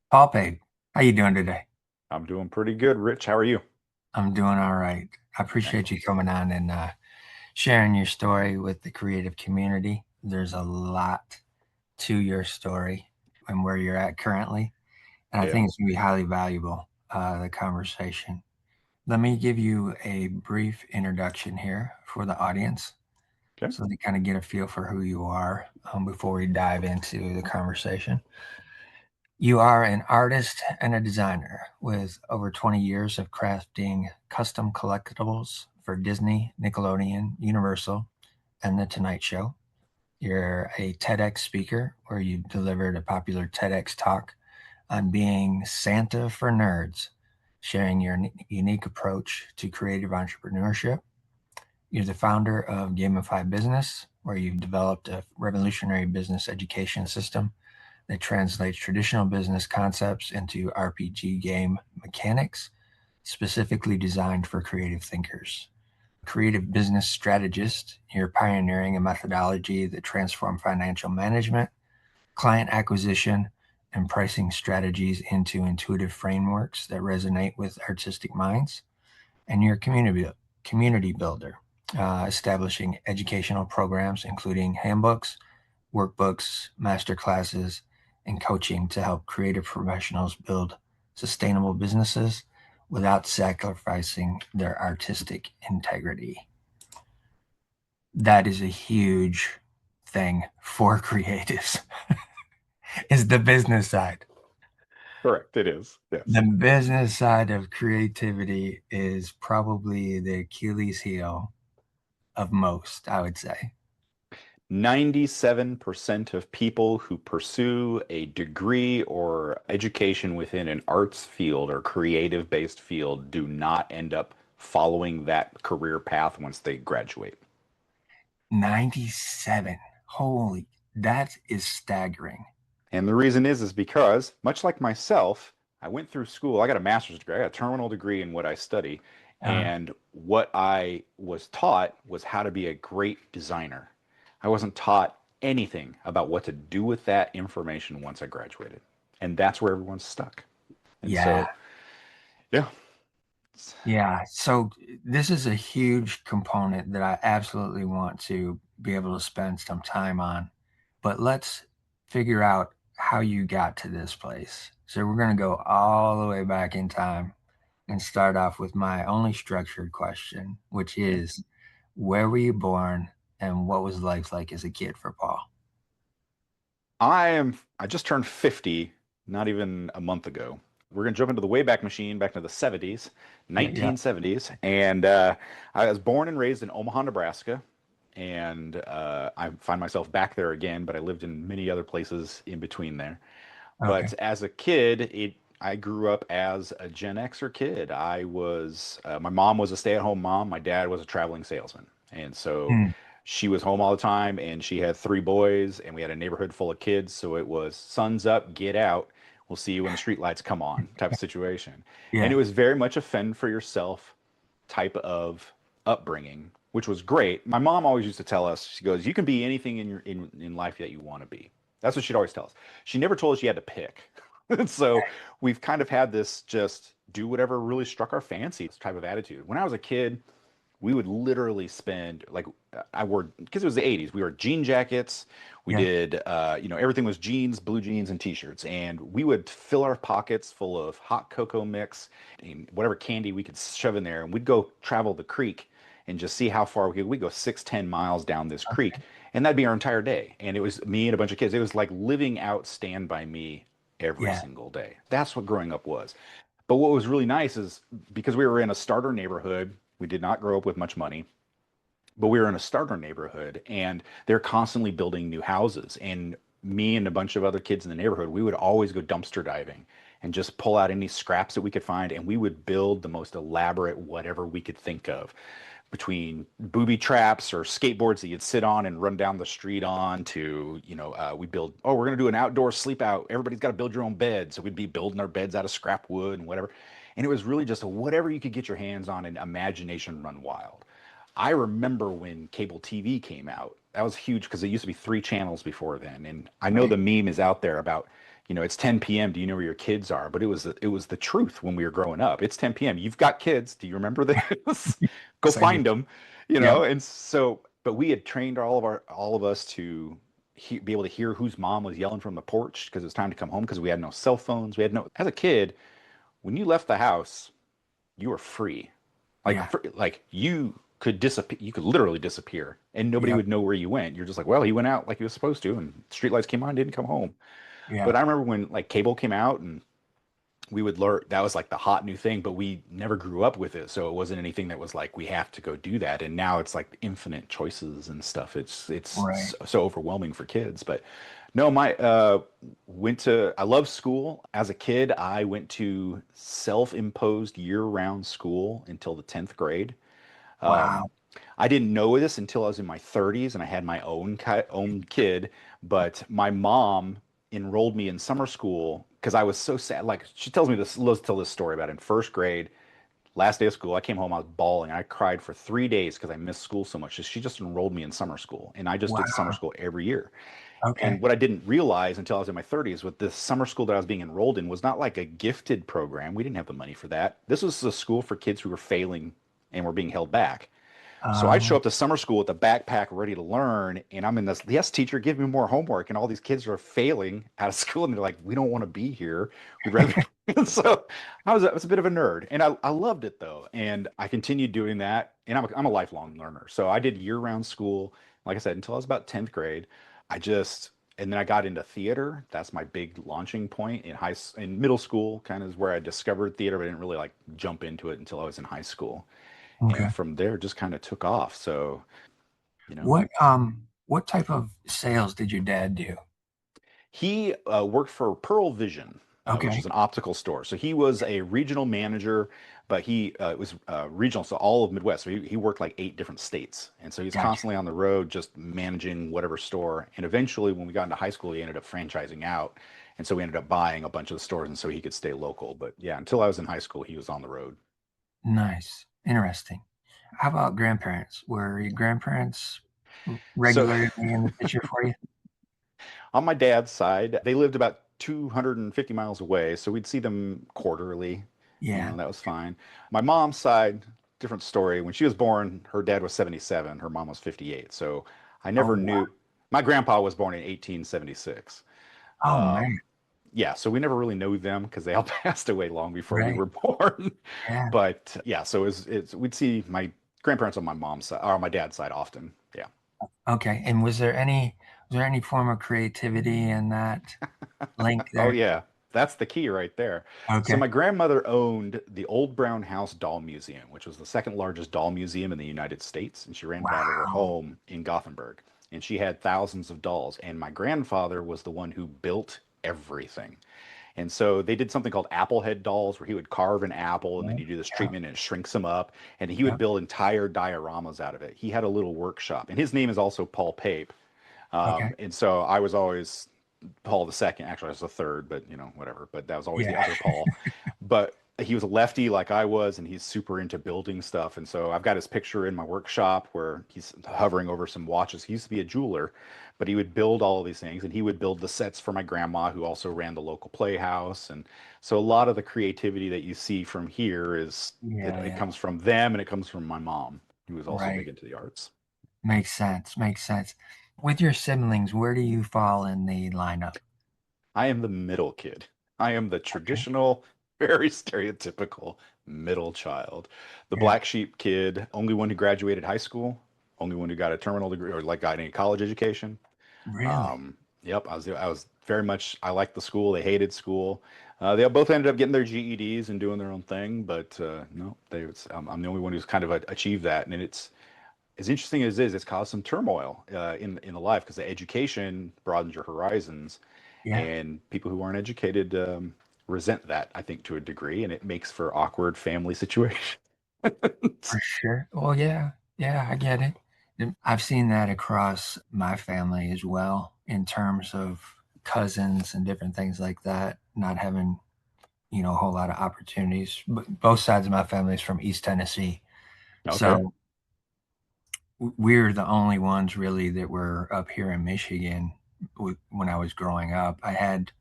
Paul Pape, how you doing today? I'm doing pretty good. Rich, how are you? I'm doing all right. I appreciate Excellent. you coming on and sharing your story with the creative community. There's a lot to your story and where you're at currently, and I Yeah. think it's going to be highly valuable, the conversation. Let me give you a brief introduction here for the audience Okay. so they kind of get a feel for who you are before we dive into the conversation. You are an artist and a designer with over 20 years of crafting custom collectibles for Disney, Nickelodeon, Universal, and The Tonight Show. You're a TEDx speaker where you delivered a popular TEDx talk on being Santa for nerds, sharing your unique approach to creative entrepreneurship. You're the founder of Gamify Business, where you've developed a revolutionary business education system that translates traditional business concepts into RPG game mechanics, specifically designed for creative thinkers. Creative business strategist, you're pioneering a methodology that transforms financial management, client acquisition, and pricing strategies into intuitive frameworks that resonate with artistic minds. And you're a community builder, establishing educational programs including handbooks, workbooks, master classes, and coaching to help creative professionals build sustainable businesses without sacrificing their artistic integrity. That is a huge thing for creatives is the business side. Correct. It is. The Yes. business side of creativity is probably the Achilles heel of most, I would say. 97% of people who pursue a degree or education within an arts field or creative based field do not end up following that career path once they graduate. 97. Holy, that is staggering. And the reason is because, much like myself, I went through school. I got a master's degree. I got a terminal degree in what I study. Uh, And what I was taught was how to be a great designer. I wasn't taught anything about what to do with that information once I graduated. And that's where everyone's stuck. And yeah, so, yeah, yeah. So this is a huge component that I absolutely want to be able to spend some time on. But let's figure out how you got to this place. So we're going to go all the way back in time and start off with my only structured question, which yeah. is where were you born and what was life like as a kid for Paul? I just turned 50 not even a month ago. We're going to jump into the Wayback Machine back into the 70s, Yeah, yeah. 1970s. And I was born and raised in Omaha, Nebraska. And I find myself back there again, but I lived in many other places in between there. Okay. But as a kid, I grew up as a Gen Xer kid. My mom was a stay-at-home mom. My dad was a traveling salesman. And so Hmm. she was home all the time and she had three boys and we had a neighborhood full of kids. So it was sun's up, get out. We'll see you when the street lights come on type of situation. And it Yeah. was very much a fend for yourself type of upbringing, which was great. My mom always used to tell us, she goes, you can be anything in life that you want to be. That's what she'd always tell us. She never told us you had to pick. So we've kind of had this just do whatever really struck our fancy type of attitude. When I was a kid, we would literally spend like I wore because it was the 80s. We wore jean jackets. We Yeah. did everything was jeans, blue jeans and t-shirts and we would fill our pockets full of hot cocoa mix and whatever candy we could shove in there and we'd go travel the creek and just see how far we'd go 6, 10 miles down this creek and that'd be our entire day. And it was me and a bunch of kids. It was like living out Stand By Me every Yeah. single day. That's what growing up was. But what was really nice is because we were in a starter neighborhood, we did not grow up with much money, but we were in a starter neighborhood and they're constantly building new houses. And me and a bunch of other kids in the neighborhood, we would always go dumpster diving and just pull out any scraps that we could find. And we would build the most elaborate whatever we could think of between booby traps or skateboards that you'd sit on and run down the street on to, we build, oh, we're going to do an outdoor sleep out. Everybody's got to build your own bed. So we'd be building our beds out of scrap wood and whatever. And it was really just a whatever you could get your hands on and imagination run wild. I remember when cable TV came out. That was huge because it used to be three channels before then. And I know Right. the meme is out there about It's 10 p.m. Do you know where your kids are? But it was the truth when we were growing up. It's 10 p.m. You've got kids. Do you remember this? Go So you, find them, yep. And so, but we had trained all of us to be able to hear whose mom was yelling from the porch because it was time to come home because we had no cell phones. We had no, as a kid, when you left the house, you were free. Yeah. Like you could disappear, you could literally disappear and nobody Yep. would know where you went. You're just like, well, he went out like he was supposed to and streetlights came on, didn't come home. But Yeah. I remember when like cable came out and we would learn that was like the hot new thing, but we never grew up with it. So it wasn't anything that was like we have to go do that. And now it's like infinite choices and stuff. It's Right. so overwhelming for kids. But no, my I love school. As a kid, I went to self-imposed year-round school until the 10th grade. Wow. Um, I didn't know this until I was in my 30s and I had my own kid, but my mom enrolled me in summer school because I was so sad. Like she tells me this, let's tell this story about it. In first grade, last day of school, I came home, I was bawling. I cried for 3 days because I missed school so much. She just enrolled me in summer school, and I just did summer Wow. school every year. And Okay. what I didn't realize until I was in my 30s with this summer school that I was being enrolled in was not like a gifted program. We didn't have the money for that. This was a school for kids who were failing and were being held back. So I'd show Um, up to summer school with a backpack ready to learn, and I'm in this, yes, teacher, give me more homework. And all these kids are failing out of school, and they're like, we don't want to be here. We'd rather. So I was a bit of a nerd, and I loved it though. And I continued doing that, and I'm a lifelong learner. So I did year-round school, like I said, until I was about 10th grade. I just, and then I got into theater. That's my big launching point in middle school, kind of is where I discovered theater, but I didn't really like jump into it until I was in high school. And okay. from there, just kind of took off. So, you know, What type of sales did your dad do? he worked for Pearl Vision, which is Okay. an optical store. So he was a regional manager, but he was regional, so all of Midwest. So he worked like 8 different states. And so he's Gotcha. constantly on the road just managing whatever store. And eventually, when we got into high school, he ended up franchising out. And so we ended up buying a bunch of the stores and so he could stay local. But yeah, until I was in high school, he was on the road. Nice. Interesting. How about grandparents? Were your grandparents So regularly in the picture for you? on my dad's side, they lived about 250 miles away, so we'd see them quarterly. Yeah. That was fine. My mom's side, different story. When she was born, her dad was 77, her mom was 58. So I Oh, never wow. knew. My grandpa was born in 1876. Oh, man. Yeah, so we never really knew them because they all passed away long before we Right. were born. Yeah. But yeah, so we'd see my grandparents on my mom's side or my dad's side often. Yeah. Okay. And was there any form of creativity in that link Oh there? yeah, that's the key right there. So Okay. my grandmother owned the Old Brown House Doll Museum, which was the second largest doll museum in the United States, and she ran it out of her Wow. home in Gothenburg. And she had thousands of dolls, and my grandfather was the one who built everything. And so they did something called apple head dolls, where he would carve an apple and then Yeah. you do this Yeah. treatment and it shrinks them up, and he would Yep. build entire dioramas out of it. He had a little workshop, and his name is also Paul Pape. Okay. And so I was always Paul the second. Actually, I was the third, but whatever. But that was always the Yeah. other Paul. But he was a lefty like I was, and he's super into building stuff. And so I've got his picture in my workshop where he's hovering over some watches. He used to be a jeweler, but he would build all of these things, and he would build the sets for my grandma, who also ran the local playhouse. And so a lot of the creativity that you see from here it Yeah. comes from them, and it comes from my mom, who was also big Right. into the arts. Makes sense. Makes sense. With your siblings, where do you fall in the lineup? I am the middle kid. I am the Okay. traditional, very stereotypical middle child. The Yeah. black sheep kid, only one who graduated high school, only one who got a terminal degree or like got any college education. Really? Yep, I was very much I liked the school. They hated school. They both ended up getting their GEDs and doing their own thing, but no, I'm the only one who's kind of achieved that, and it's as interesting as it is, it's caused some turmoil in the life because the education broadens your horizons, Yeah. and people who aren't educated resent that, I think, to a degree, and it makes for awkward family situations. For sure. Well, yeah. Yeah, I get it. And I've seen that across my family as well in terms of cousins and different things like that, not having, a whole lot of opportunities. But both sides of my family is from East Tennessee. Okay. So we're the only ones really that were up here in Michigan when I was growing up. I had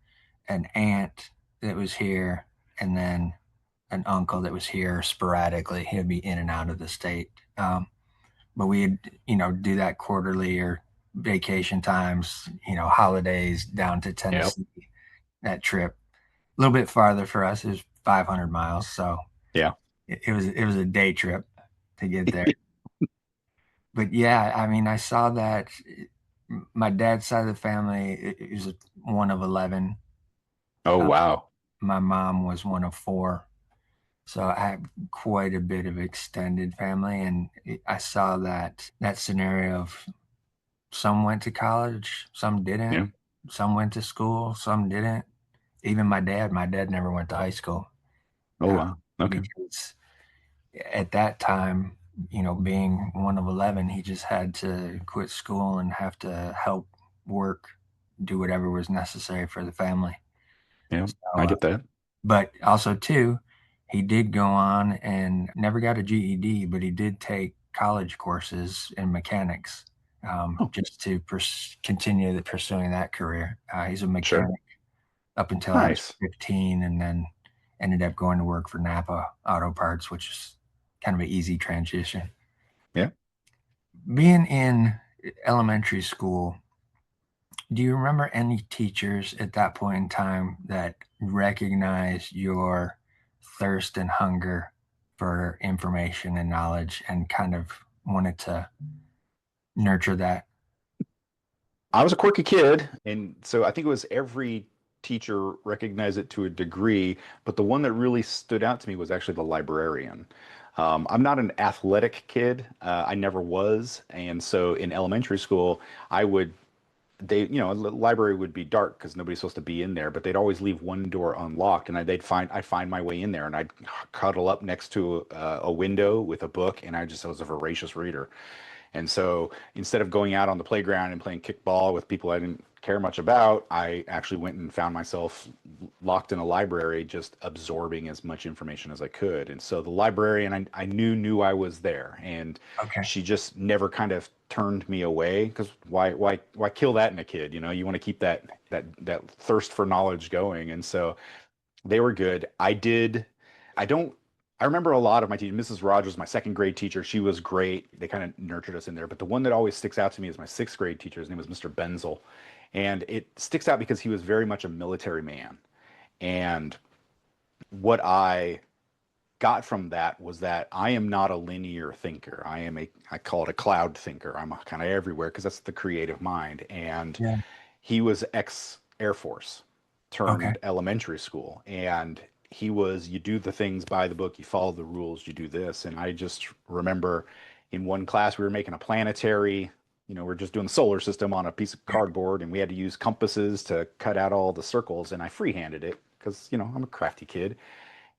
an aunt that was here, and then an uncle that was here sporadically. He'd be in and out of the state. But we'd, do that quarterly or vacation times, holidays down to Yep. Tennessee. That trip, a little bit farther for us, is 500 miles. So Yeah. it was a day trip to get there. But yeah, I mean, I saw that my dad's side of the family is one of 11. Oh, Uh, wow. my mom was one of four. So I have quite a bit of extended family, and I saw that scenario of some went to college, some didn't, Yeah. some went to school, some didn't. Even my dad never went to high school Oh, uh, wow. Okay. because at that time, being one of 11, he just had to quit school and have to help work, do whatever was necessary for the family. Yeah. So, I get that. but also too, he did go on and never got a GED, but he did take college courses in mechanics, Oh, just to continue pursuing that career. He's a sure. mechanic up until I was Nice. 15, and then ended up going to work for Napa Auto Parts, which is kind of an easy transition. Yeah. Being in elementary school, do you remember any teachers at that point in time that recognized your thirst and hunger for information and knowledge and kind of wanted to nurture that? I was a quirky kid, and so I think it was every teacher recognized it to a degree, but the one that really stood out to me was actually the librarian. I'm not an athletic kid. I never was, and so in elementary school, I would the library would be dark because nobody's supposed to be in there, but they'd always leave one door unlocked, and I'd find my way in there, and I'd cuddle up next to a window with a book, and I was a voracious reader. And so instead of going out on the playground and playing kickball with people I didn't care much about, I actually went and found myself locked in a library, just absorbing as much information as I could. And so the librarian I knew I was there, and Okay. she just never kind of turned me away because why kill that in a kid? You know, you want to keep that thirst for knowledge going. And so they were good. I don't, I remember a lot of my teachers. Mrs. Rogers, my second grade teacher, she was great. They kind of nurtured us in there. But the one that always sticks out to me is my sixth grade teacher. His name was Mr. Benzel. And it sticks out because he was very much a military man. And what I got from that was that I am not a linear thinker. I call it a cloud thinker. I'm kind of everywhere because that's the creative mind. And Yeah. he was ex Air Force Okay. turned elementary school. And he was, you do the things by the book, you follow the rules, you do this. And I just remember in one class, we were making a planetary, we're just doing the solar system on a piece of cardboard, and we had to use compasses to cut out all the circles. And I freehanded it because, I'm a crafty kid.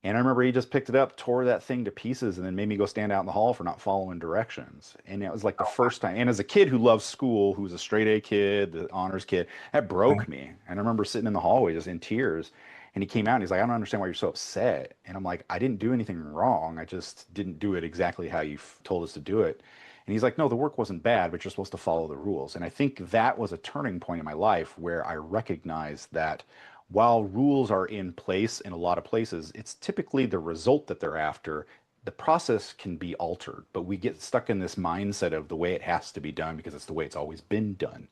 And I remember he just picked it up, tore that thing to pieces, and then made me go stand out in the hall for not following directions. And it was like the first time. And as a kid who loves school, who's a straight A kid, the honors kid, that Okay. broke me. And I remember sitting in the hallway just in tears. And he came out and he's like, I don't understand why you're so upset. And I'm like, I didn't do anything wrong. I just didn't do it exactly how you told us to do it. And he's like, no, the work wasn't bad, but you're supposed to follow the rules. And I think that was a turning point in my life where I recognized that while rules are in place in a lot of places, it's typically the result that they're after. The process can be altered, but we get stuck in this mindset of the way it has to be done because it's the way it's always been done.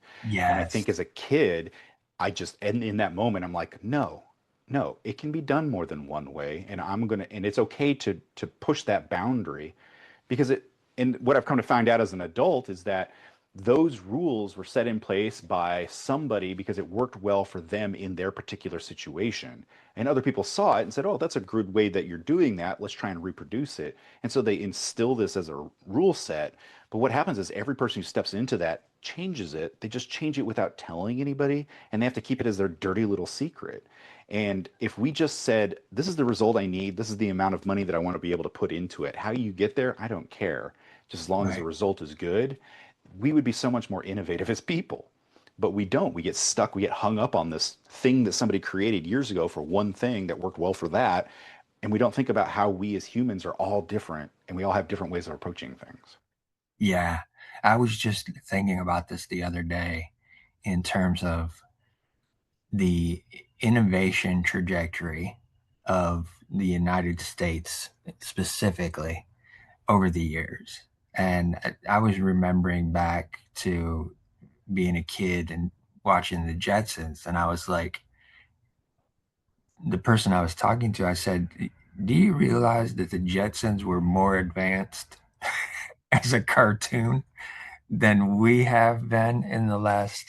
And I Yes. think as a kid, and in that moment, I'm like, no, no, it can be done more than one way. And it's okay to push that boundary because and what I've come to find out as an adult is that those rules were set in place by somebody because it worked well for them in their particular situation. And other people saw it and said, oh, that's a good way that you're doing that. Let's try and reproduce it. And so they instill this as a rule set. But what happens is every person who steps into that changes it. They just change it without telling anybody, and they have to keep it as their dirty little secret. And if we just said, this is the result I need, this is the amount of money that I want to be able to put into it, how you get there, I don't care. Just as long as the Right. result is good, we would be so much more innovative as people. But we don't. We get stuck. We get hung up on this thing that somebody created years ago for one thing that worked well for that. And we don't think about how we as humans are all different and we all have different ways of approaching things. Yeah. I was just thinking about this the other day in terms of the innovation trajectory of the United States specifically over the years. And I was remembering back to being a kid and watching the Jetsons, and I was like, the person I was talking to, I said, "Do you realize that the Jetsons were more advanced as a cartoon than we have been in the last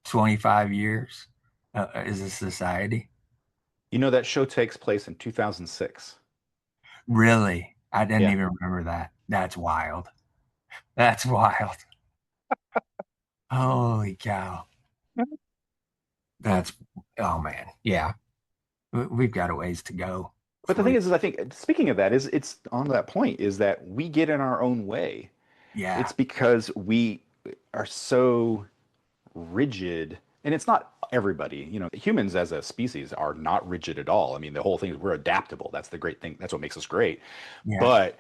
25 years as a society?" You know, that show takes place in 2006. Really? I didn't Yeah. even remember that. That's wild. That's wild. Holy cow. That's, oh man. Yeah. We've got a ways to go But the for thing you. is I think speaking of that is it's on that point is that we get in our own way. Yeah. It's because we are so rigid, and it's not everybody. You know, humans as a species are not rigid at all. I mean, the whole thing is we're adaptable. That's the great thing. That's what makes us great. Yeah. But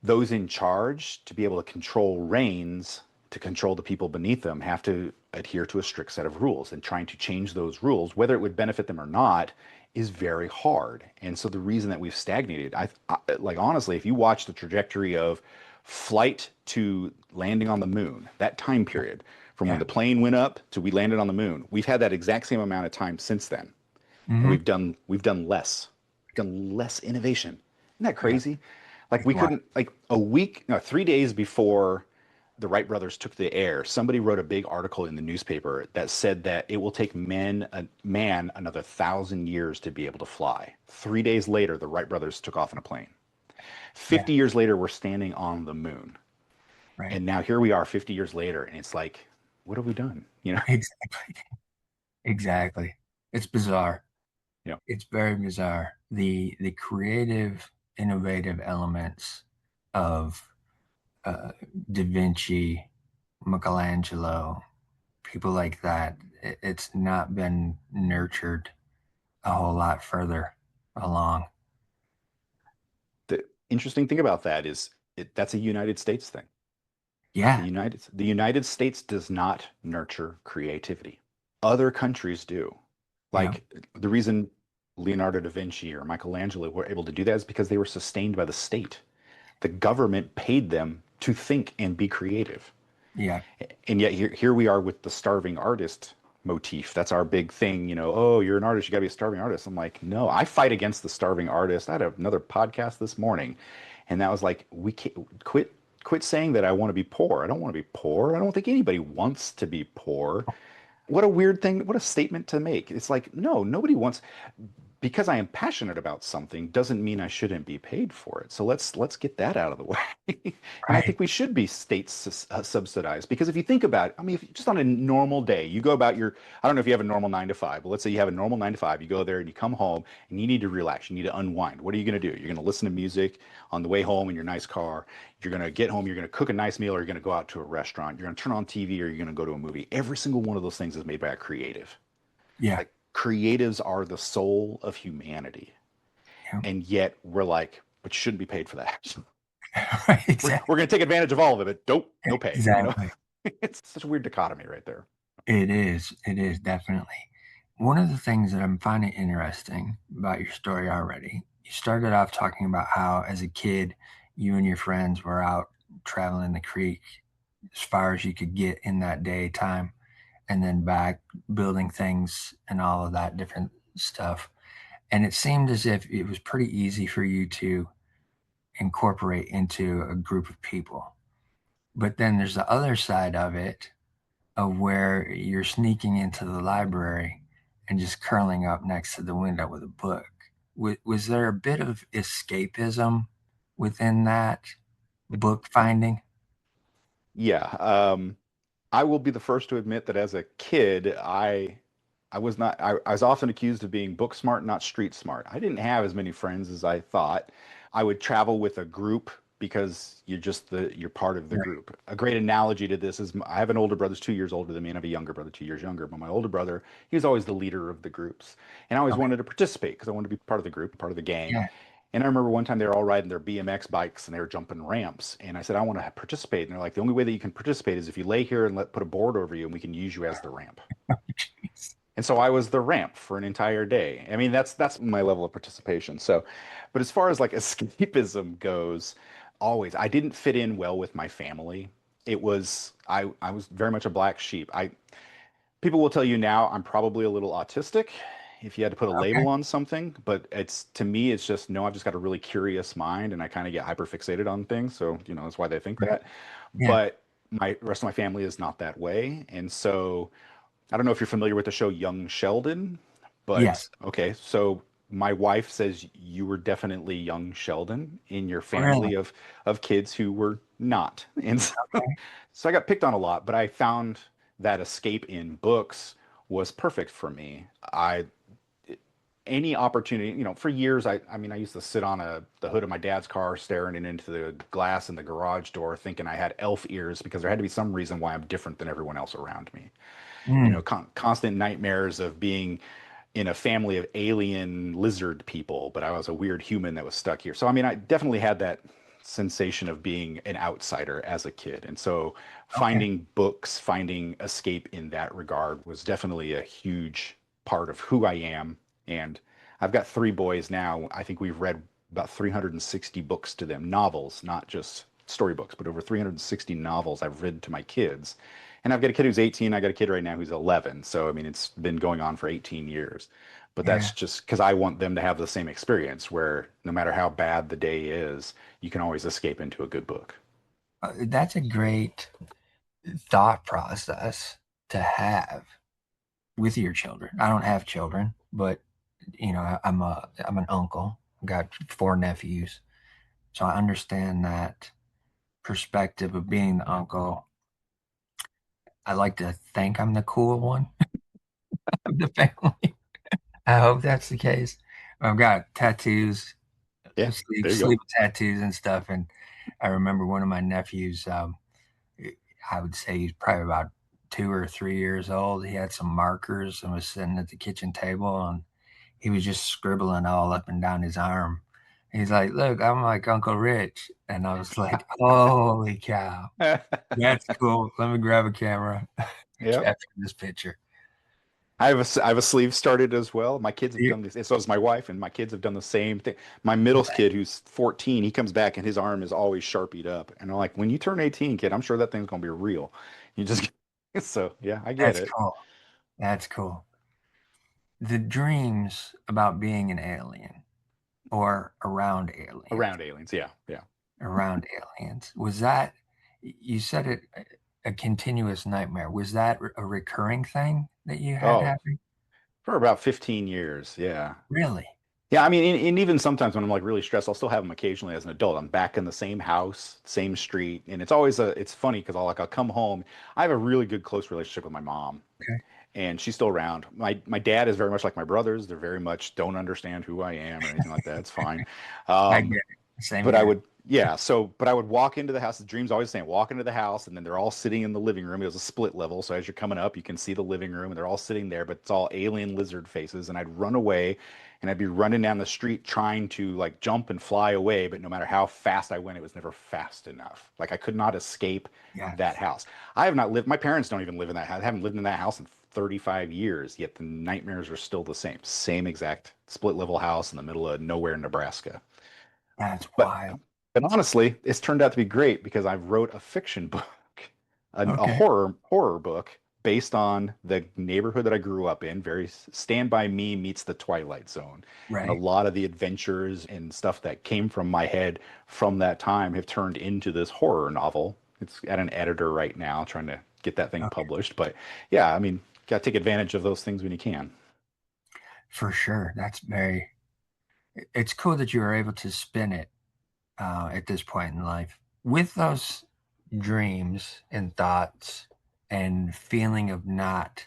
those in charge to be able to control reins, to control the people beneath them, have to adhere to a strict set of rules. And trying to change those rules, whether it would benefit them or not, is very hard. And so the reason that we've stagnated, like honestly, if you watch the trajectory of flight to landing on the moon, that time period from when Yeah. the plane went up to we landed on the moon, we've had that exact same amount of time since then, and Hmm. we've done less innovation. Isn't that Yeah. crazy? Like It's we wild. couldn't like a week, no, 3 days before the Wright brothers took the air, somebody wrote a big article in the newspaper that said that it will take man another 1,000 years to be able to fly. 3 days later, the Wright brothers took off in a plane. Yeah. 50 years later, we're standing on the moon. Right. And now here we are 50 years later, and it's like, what have we done? You know? Exactly. Exactly. It's bizarre. You know, It's very bizarre. The creative, innovative elements of uh, Da Vinci, Michelangelo, people like that, it's not been nurtured a whole lot further along. the interesting thing about that is that's a United States thing. The Yeah. United States does not nurture creativity. Other countries do. Yeah. Like the reason Leonardo da Vinci or Michelangelo were able to do that is because they were sustained by the state. The government paid them to think and be creative. Yeah. And yet here we are with the starving artist motif. That's our big thing, you know. Oh, you're an artist, you got to be a starving artist. I'm like, no, I fight against the starving artist. I had another podcast this morning, and that was like, we can't quit saying that I want to be poor. I don't want to be poor. I don't think anybody wants to be poor. What a weird thing, what a statement to make. It's like, no, nobody wants, because I am passionate about something doesn't mean I shouldn't be paid for it. So let's get that out of the way. And I Right. think we should be state subsidized because if you think about it, I mean, if just on a normal day, you go about your, I don't know if you have a normal 9 to 5, but let's say you have a normal 9 to 5, you go there and you come home and you need to relax, you need to unwind. What are you going to do? You're going to listen to music on the way home in your nice car. You're going to get home, you're going to cook a nice meal, or you're going to go out to a restaurant. You're going to turn on TV, or you're going to go to a movie. Every single one of those things is made by a creative. Yeah. Like creatives are the soul of humanity. Yeah. And yet we're like, but you shouldn't be paid for that. Right. We're going to take advantage of all of it, but don't, no pay, you know? Exactly. It's such a weird dichotomy right there. It is. It is definitely. One of the things that I'm finding interesting about your story already, you started off talking about how, as a kid, you and your friends were out traveling the creek as far as you could get in that daytime, and then back building things and all of that different stuff. And it seemed as if it was pretty easy for you to incorporate into a group of people. But then there's the other side of it, of where you're sneaking into the library and just curling up next to the window with a book. Was there a bit of escapism within that book finding? Yeah. I will be the first to admit that as a kid, I was not, I was often accused of being book smart, not street smart. I didn't have as many friends as I thought. I would travel with a group because you're part of the Right. group. A great analogy to this is I have an older brother who's 2 years older than me, and I have a younger brother 2 years younger. But my older brother, he was always the leader of the groups, and I always Okay. wanted to participate because I wanted to be part of the group, part of the gang. Yeah. And I remember one time they were all riding their BMX bikes and they were jumping ramps. And I said, I want to participate. And they're like, the only way that you can participate is if you lay here and put a board over you and we can use you as the ramp. Oh, jeez. And so I was the ramp for an entire day. I mean, that's my level of participation. So, but as far as like escapism goes, always I didn't fit in well with my family. I was very much a black sheep. I People will tell you now I'm probably a little autistic if you had to put a Okay. label on something, but it's to me it's just no, I've just got a really curious mind and I kind of get hyper fixated on things. So, that's why they think Right. that. Yeah. But my rest of my family is not that way. And so I don't know if you're familiar with the show Young Sheldon, but Yes. okay, so my wife says you were definitely young Sheldon in your Really? family of kids who were not. And so, Okay. so I got picked on a lot, but I found that escape in books was perfect for me. I Any opportunity, for years I mean I used to sit on the hood of my dad's car staring into the glass in the garage door thinking I had elf ears because there had to be some reason why I'm different than everyone else around me. Mm. Constant nightmares of being in a family of alien lizard people, but I was a weird human that was stuck here. So, I mean, I definitely had that sensation of being an outsider as a kid. And so, Okay. finding books, finding escape in that regard was definitely a huge part of who I am. And I've got three boys now. I think we've read about 360 books to them, novels, not just storybooks, but over 360 novels I've read to my kids. And I've got a kid who's 18. I got a kid right now who's 11. So, I mean, it's been going on for 18 years. But that's Yeah. just because I want them to have the same experience where no matter how bad the day is, you can always escape into a good book. That's a great thought process to have with your children. I don't have children, but I'm an uncle. I've got four nephews, so I understand that perspective of being the uncle. I like to think I'm the cool one of the family. I hope that's the case. I've got tattoos, Yeah, there you go. sleeve tattoos and stuff, and I remember one of my nephews. I would say he's probably about 2 or 3 years old. He had some markers and was sitting at the kitchen table, and he was just scribbling all up and down his arm. He's like, "Look, I'm like Uncle Rich," and I was like, "Holy cow, that's cool. Let me grab a camera, Yep. capture this picture." I have a sleeve started as well. My kids have You- done this. So does my wife, and my kids have done the same thing. My middle kid, who's 14, he comes back and his arm is always sharpied up. And I'm like, when you turn 18, kid, I'm sure that thing's gonna be real. You just so yeah, I get That's it. cool. That's cool. The dreams about being an alien or Around aliens, yeah, yeah. around aliens, was that, you said it, a continuous nightmare? Was that a recurring thing that you had Oh, happen? for about 15 years, yeah. Really? Yeah, I mean, and even sometimes when I'm like really stressed, I'll still have them occasionally as an adult. I'm back in the same house, same street, and it's funny because I'll come home. I have a really good close relationship with my mom, Okay. and she's still around. My dad is very much like my brothers. They're very much don't understand who I am or anything like that. It's fine. I get Um, it. Same but I here. would, yeah. So, but I would walk into the house. The dream's always saying, walk into the house, and then they're all sitting in the living room. It was a split level, so as you're coming up, you can see the living room, and they're all sitting there, but it's all alien lizard faces. And I'd run away, and I'd be running down the street trying to like jump and fly away, but no matter how fast I went, it was never fast enough. Like I could not escape that Yes. house. I have not lived. My parents don't even live in that house. I haven't lived in that house in 35 years, yet the nightmares are still the same. Same exact split level house in the middle of nowhere, Nebraska. That's But wild. but honestly, it's turned out to be great because I wrote a fiction book, a Okay. horror book based on the neighborhood that I grew up in. Very Stand By Me meets the Twilight Zone, and a Right. lot of the adventures and stuff that came from my head from that time have turned into this horror novel. It's at an editor right now, trying to get that thing Okay. published. But yeah, I mean, got to take advantage of those things when you can. For sure. It's cool that you were able to spin it at this point in life. With those dreams and thoughts and feeling of not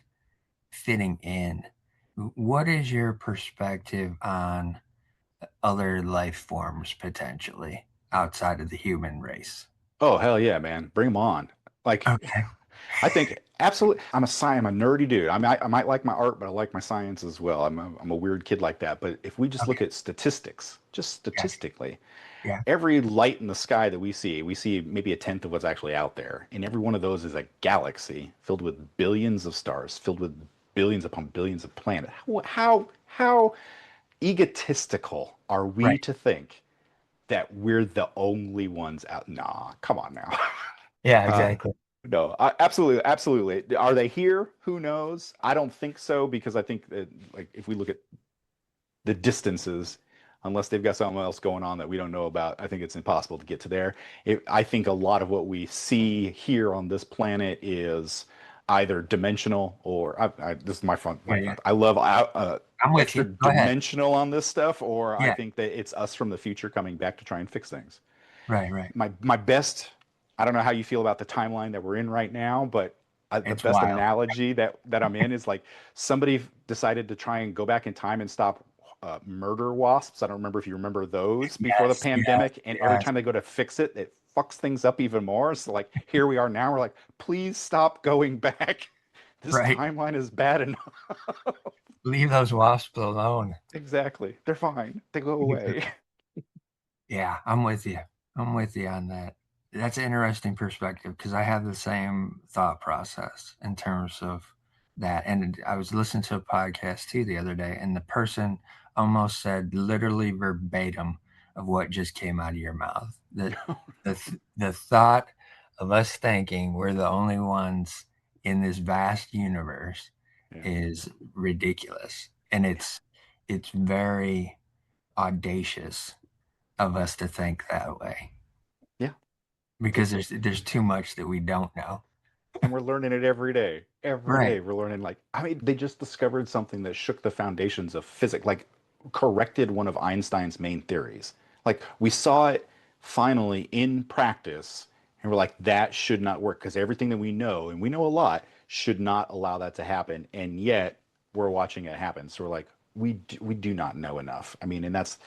fitting in, what is your perspective on other life forms potentially outside of the human race? Oh, hell yeah, man. Bring them on. Like, Okay. I think absolutely. I'm a nerdy dude. I mean, I might like my art, but I like my science as well. I'm a weird kid like that. But if we just look Okay. at statistics, just Yes. statistically, Yeah. every light in the sky that we see maybe a tenth of what's actually out there. And every one of those is a galaxy filled with billions of stars, filled with billions upon billions of planets. How egotistical are we Right. to think that we're the only ones out? Nah, come on now. Yeah, Uh, exactly. no, absolutely, absolutely. Are they here? Who knows? I don't think so because I think that like if we look at the distances, unless they've got something else going on that we don't know about, I think it's impossible to get to there. I think a lot of what we see here on this planet is either dimensional or this is my fun. Yeah, yeah. I love I'm with extra you. Go ahead. dimensional on this stuff, or I Yeah. think that it's us from the future coming back to try and fix things. Right, right. My best, I don't know how you feel about the timeline that we're in right now, but the It's best wild. analogy that I'm in is like somebody decided to try and go back in time and stop murder wasps. I don't remember if you remember those before the Yes, yes, pandemic, and every yes. time they go to fix it, it fucks things up even more. So like here we are now, we're like, please stop going back. This Right. timeline is bad enough. Leave those wasps alone. Exactly. They're fine. They go away. Yeah, I'm with you. I'm with you on that. That's an interesting perspective because I have the same thought process in terms of that. And I was listening to a podcast too the other day, and the person almost said literally verbatim of what just came out of your mouth. The thought of us thinking we're the only ones in this vast universe Yeah. is ridiculous. And it's very audacious of us to think that way Yeah. because there's too much that we don't know. And we're learning it every day. Every Right. day we're learning like I mean they just discovered something that shook the foundations of physics, like corrected one of Einstein's main theories. Like we saw it finally in practice and we're like that should not work because everything that we know and we know a lot should not allow that to happen and yet we're watching it happen. So we're like we do not know enough. I mean, and that's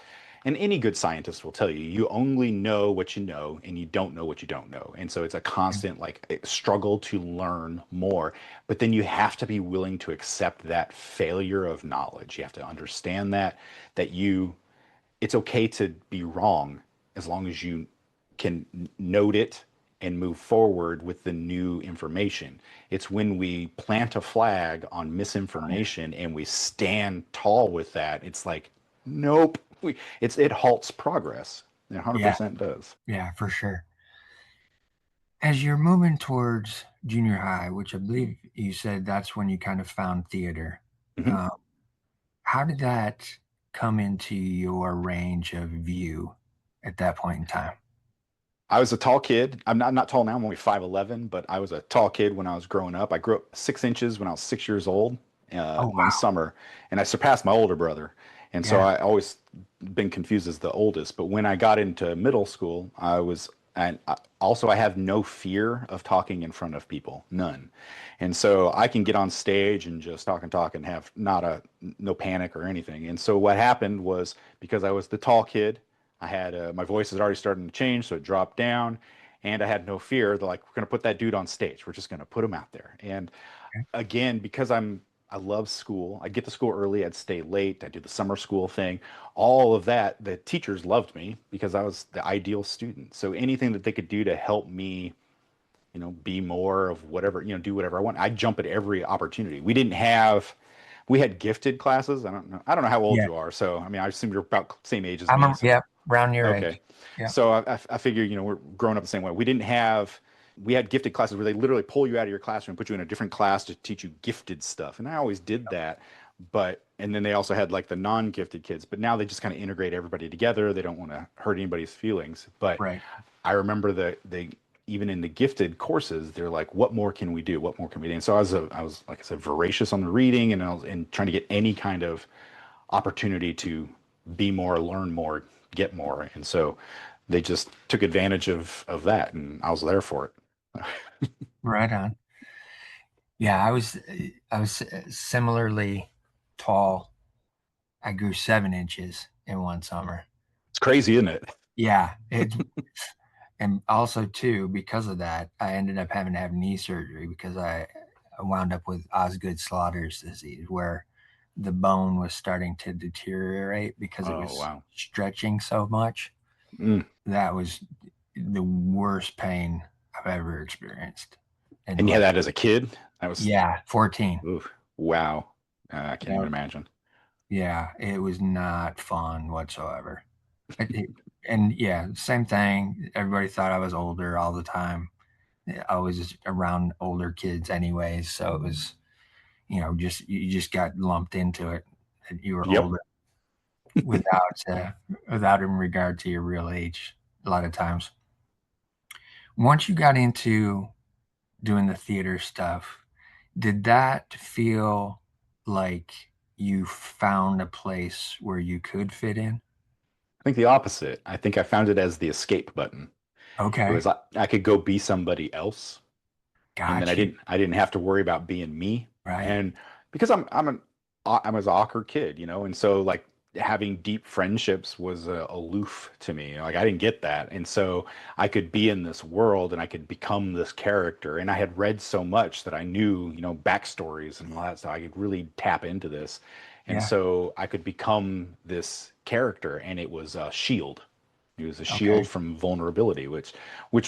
and any good scientist will tell you you only know what you know and you don't know what you don't know, and so it's a constant like struggle to learn more, but then you have to be willing to accept that failure of knowledge. You have to understand that you it's okay to be wrong as long as you can note it and move forward with the new information. It's when we plant a flag on misinformation and we stand tall with that, it's like, nope, it halts progress. It Yeah. 100% does. Yeah, for sure. As you're moving towards junior high, which I believe you said that's when you kind of found theater, Mhm. uh, how did that come into your range of view at that point in time? I was a tall kid. I'm not tall now. I'm only 5'11", but I was a tall kid when I was growing up. I grew up 6 inches when I was 6 years old, Oh, one wow. summer, and I surpassed my older brother. And so Yeah. I always been confused as the oldest. But when I got into middle school, and also I have no fear of talking in front of people, none. And so I can get on stage and just talk and have not a no panic or anything. And so what happened was because I was the tall kid, I had my voice is already starting to change, so it dropped down, and I had no fear. They're like, we're going to put that dude on stage. We're just going to put him out there. And Okay. again, because I love school. I get to school early. I'd stay late. I do the summer school thing. All of that, the teachers loved me because I was the ideal student. So anything that they could do to help me, be more of whatever, do whatever I want. I'd jump at every opportunity. We had gifted classes. I don't know how old Yeah. you are. So, I mean, I assume you're about the same age as me. So Yeah, around your age. okay. Yeah. So I figure, we're growing up the same way. We had gifted classes where they literally pull you out of your classroom, put you in a different class to teach you gifted stuff. And I always did that. And then they also had like the non-gifted kids, but now they just kind of integrate everybody together. They don't want to hurt anybody's feelings. But Right. I remember even in the gifted courses, they're like, what more can we do? What more can we do? And so I was, like I said, voracious on the reading and trying to get any kind of opportunity to be more, learn more, get more. And so they just took advantage of that, and I was there for it. Right on. Yeah, I was similarly tall. I grew 7 inches in one summer. It's crazy, isn't it? Yeah, and also too because of that, I ended up having to have knee surgery because I wound up with Osgood Slaughter's disease, where the bone was starting to deteriorate because it Oh was wow. stretching so much. Mm. That was the worst pain I've ever experienced in And you my had that as a kid? That was yeah 14. oof. Wow. I can't even Yeah, imagine. yeah, it was not fun whatsoever. And yeah, same thing. Everybody thought I was older all the time. I was just around older kids anyways, so it was, just you just got lumped into it. That you were Yep. older without without in regard to your real age. A lot of times, once you got into doing the theater stuff, did that feel like you found a place where you could fit in? I think the opposite. I think I found it as the escape button. It was Okay, like I could go be somebody else, and then got you. I didn't have to worry about being me. Right. And because I'm an awkward kid, and so like having deep friendships was aloof to me. Like I didn't get that, and so I could be in this world and I could become this character. And I had read so much that I knew, backstories and all that stuff. I could really tap into this, and Yeah. so I could become this character, and it was a shield. It was a Okay. shield from vulnerability, which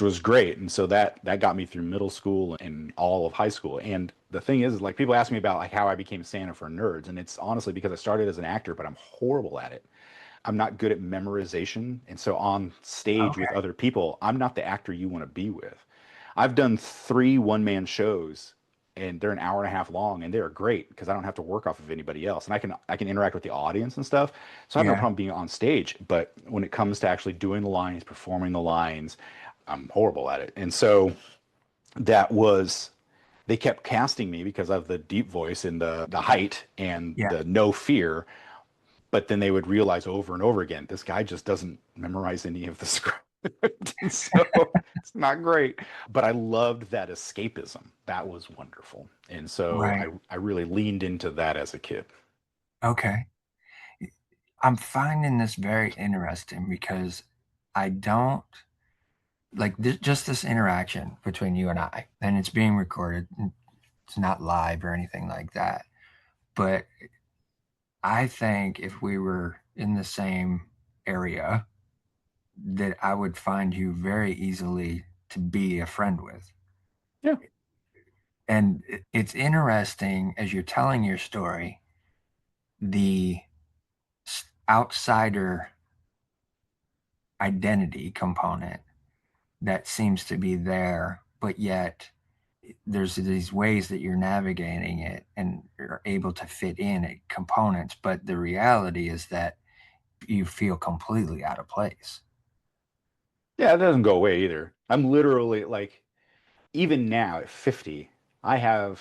was great. And so that got me through middle school and all of high school. And the thing is, like people ask me about like how I became Santa for nerds, and it's honestly because I started as an actor, but I'm horrible at it. I'm not good at memorization, and so on stage with Okay. other people, I'm not the actor you want to be with. I've done 3 one-man shows and they're an hour and a half long and they're great because I don't have to work off of anybody else and I can interact with the audience and stuff. So I have no Yeah. problem being on stage, but when it comes to actually doing the lines, performing the lines, I'm horrible at it. And so that was they kept casting me because of the deep voice and the height and Yeah. the no fear, but then they would realize over and over again, this guy just doesn't memorize any of the script. And so it's not great. But I loved that escapism. That was wonderful. And so Right. I really leaned into that as a kid. Okay. I'm finding this very interesting because I don't like this, just this interaction between you and I, and it's being recorded. It's not live or anything like that. But I think if we were in the same area, that I would find you very easily to be a friend with. Yeah. And it's interesting as you're telling your story, the outsider identity component that seems to be there, but yet there's these ways that you're navigating it and you're able to fit in at components. But the reality is that you feel completely out of place. Yeah, it doesn't go away either. I'm literally like, even now at 50, I have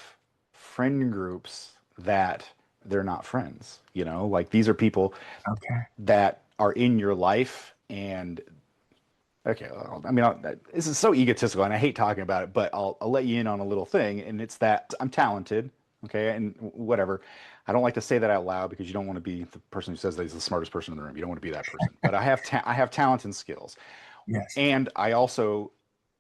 friend groups that they're not friends. Like these are people Okay. that are in your life and okay, I mean, this is so egotistical, and I hate talking about it, but I'll let you in on a little thing, and it's that I'm talented, okay, and whatever. I don't like to say that out loud because you don't want to be the person who says that he's the smartest person in the room. You don't want to be that person. But I have talent and skills, Yes. and I also,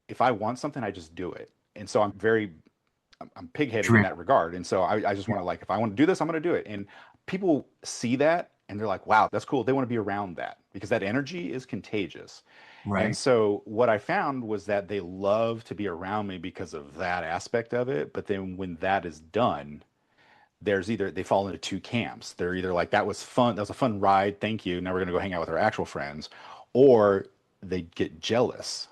if I want something, I just do it. And so I'm pig-headed in Driven. that regard. And so I just Yeah. want to like, if I want to do this, I'm going to do it. And people see that and they're like, wow, that's cool. They want to be around that because that energy is contagious. And Right. so what I found was that they love to be around me because of that aspect of it. But then when that is done, there's either they fall into two camps. They're either like, that was fun, that was a fun ride, thank you. Now we're gonna go hang out with our actual friends, or they get jealous.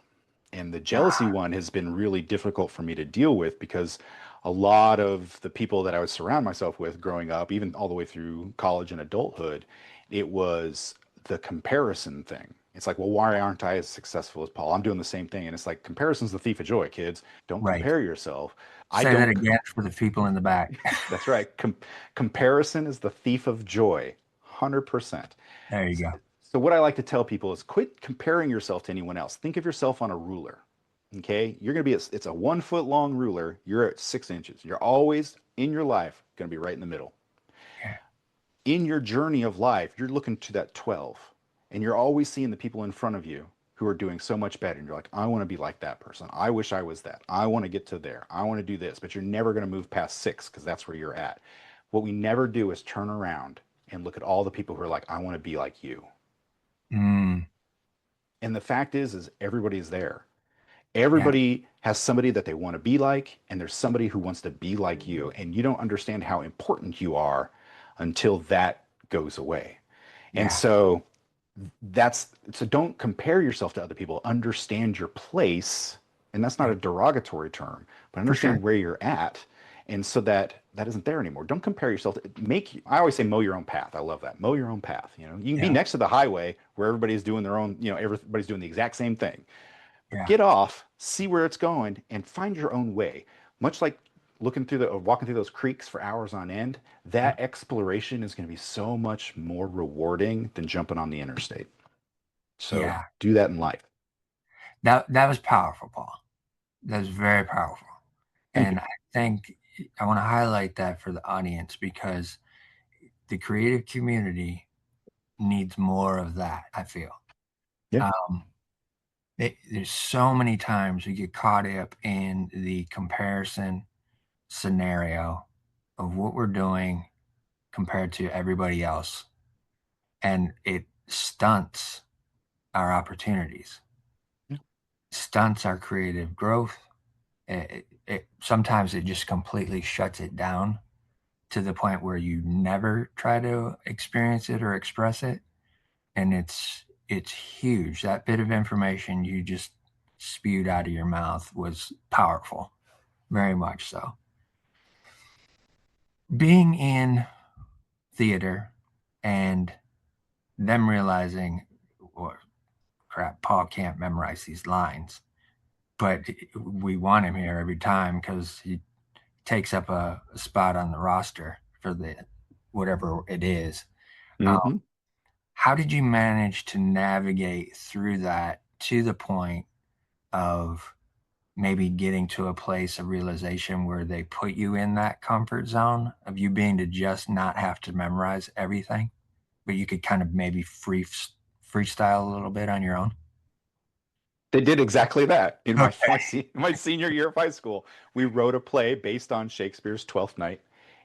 And the jealousy Ah, one has been really difficult for me to deal with because a lot of the people that I would surround myself with growing up, even all the way through college and adulthood, it was the comparison thing. It's like, well, why aren't I as successful as Paul? I'm doing the same thing. And it's like, comparison's the thief of joy, kids. Don't right. compare yourself. I Say that don't, again for the people in the back. that's right. Comparison is the thief of joy, 100%. There you go. So what I like to tell people is quit comparing yourself to anyone else. Think of yourself on a ruler. Okay, you're going to be it's a 1 foot long ruler. You're at 6 inches. You're always in your life going to be right in the middle. Yeah. In your journey of life, you're looking to that 12, and you're always seeing the people in front of you who are doing so much better. And you're like, I want to be like that person. I wish I was that. I want to get to there. I want to do this. But you're never going to move past 6 because that's where you're at. What we never do is turn around and look at all the people who are like, I want to be like you. Mm, And the fact is everybody's there. Yeah. Everybody has somebody that they want to be like, and there's somebody who wants to be like you. And you don't understand how important you are until that goes away. And Yeah. so so don't compare yourself to other people. Understand your place. And that's not Yeah. a derogatory term, but For sure. understand where you're at. And so that isn't there anymore. Don't compare yourself. I always say mow your own path. I love that. Mow your own path. You know, you can be Yeah. next to the highway where everybody's doing their own, everybody's doing the exact same thing. But Yeah. get off, see where it's going, and find your own way. Much like looking through or walking through those creeks for hours on end, Yeah. that exploration is going to be so much more rewarding than jumping on the interstate. So Yeah. do that in life. That was powerful, Paul. That was very powerful. Thank you. And I think I want to highlight that for the audience because the creative community needs more of that, I feel. Yeah. Um, there's so many times we get caught up in the comparison scenario of what we're doing compared to everybody else, and it stunts our opportunities, Yeah. stunts our creative growth. Sometimes it just completely shuts it down to the point where you never try to experience it or express it, and it's huge. That bit of information you just spewed out of your mouth was powerful, very much so. Being in theater and them realizing, well, crap, Paul can't memorize these lines, but we want him here every time because he takes up a spot on the roster for the whatever it is. Um, Hmm. how did you manage to navigate through that to the point of maybe getting to a place of realization where they put you in that comfort zone of you being to just not have to memorize everything, but you could kind of maybe freestyle a little bit on your own? They did exactly that in Okay. my senior year of high school. We wrote a play based on Shakespeare's Twelfth Night,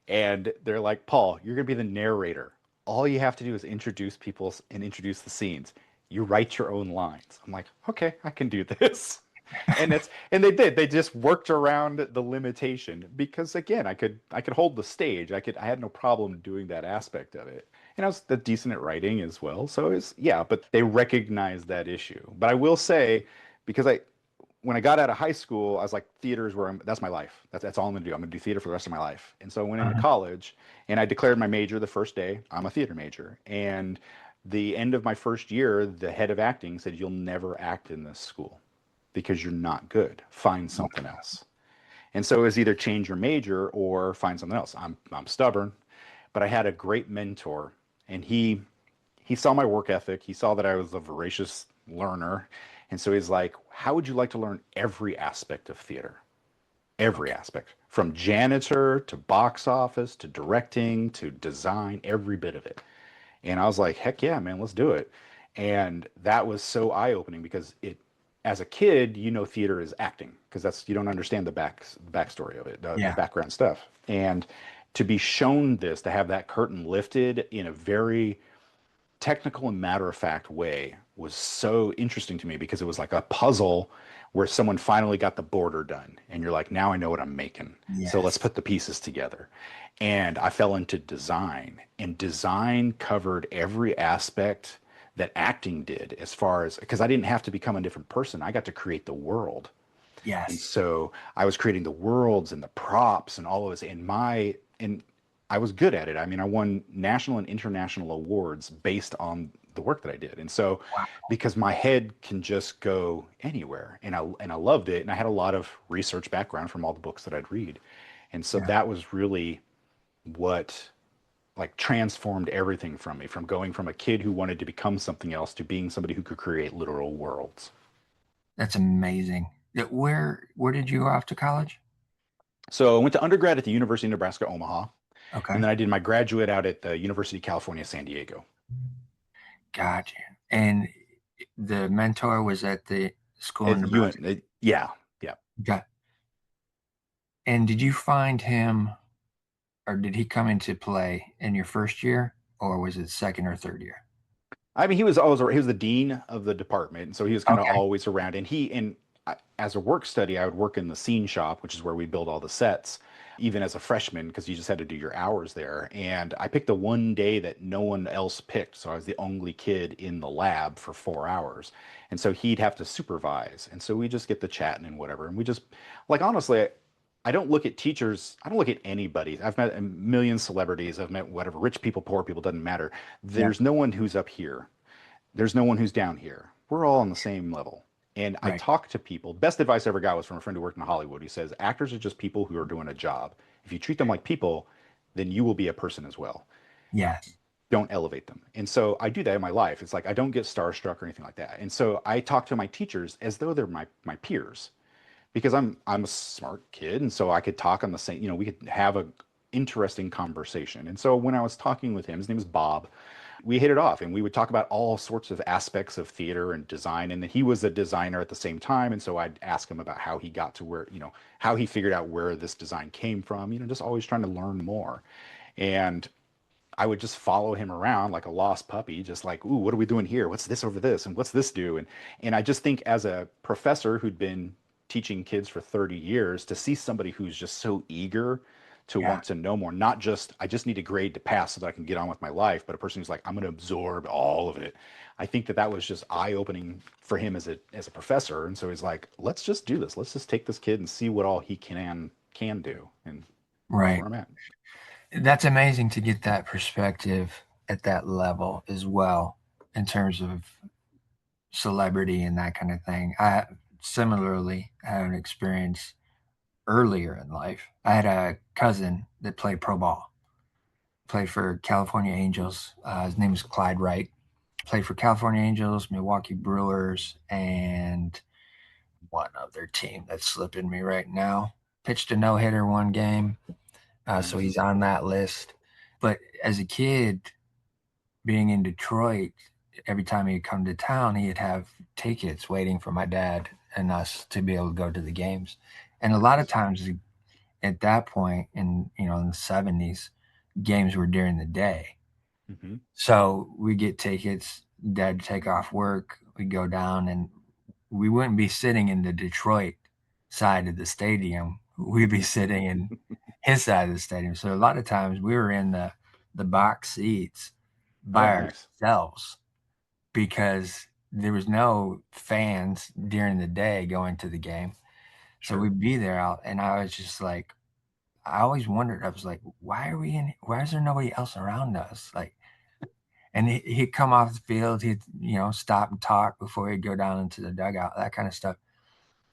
and they're like, Paul, you're going to be the narrator. All you have to do is introduce people and introduce the scenes. You write your own lines. I'm like, okay, I can do this. And they did. They just worked around the limitation because again, I could hold the stage. I had no problem doing that aspect of it. And I was decent at writing as well. So it's yeah, but they recognized that issue. But I will say, because I when I got out of high school, I was like, theater is where that's my life. That's all I'm gonna do. I'm gonna do theater for the rest of my life. And so I went into Uh-huh. college and I declared my major the first day. I'm a theater major. And the end of my first year, the head of acting said, you'll never act in this school because you're not good. Find something else. And so it was either change your major or find something else. I'm stubborn, but I had a great mentor, and he saw my work ethic. He saw that I was a voracious learner, and so he's like, "How would you like to learn every aspect of theater? Every Okay. aspect, from janitor to box office to directing to design, every bit of it." And I was like, heck yeah, man, let's do it. And that was so eye-opening because as a kid, theater is acting because you don't understand the backstory of it, the Yeah. background stuff. And to be shown this, to have that curtain lifted in a very technical and matter-of-fact way was so interesting to me because it was like a puzzle where someone finally got the border done. And you're like, now I know what I'm making. So let's Yes. put the pieces together. And I fell into design, and design covered every aspect that acting did as far as because I didn't have to become a different person. I got to create the world. And Yes. so I was creating the worlds and the props and all of this. And I was good at it. I mean, I won national and international awards based on the work that I did. And so Wow. because my head can just go anywhere, and I loved it, and I had a lot of research background from all the books that I'd read. And so Yeah. that was really what like transformed everything from me, from going from a kid who wanted to become something else to being somebody who could create literal worlds. That's amazing. Where did you go off to college? So I went to undergrad at the University of Nebraska, Omaha, and Okay. then I did my graduate out at the University of California, San Diego. Gotcha. And the mentor was at the school in Nebraska. Yeah, yeah. Got. And did you find him, or did he come into play in your first year, or was it second or third year? I mean, he was the dean of the department, and so he was kind of Okay. always around. And as a work study, I would work in the scene shop, which is where we build all the sets, even as a freshman, because you just had to do your hours there. And I picked the one day that no one else picked. So I was the only kid in the lab for 4 hours. And so he'd have to supervise. And so we just get the chatting and whatever. And we just, like, honestly, I don't look at teachers, I don't look at anybody. I've met a million celebrities, I've met whatever, rich people, poor people, doesn't matter. Yeah. There's no one who's up here. There's no one who's down here. We're all on the same level. And I Right. talk to people. Best advice I ever got was from a friend who worked in Hollywood. He says, actors are just people who are doing a job. If you treat them like people, then you will be a person as well. Yes. Don't elevate them. And so I do that in my life. It's like I don't get starstruck or anything like that. And so I talk to my teachers as though they're my peers because I'm a smart kid, and so I could talk on the same, we could have a interesting conversation. And so when I was talking with him, his name is Bob, we hit it off, and we would talk about all sorts of aspects of theater and design. And he was a designer at the same time, and so I'd ask him about how he got to where, how he figured out where this design came from. Just always trying to learn more. And I would just follow him around like a lost puppy, just like, ooh, what are we doing here? What's this over this? And what's this do? And I just think as a professor who'd been teaching kids for 30 years, to see somebody who's just so eager to Yeah. want to know more, not just, I just need a grade to pass so that I can get on with my life, but a person who's like, I'm going to absorb all of it. I think that was just eye-opening for him as a professor. And so he's like, let's just do this. Let's just take this kid and see what all he can do. And that's Right. where I'm at. That's amazing to get that perspective at that level as well, in terms of celebrity and that kind of thing. I similarly had an experience earlier in life. I had a cousin that played pro ball, played for California Angels. His name is Clyde Wright. Played for California Angels, Milwaukee Brewers, and one other team that's slipping me right now. Pitched a no hitter one game, so Nice. he's on that list. But as a kid, being in Detroit, every time he'd come to town, he'd have tickets waiting for my dad and us to be able to go to the games. And a lot of Nice. times at that point in the 70s, games were during the day. Hmm. So we get tickets, dad take off work, we go down, and we wouldn't be sitting in the Detroit side of the stadium. We'd be sitting in his side of the stadium. So a lot of times we were in the box seats Oh, by nice. ourselves because there was no fans during the day going to the game. So Sure. we'd be there out, and I was just like, I always wondered. I was like, why are we in? Why is there nobody else around us? Like, and he'd come off the field, he'd stop and talk before he'd go down into the dugout, that kind of stuff.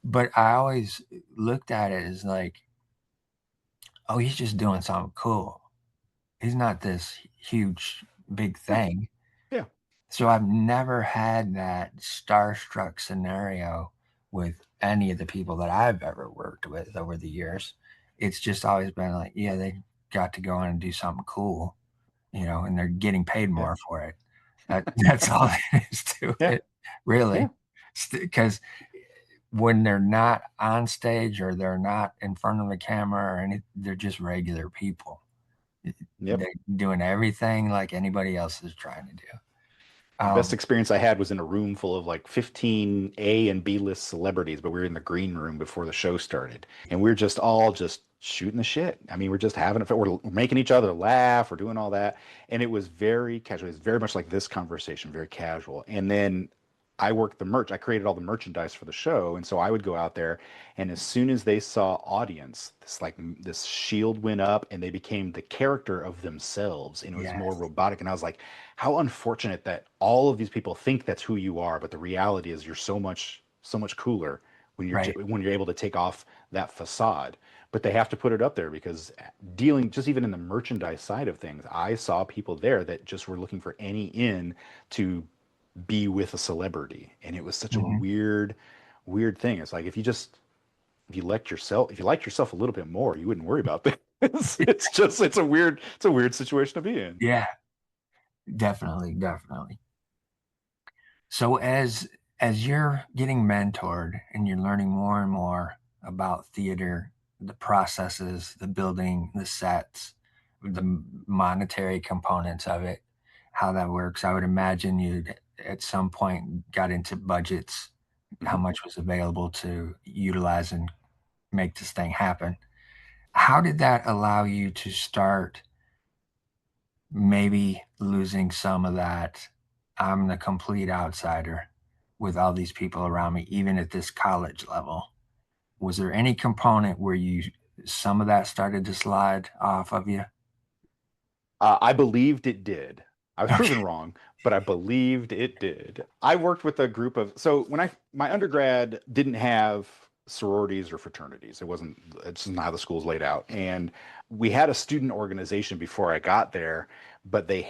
But I always looked at it as like, oh, he's just doing something cool. He's not this huge big Yeah. thing. Yeah. So I've never had that starstruck scenario with any of the people that I've ever worked with over the years. It's just always been like, yeah, they got to go in and do something cool, and they're getting paid Yeah. more for it. That's all it is to Yeah. it, really. Yeah. Because when they're not on stage or they're not in front of the camera or anything, they're just regular people. Yep. They're doing everything like anybody else is trying to do. The best Um, experience I had was in a room full of like 15 A and B list celebrities, but we were in the green room before the show started. And we are just all just shooting the shit. I mean, we're just having it. We're making each other laugh. We're doing all that. And it was very casual. It was very much like this conversation, very casual. And then I worked the merch. I created all the merchandise for the show. And so I would go out there, and as soon as they saw audience, this shield went up and they became the character of themselves. And it was more yes, robotic. And I was like, how unfortunate that all of these people think that's who you are, but the reality is you're so much cooler when right. when you're able to take off that facade. But they have to put it up there because dealing just even in the merchandise side of things, I saw people there that just were looking for any in to be with a celebrity, and it was such a Hmm. weird thing. It's like if you liked yourself a little bit more, you wouldn't worry about this. It's a weird situation to be in. Yeah, definitely, definitely. So as you're getting mentored and you're learning more and more about theater, the processes, the building, the sets, the monetary components of it, how that works, I would imagine you'd at some point got into budgets how Mhm. much was available to utilize and make this thing happen. How did that allow you to start maybe losing some of that I'm the complete outsider with all these people around me, even at this college level? Was there any component where you some of that started to slide off of you? I believed it did. I was Okay. proven wrong, but I believed it did. I worked with a group of, so when my undergrad didn't have sororities or fraternities. It's not how the school's laid out. And we had a student organization before I got there, but the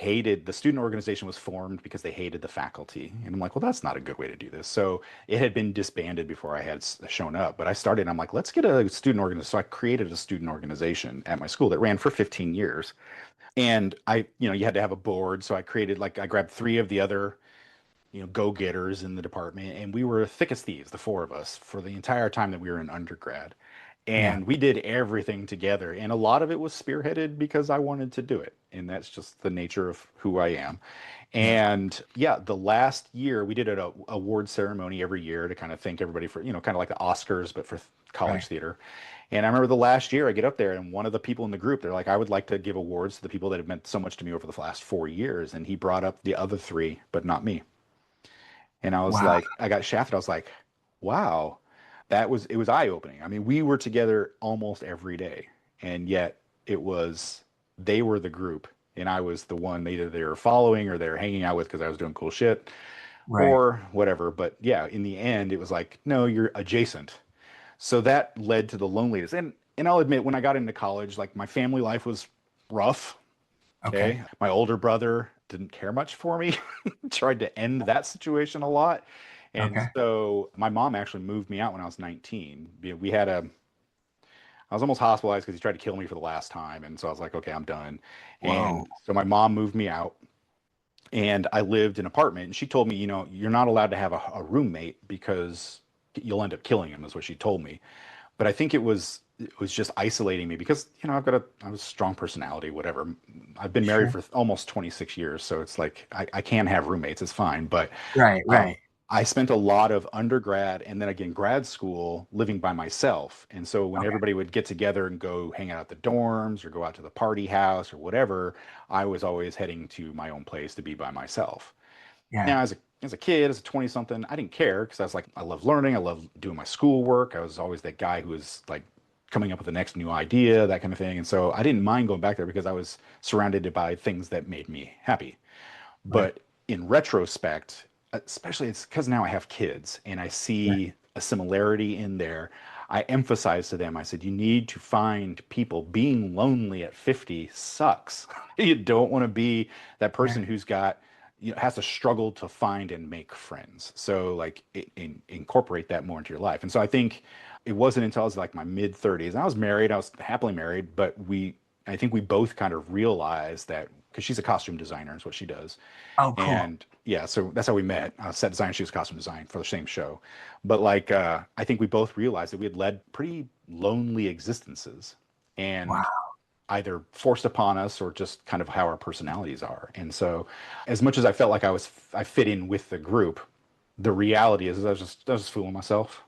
student organization was formed because they hated the faculty. And I'm like, well, that's not a good way to do this. So it had been disbanded before I had shown up, but I started, I'm like, let's get a student organization. So I created a student organization at my school that ran for 15 years. And you had to have a board. So I grabbed three of the other, go-getters in the department, and we were thick as thieves, the four of us, for the entire time that we were in undergrad. Yeah. And we did everything together. And a lot of it was spearheaded because I wanted to do it. And that's just the nature of who I am. Yeah. And yeah, the last year we did an award ceremony every year to kind of thank everybody for, kind of like the Oscars, but for Right. college theater. And I remember the last year I get up there and one of the people in the group, they're like, I would like to give awards to the people that have meant so much to me over the last 4 years. And he brought up the other three, but not me. And I was Wow. like, I got shafted. I was like, wow, it was eye-opening. I mean, we were together almost every day. And yet they were the group and I was the one either they were following or they were hanging out with because I was doing cool shit Right. or whatever. But yeah, in the end, it was like, no, you're adjacent. So that led to the loneliness. And I'll admit, when I got into college, like my family life was rough. Okay. Okay. My older brother didn't care much for me, tried to end that situation a lot. And Okay. so my mom actually moved me out when I was 19. I was almost hospitalized because he tried to kill me for the last time. And so I was like, okay, I'm done. Whoa. And so my mom moved me out and I lived in an apartment. And she told me, you're not allowed to have a roommate because you'll end up killing him, is what she told me. But I think it was just isolating me because I have a strong personality, whatever. I've been married Sure. for almost 26 years, so it's like I can have roommates, it's fine. But Right. um, Right. I spent a lot of undergrad and then again grad school living by myself. And so when Okay. everybody would get together and go hang out at the dorms or go out to the party house or whatever, I was always heading to my own place to be by myself. Yeah. Now, as a kid, as a 20 something, I didn't care because I was like, I love learning. I love doing my schoolwork. I was always that guy who was like coming up with the next new idea, that kind of thing. And so I didn't mind going back there because I was surrounded by things that made me happy. Right. But in retrospect, especially it's because now I have kids and I Right. see a similarity in there. I emphasize to them, I said, you need to find people. Being lonely at 50 sucks. You don't want to be that Right. person who's got, has to struggle to find and make friends. So, like, incorporate that more into your life. And so I think it wasn't until I was like my mid 30s, and I was married, I was happily married, but I think we both kind of realized that because she's a costume designer, is what she does. Oh, cool. And yeah, so that's how we met. Set design, she was costume design for the same show. But like, I think we both realized that we had led pretty lonely existences and Wow. either forced upon us or just kind of how our personalities are. And so, as much as I felt like I fit in with the group, the reality is I was just fooling myself.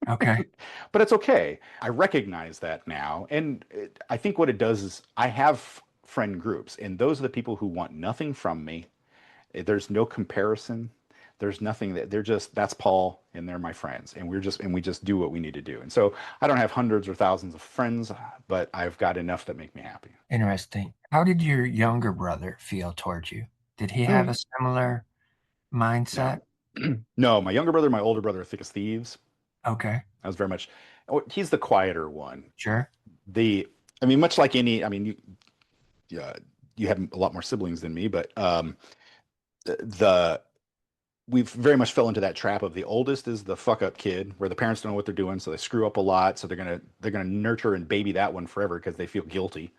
Okay. But it's okay. I recognize that now. And I think what it does is I have friend groups, and those are the people who want nothing from me. There's no comparison. There's nothing that that's Paul and they're my friends. And we just do what we need to do. And so I don't have hundreds or thousands of friends, but I've got enough that make me happy. Interesting. How did your younger brother feel towards you? Did he have a Mm, similar no. mindset? No, my younger brother, my older brother are thick as thieves. Okay. I was very much, he's the quieter one. Sure. The, I mean, much like any, I mean, uh, you have a lot more siblings than me, but the we've very much fell into that trap of the oldest is the fuck up kid where the parents don't know what they're doing, so they screw up a lot, so they're gonna nurture and baby that one forever because they feel guilty.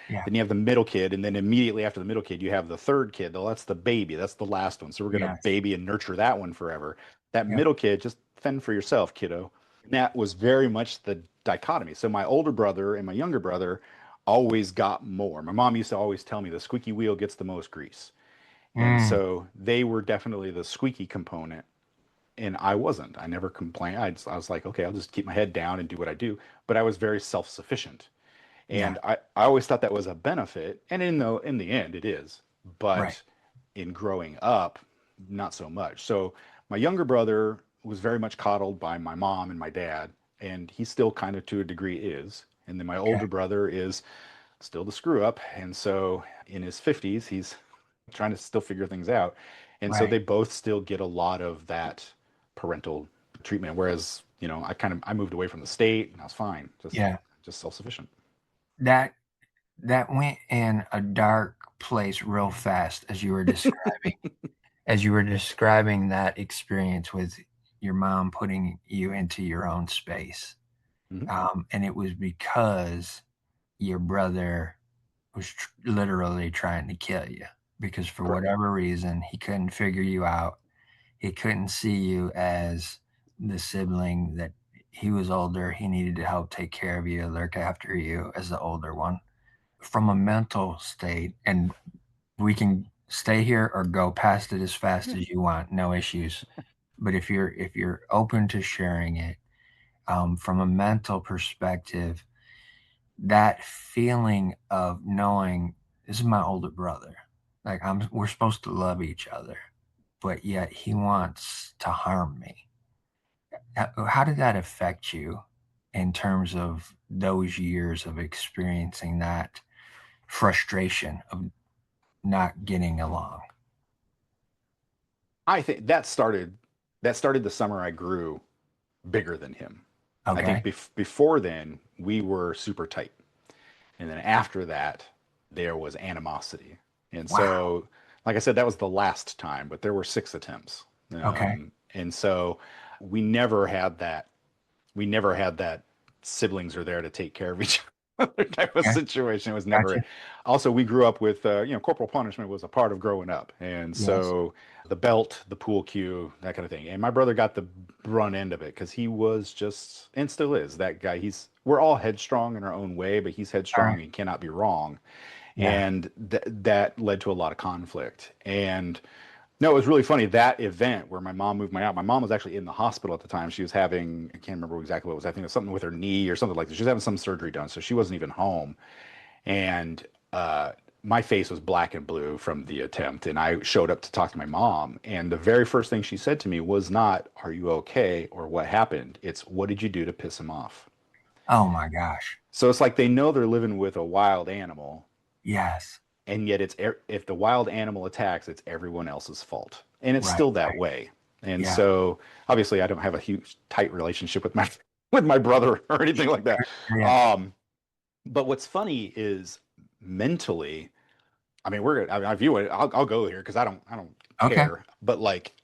Yeah. Then you have the middle kid, and then immediately after the middle kid, you have the third kid. Well, that's the baby, that's the last one, so we're gonna Yes. baby and nurture that one forever. That Yep. middle kid, just fend for yourself, kiddo. And that was very much the dichotomy. So my older brother and my younger brother always got more. My mom used to always tell me the squeaky wheel gets the most grease. And Mm. so they were definitely the squeaky component. and I wasn't. I never complained. I was like, okay, I'll just keep my head down and do what I do. But I was very self-sufficient. Yeah. And I always thought that was a benefit. And in the end, it is. Right. But in growing up, not so much. So my younger brother was very much coddled by my mom and my dad, and he still kind of to a degree is. And then my Okay. older brother is still the screw up. And so in his 50s, he's trying to still figure things out. And so Right. they both still get a lot of that parental treatment. Whereas, I moved away from the state and I was fine, Yeah. just self-sufficient. That that went in a dark place real fast as you were describing that experience with your mom putting you into your own space. Hmm. And it was because your brother was literally trying to kill you because for Correct. whatever reason he couldn't figure you out. He couldn't see you as the sibling that he was older. He needed to help take care of you, look after you as the older one. From a mental state, and we can stay here or go past it as fast Yeah. as you want, no issues. But if you're open to sharing it, from a mental perspective, that feeling of knowing this is my older brother, like we're supposed to love each other, but yet he wants to harm me. How did that affect you in terms of those years of experiencing that frustration of not getting along? I think that started the summer I grew bigger than him. I think Okay. before then we were super tight. And then after that, there was animosity. And Wow. so, like I said, that was the last time, but there were 6 attempts. Okay. And so we never had that. We never had that siblings are there to take care of each other type of Okay. situation. It was never Gotcha. it. Also, we grew up with, corporal punishment was a part of growing up. And Yes. so the belt, the pool cue, that kind of thing. And my brother got the run end of it because he was just, and still is, that guy. We're all headstrong in our own way, but he's All right. headstrong and cannot be wrong. Yeah. And that led to a lot of conflict. And no, it was really funny. That event where my mom moved me out, my mom was actually in the hospital at the time. She was having, I can't remember exactly what it was. I think it was something with her knee or something like that. She was having some surgery done, so she wasn't even home. And my face was black and blue from the attempt. And I showed up to talk to my mom. And the very first thing she said to me was not, "Are you okay?" or "What happened?" It's, "What did you do to piss him off?" Oh my gosh. So it's like they know they're living with a wild animal, Yes. and yet if the wild animal attacks, it's everyone else's fault, and it's Right. still that way. And Yeah. so obviously I don't have a huge tight relationship with my with my brother or anything like that. Yeah. um but what's funny is mentally, I mean, I view it, I'll go here because I don't Okay. care, but like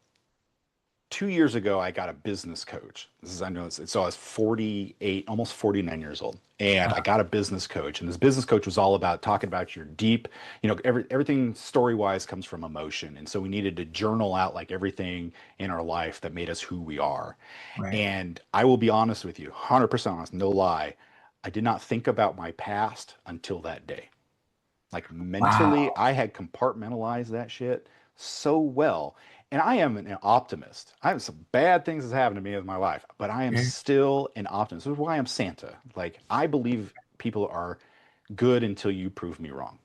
2 years ago, I got a business coach. I know so I was 48, almost 49 years old. And I got a business coach. And this business coach was all about talking about your deep, everything story wise comes from emotion. And so we needed to journal out like everything in our life that made us who we are. Right. And I will be honest with you, 100% honest, no lie. I did not think about my past until that day. Like mentally, Wow. I had compartmentalized that shit so well. And I am an optimist. I have some bad things that's happened to me in my life, but I am Yeah. still an optimist. This is why I'm Santa. Like I believe people are good until you prove me wrong.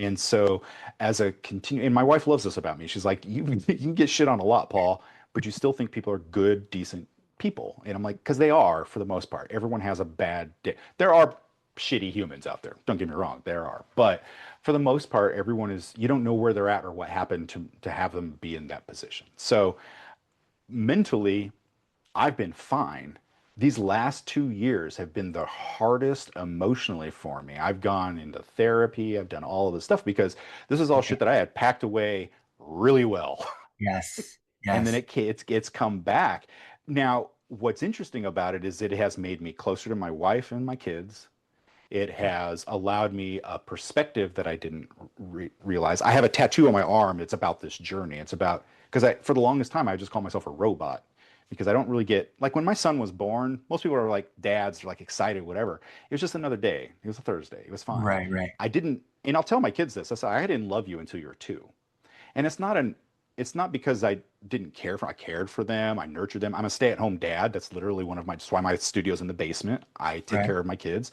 And so and my wife loves this about me. She's like, you can get shit on a lot, Paul, but you still think people are good, decent people. And I'm like, because they are for the most part. Everyone has a bad day. There are shitty humans out there. Don't get me wrong, there are. But for the most part, everyone is, you don't know where they're at or what happened to have them be in that position. So mentally, I've been fine. These last 2 years have been the hardest emotionally for me. I've gone into therapy, I've done all of this stuff because this is all Okay. shit that I had packed away really well. Yes. And then Yes. it's come back. Now, what's interesting about it is it has made me closer to my wife and my kids. It has allowed me a perspective that I didn't realize. I have a tattoo on my arm. It's about this journey. It's about, because for the longest time, I just called myself a robot because I don't really get, like when my son was born, most people are like dads, are like excited, whatever. It was just another day. It was a Thursday. It was fine. Right. Right. I didn't, and I'll tell my kids this. I said, I didn't love you until you were two. And it's not an it's not because I didn't care for, I cared for them. I nurtured them. I'm a stay-at-home dad. That's literally one of my, that's why my studio's in the basement. I take Right. care of my kids.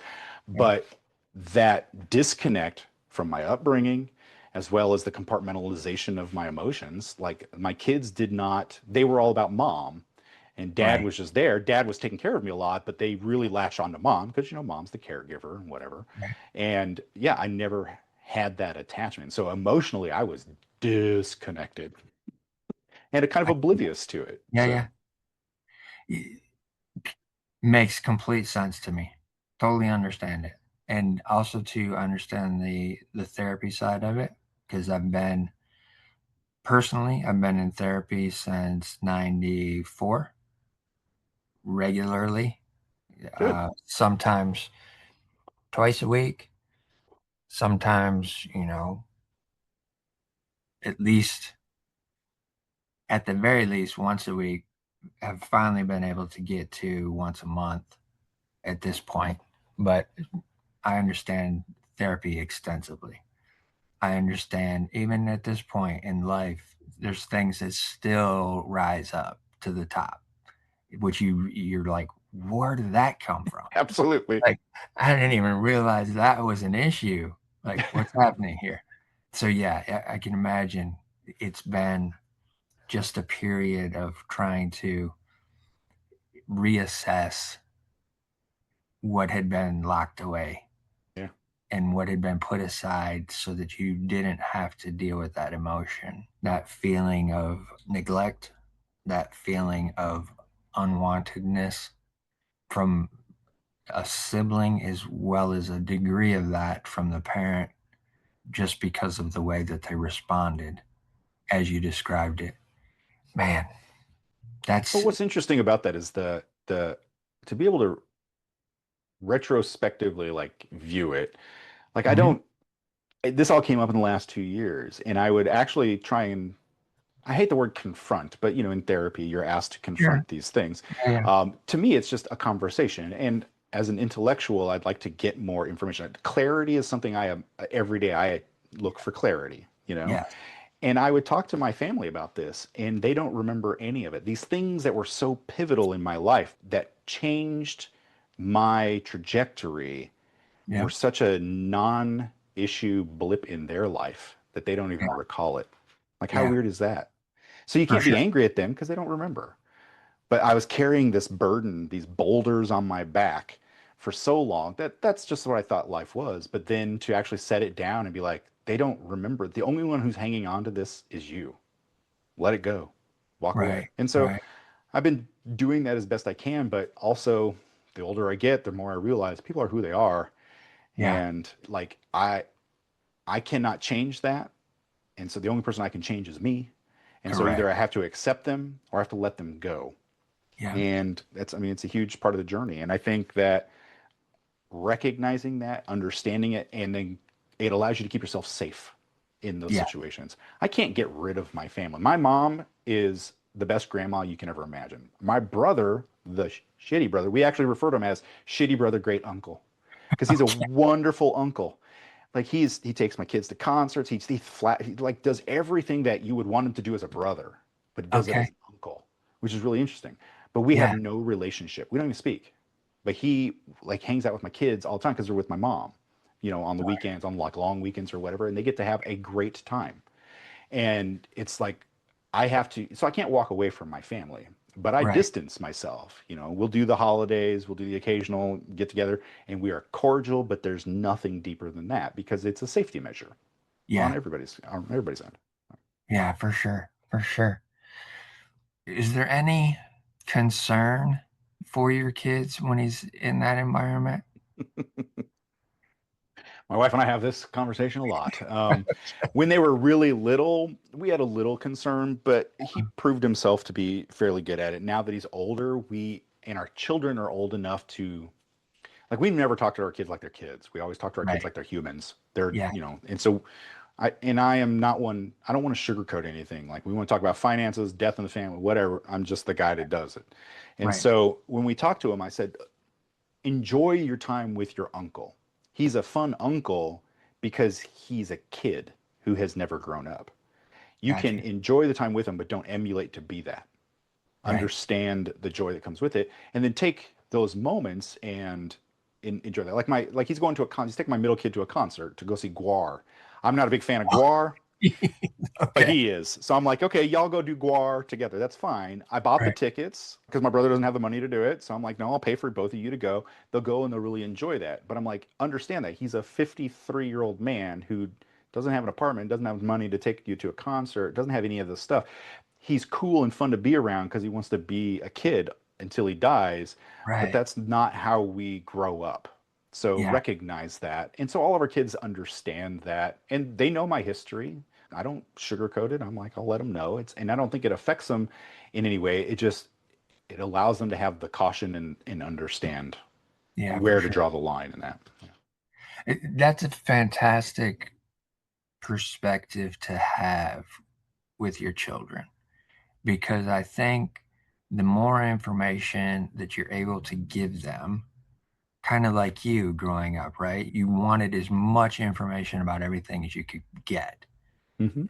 Yeah. But that disconnect from my upbringing, as well as the compartmentalization of my emotions, like my kids did not, they were all about mom. And dad Right. was just there. Dad was taking care of me a lot, but they really latch on to mom because, mom's the caregiver and whatever. Right. And yeah, I never had that attachment. So emotionally, I was disconnected and kind of I, oblivious to it. yeah. So Yeah. It makes complete sense to me. Totally understand it. And also to understand the therapy side of it, because I've been in therapy since 94 regularly, good. sometimes twice a week, sometimes, at least, at the very least, once a week. Have finally been able to get to once a month at this point, but I understand therapy extensively. I understand even at this point in life, there's things that still rise up to the top, which you're like, where did that come from? Absolutely. Like, I didn't even realize that was an issue. Like, what's happening here? So yeah, I can imagine it's been just a period of trying to reassess what had been locked away Yeah. and what had been put aside so that you didn't have to deal with that emotion, that feeling of neglect, that feeling of unwantedness from a sibling, as well as a degree of that from the parent, just because of the way that they responded as you described it. Man, But that's what's interesting about that is the to be able to retrospectively like view it. Like I mhm, don't this all came up in the last 2 years, and I would actually try and I hate the word confront, but in therapy, you're asked to sure. confront these things. Yeah, yeah, To me, it's just a conversation. And as an intellectual, I'd like to get more information. Clarity is something I am every day. I look for clarity. yes, And I would talk to my family about this, and they don't remember any of it. These things that were so pivotal in my life that changed my trajectory yeah, were such a non-issue blip in their life that they don't yeah, even recall it. Like, how yeah, weird is that? So you for can't be sure. angry at them because they don't remember. But I was carrying this burden, these boulders on my back for so long that that's just what I thought life was. But then to actually set it down and be like, they don't remember. The only one who's hanging on to this is you. Let it go. Walk Right, away. And so right. I've been doing that as best I can, but also the older I get, the more I realize people are who they are. Yeah, And like I cannot change that. And so the only person I can change is me. And so either correct. I have to accept them or I have to let them go. Yeah, And that's, I mean, it's a huge part of the journey. And I think that recognizing that, understanding it, and then it allows you to keep yourself safe in those yeah. situations. I can't get rid of my family. My mom is the best grandma you can ever imagine. My brother, the shitty brother, we actually refer to him as shitty brother great uncle because he's a wonderful uncle. Like he takes my kids to concerts. He like does everything that you would want him to do as a brother, but he does it as Okay. an uncle, which is really interesting. But we have Yeah. no relationship. We don't even speak. But he like hangs out with my kids all the time because they're with my mom, on the weekends, on like long weekends or whatever, and they get to have a great time. And it's like I have to, so I can't walk away from my family, but I Right. distance myself. We'll do the holidays, we'll do the occasional get together, and we are cordial, but there's nothing deeper than that because it's a safety measure Yeah. on everybody's end. Yeah, for sure. For sure. Is there any concern for your kids when he's in that environment? My wife and I have this conversation a lot. When they were really little, we had a little concern, but he proved himself to be fairly good at it. Now that he's older, we and our children are old enough to like we never talk to our kids like they're kids. We always talk to our kids Right. like they're humans. They're, Yeah. and so I am not one, I don't want to sugarcoat anything. Like we want to talk about finances, death in the family, whatever. I'm just the guy that does it. And Right. so when we talked to him, I said, enjoy your time with your uncle. He's a fun uncle because he's a kid who has never grown up. You can Gotcha. enjoy the time with them, but don't emulate to be that. Right. Understand the joy that comes with it, and then take those moments and enjoy that. Like he's going to a he's taking my middle kid to a concert to go see Guar. I'm not a big fan of Guar, but Okay. he is. So I'm like, okay, y'all go do Guar together. That's fine. I bought the Right. tickets because my brother doesn't have the money to do it. So I'm like, no, I'll pay for both of you to go. They'll go and they'll really enjoy that. But I'm like, understand that he's a 53-year-old man who doesn't have an apartment, doesn't have money to take you to a concert, doesn't have any of this stuff. He's cool and fun to be around because he wants to be a kid until he dies. But Right. that's not how we grow up. So Yeah. recognize that. And so all of our kids understand that and they know my history. I don't sugarcoat it. I'm like, I'll let them know. And I don't think it affects them in any way. It allows them to have the caution and understand Yeah, for where to sure. draw the line in that. That's a fantastic perspective to have with your children, because I think the more information that you're able to give them, kind of like you growing up, right? You wanted as much information about everything as you could get. Hmm.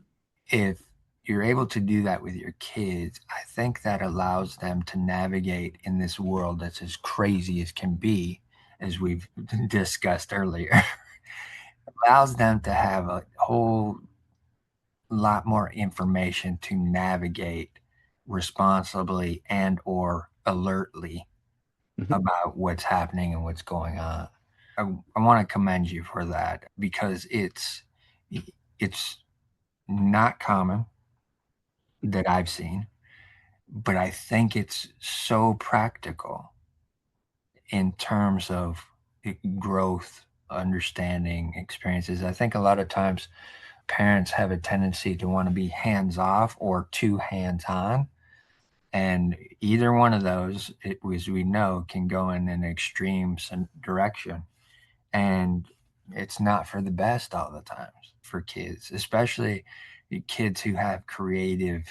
If you're able to do that with your kids, I think that allows them to navigate in this world that's as crazy as can be, as we've discussed earlier. Allows them to have a whole lot more information to navigate responsibly and or alertly Hmm. about what's happening and what's going on. I want to commend you for that, because it's not common that I've seen, but I think it's so practical in terms of growth, understanding experiences. I think a lot of times parents have a tendency to want to be hands off or too hands on. And either one of those, as we know, can go in an extreme direction. And it's not for the best all the times for kids, especially kids who have creative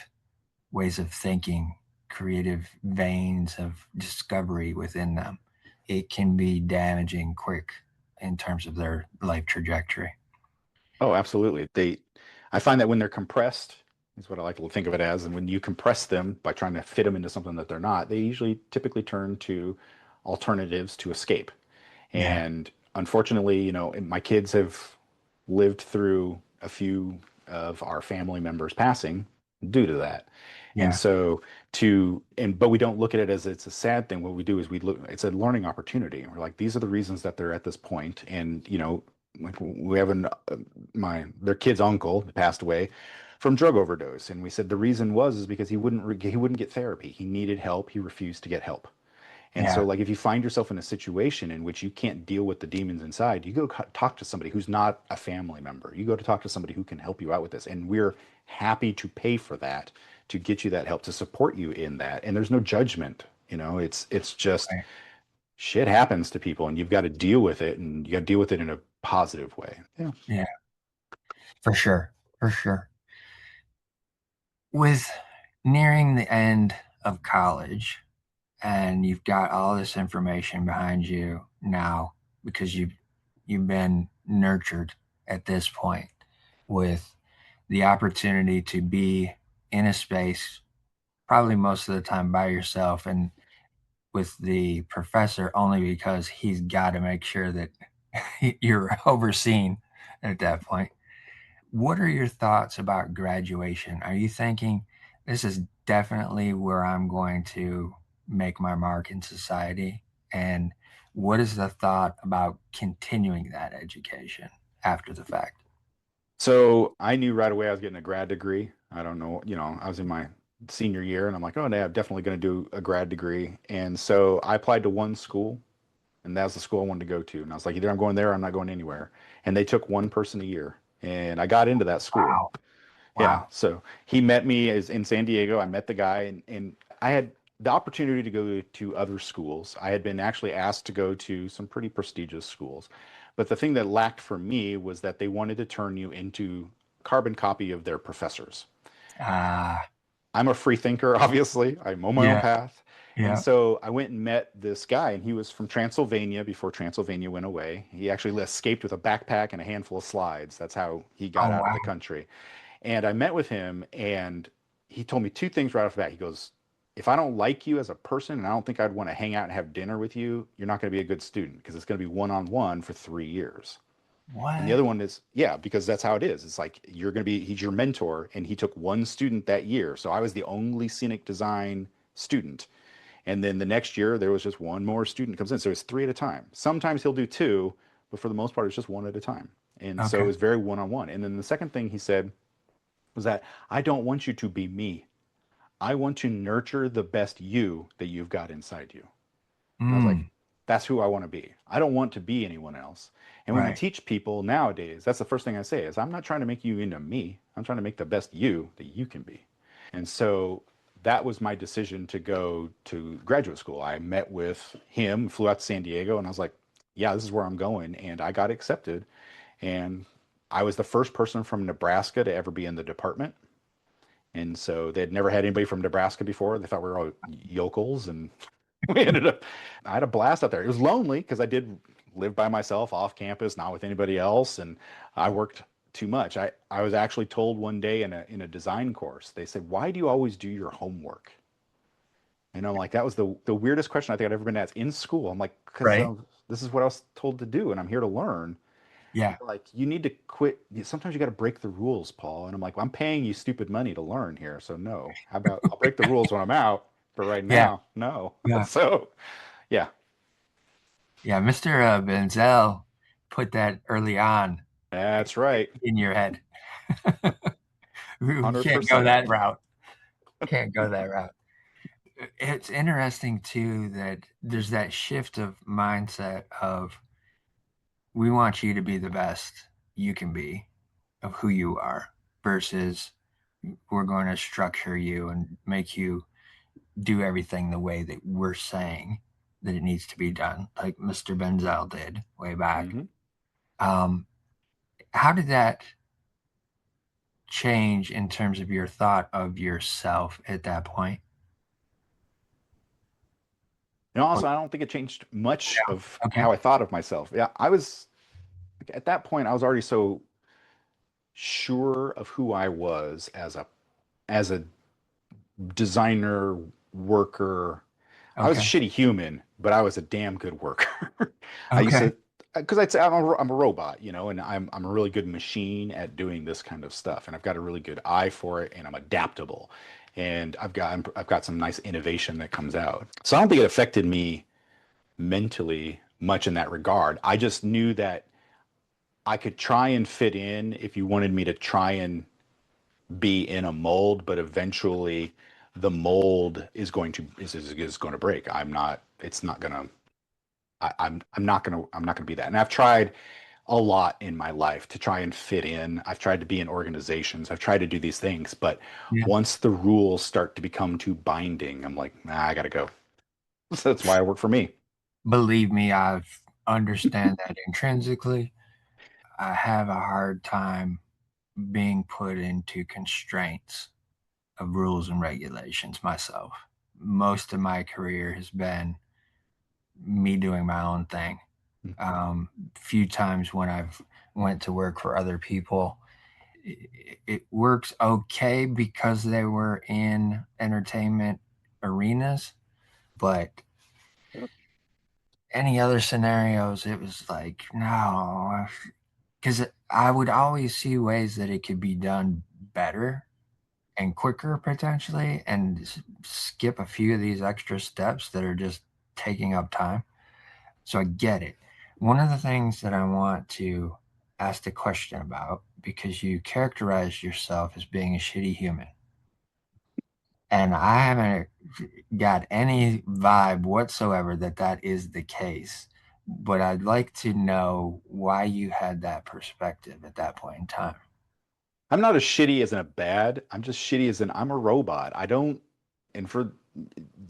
ways of thinking, creative veins of discovery within them. It can be damaging quick in terms of their life trajectory. Oh, absolutely. I find that when they're compressed, is what I like to think of it as. And when you compress them by trying to fit them into something that they're not, they usually typically turn to alternatives to escape. Yeah, And unfortunately, my kids have lived through a few of our family members passing due to that. And yeah, so but we don't look at it as it's a sad thing. What we do is we look, it's a learning opportunity. We're like, these are the reasons that they're at this point. And, like we have their kid's uncle passed away from drug overdose. And we said the reason is because he wouldn't get therapy. He needed help. He refused to get help. And so, yeah, like, if you find yourself in a situation in which you can't deal with the demons inside, you go talk to somebody who's not a family member. You go to talk to somebody who can help you out with this. And we're happy to pay for that, to get you that help, to support you in that. And there's no judgment. It's just right. shit happens to people and you've got to deal with it and you got to deal with it in a positive way. Yeah. Yeah, for sure, for sure. With nearing the end of college, and you've got all this information behind you now, because you've been nurtured at this point with the opportunity to be in a space probably most of the time by yourself, and with the professor only because he's got to make sure that you're overseen at that point. What are your thoughts about graduation? Are you thinking this is definitely where I'm going to make my mark in society? And what is the thought about continuing that education after the fact? So I knew right away I was getting a grad degree. I don't know, I was in my senior year and I'm like, oh, yeah, I'm definitely going to do a grad degree. And so I applied to one school and that's the school I wanted to go to. And I was like, either I'm going there or I'm not going anywhere. And they took one person a year. And I got into that school. Wow. Yeah. Wow. So he met me as in San Diego. I met the guy and I had the opportunity to go to other schools. I had been actually asked to go to some pretty prestigious schools. But the thing that lacked for me was that they wanted to turn you into a carbon copy of their professors. Ah, I'm a free thinker, obviously. I'm on my own yeah, path. And yeah. so I went and met this guy, and he was from Transylvania before Transylvania went away. He actually escaped with a backpack and a handful of slides. That's how he got Oh, out of wow. the country. And I met with him, and he told me two things right off the bat. He goes, if I don't like you as a person and I don't think I'd want to hang out and have dinner with you, you're not going to be a good student because it's going to be one on one for 3 years. And the What? other one is, yeah, because that's how it is. It's like you're going to be, he's your mentor, and he took one student that year. So I was the only scenic design student. And then the next year, there was just one more student comes in. So it's three at a time. Sometimes he'll do two, but for the most part, it's just one at a time. And so it Okay. was very one on one. And then the second thing he said was that I don't want you to be me. I want to nurture the best you that you've got inside you. And I was like, Mm, that's who I want to be. I don't want to be anyone else. And when we right. teach people nowadays, that's the first thing I say is I'm not trying to make you into me. I'm trying to make the best you that you can be. And so that was my decision to go to graduate school. I met with him, flew out to San Diego, and I was like, yeah, this is where I'm going. And I got accepted. And I was the first person from Nebraska to ever be in the department. And so they'd never had anybody from Nebraska before. They thought we were all yokels, and we ended up, I had a blast out there. It was lonely because I did live by myself off campus, not with anybody else, and I worked too much. I was actually told one day in a design course, they said, "Why do you always do your homework?" And I'm like, that was the weirdest question I think I'd ever been asked in school. I'm like, because Right. this is what I was told to do, and I'm here to learn. Yeah. They're like, you need to quit. Sometimes you got to break the rules, Paul. And I'm like, well, I'm paying you stupid money to learn here, so no. How about I'll break the rules when I'm out, but right Yeah. now, no. Yeah. So yeah, Yeah. Mr. Benzel put that early on that's right. in your head. We can't go 100%. that route. Can't go that route. It's interesting too that there's that shift of mindset of we want you to be the best you can be of who you are versus we're going to structure you and make you do everything the way that we're saying that it needs to be done, like Mr. Benzel did way back. Hmm. Um, how did that change in terms of your thought of yourself at that point? And Or- also, I don't think it changed much yeah. of Okay. how I thought of myself. Yeah, I was at that point, I was already so sure of who I was as a designer, worker. I was a Okay. shitty human, but I was a damn good worker. I used Okay. to, because I'd say I'm a robot, and I'm a really good machine at doing this kind of stuff, and I've got a really good eye for it, and I'm adaptable, and I've got some nice innovation that comes out. So I don't think it affected me mentally much in that regard. I just knew that I could try and fit in if you wanted me to try and be in a mold, but eventually the mold is going to break. I'm not. It's not going to. I'm not going to. I'm not going to be that. And I've tried a lot in my life to try and fit in. I've tried to be in organizations. I've tried to do these things, but Yeah. once the rules start to become too binding, I'm like, nah, I got to go. So that's why I work for me. Believe me, I've understand that intrinsically. I have a hard time being put into constraints of rules and regulations myself. Most of my career has been me doing my own thing. Few times when I've went to work for other people, it works okay because they were in entertainment arenas, but any other scenarios, it was like, no, because I would always see ways that it could be done better and quicker potentially and skip a few of these extra steps that are just taking up time. So I get it. One of the things that I want to ask the question about, because you characterize yourself as being a shitty human, and I haven't got any vibe whatsoever that that is the case. But I'd like to know why you had that perspective at that point in time. I'm not as shitty as in a bad. I'm just shitty as in I'm a robot. I don't, and for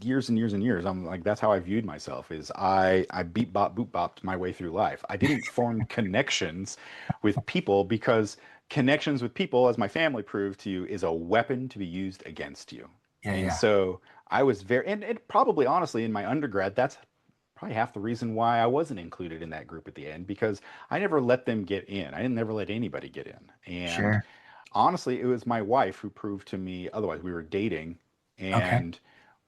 years and years and years, I'm like that's how I viewed myself. Is I beat bop boop bopped my way through life. I didn't form connections with people because connections with people, as my family proved to you, is a weapon to be used against you. Yeah, And yeah, so I was very, and it probably honestly in my undergrad, that's probably half the reason why I wasn't included in that group at the end because I never let them get in. I didn't never let anybody get in. And sure. honestly, it was my wife who proved to me otherwise. We were dating Okay. and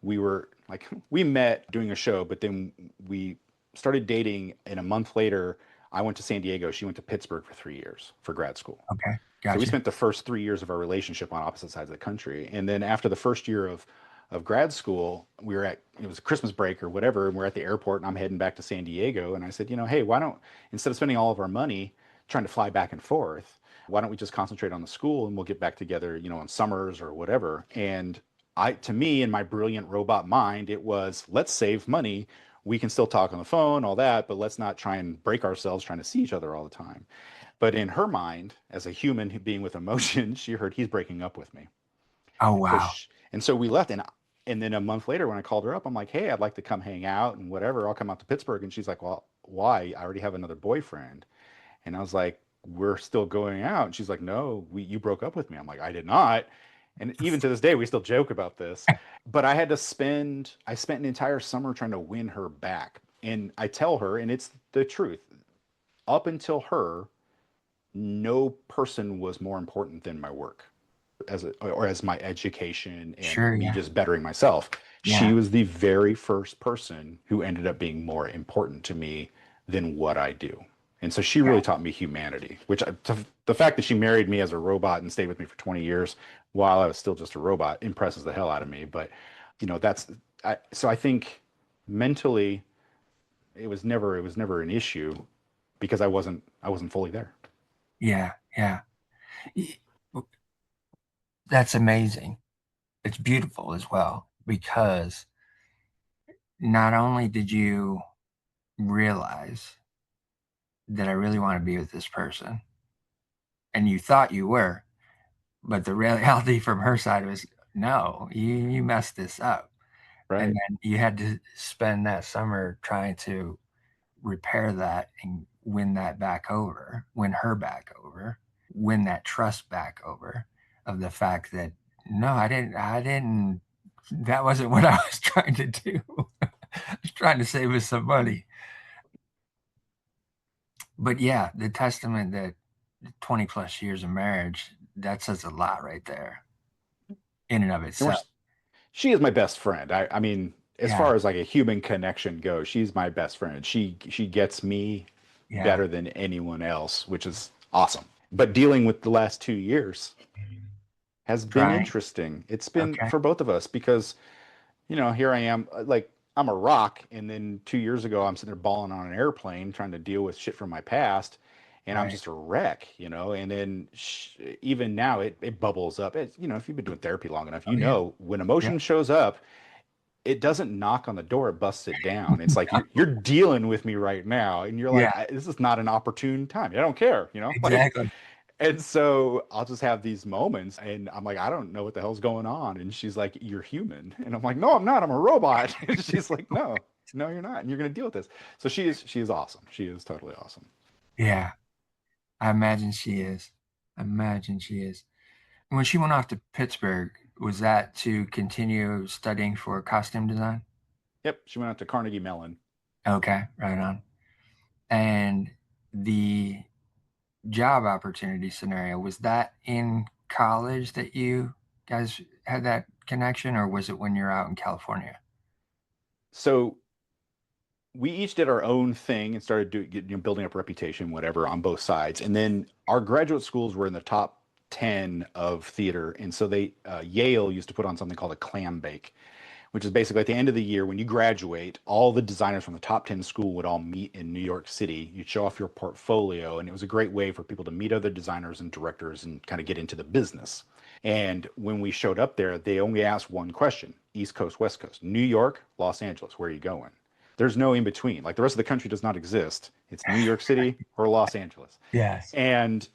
we were like, we met doing a show, but then we started dating. And a month later, I went to San Diego. She went to Pittsburgh for 3 years for grad school. Okay. So we Gotcha. spent the first 3 years of our relationship on opposite sides of the country. And then after the first year of grad school, we were at, it was a Christmas break or whatever, and we're at the airport and I'm heading back to San Diego. And I said, hey, why don't, instead of spending all of our money trying to fly back and forth, why don't we just concentrate on the school and we'll get back together, on summers or whatever. And to me, in my brilliant robot mind, it was, let's save money. We can still talk on the phone, all that, but let's not try and break ourselves trying to see each other all the time. But in her mind, as a human being with emotion, she heard he's breaking up with me. Oh, And so wow. she, and so we left. And then a month later, when I called her up, I'm like, hey, I'd like to come hang out and whatever. I'll come out to Pittsburgh. And she's like, well, why? I already have another boyfriend. And I was like, we're still going out. And she's like, no, you broke up with me. I'm like, I did not. And even to this day, we still joke about this. But I spent an entire summer trying to win her back. And I tell her, and it's the truth, up until her, no person was more important than my work or as my education and Sure. me Yeah. just bettering myself. She Yeah. was the very first person who ended up being more important to me than what I do. And so she Yeah. really taught me humanity, the fact that she married me as a robot and stayed with me for 20 years while I was still just a robot impresses the hell out of me. But, that's, so I think mentally it was never an issue because I wasn't fully there. Yeah. Yeah. Y- That's amazing. It's beautiful as well because not only did you realize that I really want to be with this person, and you thought you were, but the reality from her side was, no, you messed this up. And Right. then you had to spend that summer trying to repair that and win that back over, win her back over, win that trust back over of the fact that no, I didn't, that wasn't what I was trying to do. I was trying to save us some money. But yeah, the testament that 20 plus years of marriage, that says a lot right there in and of And itself. she is my best friend. I mean, as Yeah. far as like a human connection goes, she's my best friend. She gets me Yeah. better than anyone else, which is awesome. But dealing with the last 2 years has been Trying. interesting. It's been Okay. for both of us because, here I am, like I'm a rock, and then 2 years ago I'm sitting there balling on an airplane trying to deal with shit from my past, and I'm Right. just a wreck, and then even now it bubbles up. If you've been doing therapy long enough, Oh, yeah. when Yeah. emotion shows up, it doesn't knock on the door, it busts it down. It's like you're dealing with me right now, and you're Yeah. like, this is not an opportune time. I don't care, like. Exactly. And so I'll just have these moments, and I'm like, I don't know what the hell's going on. And she's like, you're human, and I'm like, no, I'm not. I'm a robot. And she's like, no, you're not, and you're gonna deal with this. So she is awesome. She is totally awesome. Yeah. I imagine she is. I imagine she is. When she went off to Pittsburgh, was that to continue studying for costume design? Yep, she went out to Carnegie Mellon. Okay, right on. And the job opportunity scenario, was that in college that you guys had that connection, or was it when you're out in California? So we each did our own thing and started building up reputation, whatever, on both sides. And then our graduate schools were in the top 10 of theater. And so Yale used to put on something called a clam bake, which is basically at the end of the year when you graduate, all the designers from the top 10 school would all meet in New York City. You'd show off your portfolio, and it was a great way for people to meet other designers and directors and kind of get into the business. And when we showed up there, they only asked one question: East Coast, West Coast, New York, Los Angeles, where are you going? There's no in between. Like the rest of the country does not exist. It's New York City or Los Angeles. Yes. And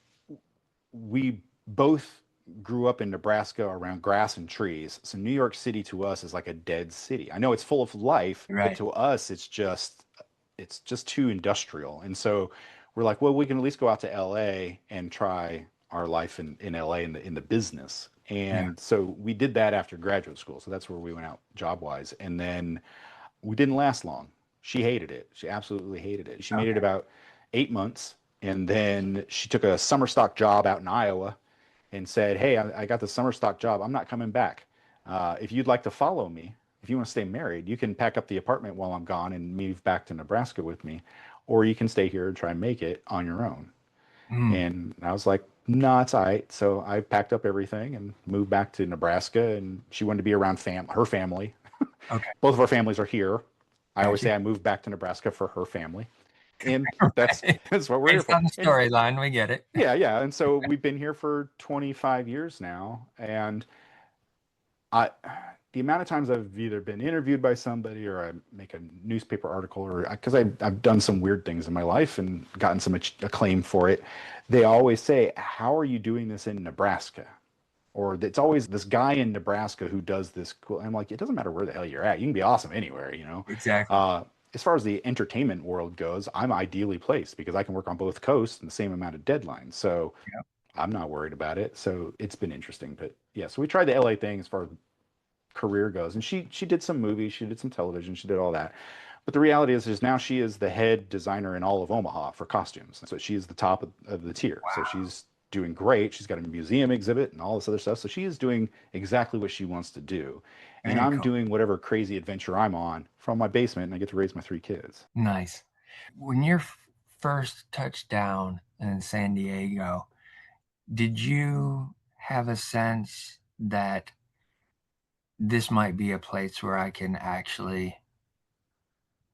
we both grew up in Nebraska around grass and trees. So New York City to us is like a dead city. I know it's full of life, but Right. to us it's just too industrial. And so we're like, well, we can at least go out to LA and try our life in LA in the business. Yeah. And so we did that after graduate school. So that's where we went out job wise. And then we didn't last long. She hated it. She absolutely hated it. She made it Okay. about 8 months, and then she took a summer stock job out in Iowa, and said, "Hey, I got the summer stock job. I'm not coming back. If you'd like to follow me, if you want to stay married, you can pack up the apartment while I'm gone and move back to Nebraska with me, or you can stay here and try and make it on your own." Mm, And I was like, "No, it's all right." So I packed up everything and moved back to Nebraska. And she wanted to be around her family. okay, Both of our families are here. I always gotcha. say I moved back to Nebraska for her family, and that's Right. that's what we're here Based for. on the And storyline, we get it. yeah, yeah. And so we've been here for 25 years now, and I the amount of times I've either been interviewed by somebody or I make a newspaper article or because I've done some weird things in my life and gotten some acclaim for it, they always say, "How are you doing this in Nebraska?" Or it's always this guy in Nebraska who does this cool. I'm like, it doesn't matter where the hell you're at. You can be awesome anywhere, you know. Exactly. Uh, as far as the entertainment world goes, I'm ideally placed because I can work on both coasts in the same amount of deadlines. So Yep. I'm not worried about it. So it's been interesting. But yeah, so we tried the LA thing as far as career goes. And she did some movies, she did some television, she did all that. But the reality is now she is the head designer in all of Omaha for costumes. So she is the top of the tier. So Wow. she's doing great. She's got a museum exhibit and all this other stuff. So she is doing exactly what she wants to do. And Very I'm cool. doing whatever crazy adventure I'm on from my basement and I get to raise my three kids. Nice. When you first touched down in San Diego, did you have a sense that this might be a place where I can actually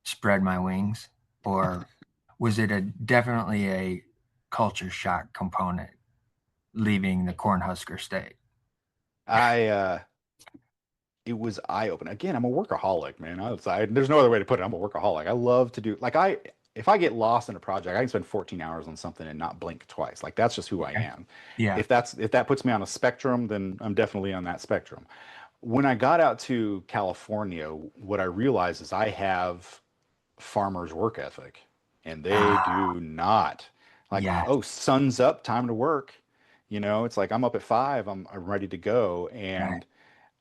spread my wings? Or was it a definitely a culture shock component leaving the Cornhusker state? I It was eye opening. Again, I'm a workaholic, man. There's no other way to put it. I'm a workaholic. I love to do like if I get lost in a project, I can spend 14 hours on something and not blink twice. Like that's just who I Okay. am. Yeah. If that puts me on a spectrum, then I'm definitely on that spectrum. When I got out to California, what I realized is I have farmers' work ethic, and they Ah, do not. Like, yes. oh, sun's up, time to work. You know, it's like I'm up at 5, I'm ready to go. Right. And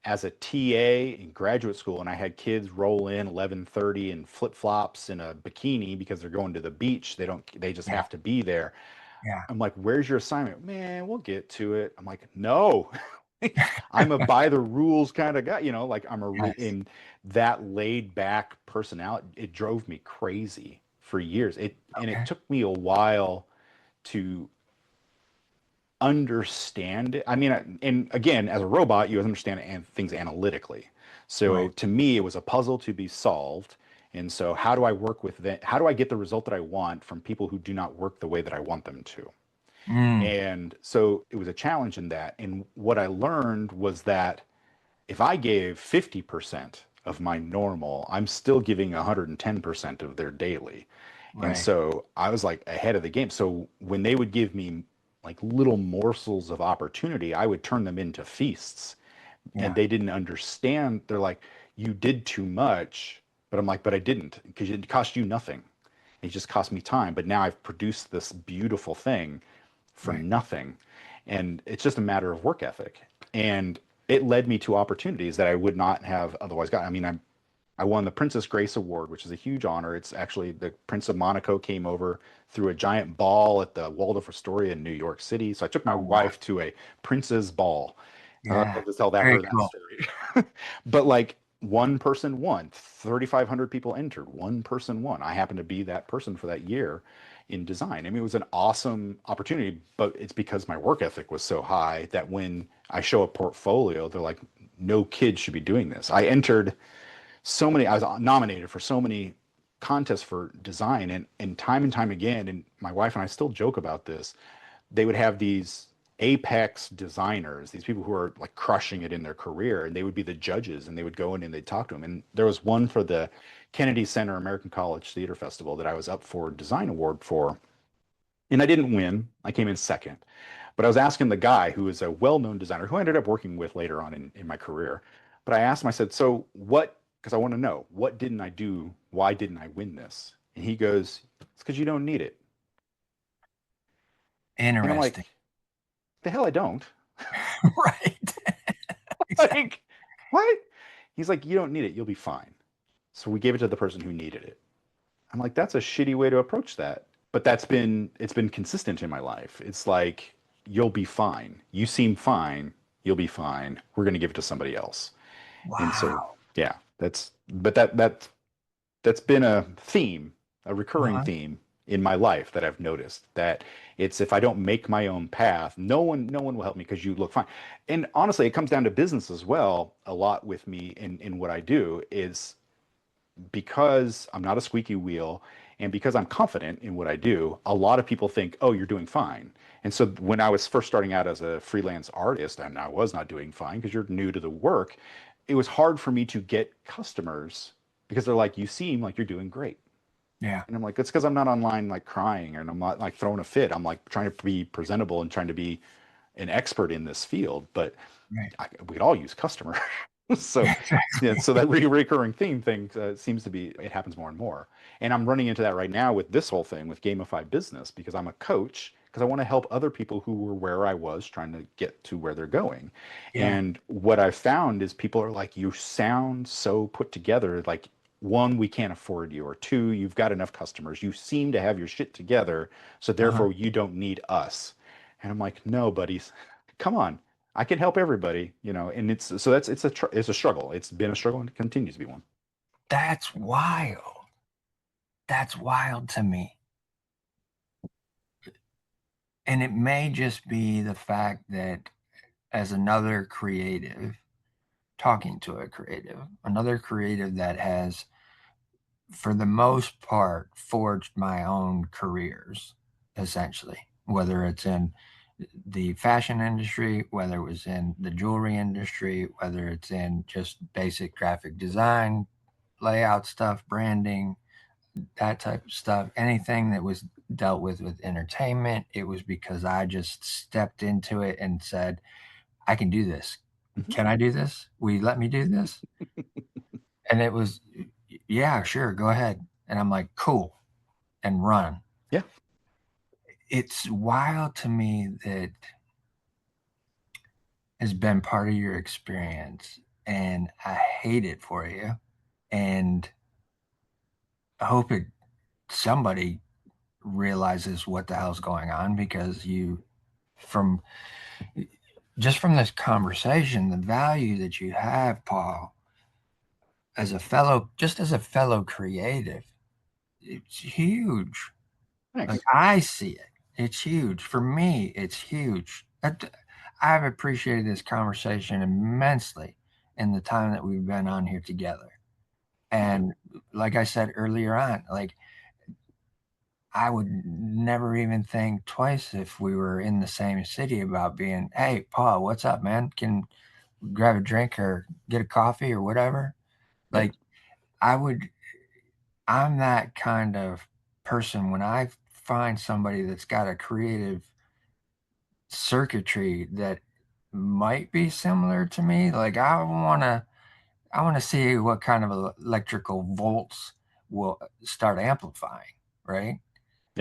as a TA in graduate school, and I had kids roll in 11:30 in flip-flops and a bikini because they're going to the beach. They just Yeah. have to be there. Yeah. I'm like, "Where's your assignment?" "Man, we'll get to it." I'm like, "No." I'm a by the rules kind of guy, you know, like Yes. in that laid back personality. It drove me crazy for years. It Okay. took me a while to understand it. I mean, and again, as a robot, you understand things analytically. So Right. to me, it was a puzzle to be solved. And so, how do I work with that? How do I get the result that I want from people who do not work the way that I want them to? Mm, And so, it was a challenge in that. And what I learned was that if I gave 50% of my normal, I'm still giving 110% of their daily. And right. so I was like ahead of the game. So when they would give me like little morsels of opportunity, I would turn them into feasts. And Yeah. they didn't understand. They're like, "You did too much." But I'm like, "But I didn't because it cost you nothing. It just cost me time. But now I've produced this beautiful thing for Right. nothing." And it's just a matter of work ethic. And it led me to opportunities that I would not have otherwise got. I mean, I won the Princess Grace Award, which is a huge honor. It's actually the Prince of Monaco came over through a giant ball at the Waldorf Astoria in New York City. So I took my Oh, wow. wife to a prince's ball. I Yeah. love to tell Very that cool. story. But like one person won, 3,500 people entered, one person won. I happened to be that person for that year in design. I mean, it was an awesome opportunity, but it's because my work ethic was so high that when I show a portfolio, they're like, "No kid should be doing this." I was nominated for so many contests for design and time again, and my wife and I still joke about this. They would have these apex designers, these people who are like crushing it in their career, and they would be the judges and they would go in and they'd talk to them. And there was one for the Kennedy Center American College Theater Festival that I was up for design award for, and I didn't win. I came in second. But I was asking the guy who is a well-known designer who I ended up working with later on in my career. But I asked him, I said, "So what?" Because I want to know, what didn't I do? Why didn't I win this? And he goes, "It's because you don't need it." And I'm like, Interesting. "The hell I don't." Right. Exactly. Like, what? He's like, "You don't need it. You'll be fine." So we gave it to the person who needed it. I'm like, that's a shitty way to approach that. But it's been consistent in my life. It's like you'll be fine. You seem fine. You'll be fine. We're going to give it to somebody else. And so, Wow. yeah, that's been a theme, a recurring Uh-huh. theme in my life that I've noticed that it's if I don't make my own path, no one will help me because you look fine. And honestly, it comes down to business as well. A lot with me in what I do is because I'm not a squeaky wheel and because I'm confident in what I do, a lot of people think, oh, you're doing fine. And so when I was first starting out as a freelance artist, and I was not doing fine because you're new to the work, it was hard for me to get customers because they're like, you seem like you're doing great. Yeah. And I'm like, it's because I'm not online like crying and I'm not like throwing a fit. I'm like trying to be presentable and trying to be an expert in this field. But Right. we could all use customer. So, yeah, so that recurring theme thing seems to be, it happens more and more. And I'm running into that right now with this whole thing with Gamify Business because I'm a coach because I want to help other people who were where I was trying to get to where they're going. Yeah. And what I've found is people are like, you sound so put together. Like, one, we can't afford you, or two, you've got enough customers. You seem to have your shit together. So Uh-huh. therefore, you don't need us. And I'm like, no, buddies, come on. I can help everybody, and it's so that's it's a struggle. It's been a struggle and it continues to be one. That's wild. That's wild to me. And it may just be the fact that as another creative, talking to a creative, another creative that has, for the most part, forged my own careers, essentially, whether it's in the fashion industry, whether it was in the jewelry industry, whether it's in just basic graphic design, layout stuff, branding, that type of stuff, anything that was dealt with entertainment, it was because I just stepped into it and said, I can do this. Mhm. Can I do this? Will you let me do this? And it was, yeah, sure, go ahead. And I'm like, cool, and run. Yeah, It's wild to me that has been part of your experience, and I hate it for you. And I hope it somebody realizes what the hell's going on because you, from just from this conversation, the value that you have, Paul, as a fellow, just as a fellow creative, it's huge. Like thanks. I see it, it's huge. For me, it's huge. I've appreciated this conversation immensely in the time that we've been on here together. Thank you. And like I said earlier on, like I would never even think twice if we were in the same city about being, hey, Paul, what's up, man? Can grab a drink or get a coffee or whatever. Yeah, Like I would, I'm that kind of person when I find somebody that's got a creative circuitry that might be similar to me. Like I want to see what kind of electrical volts will start amplifying, right?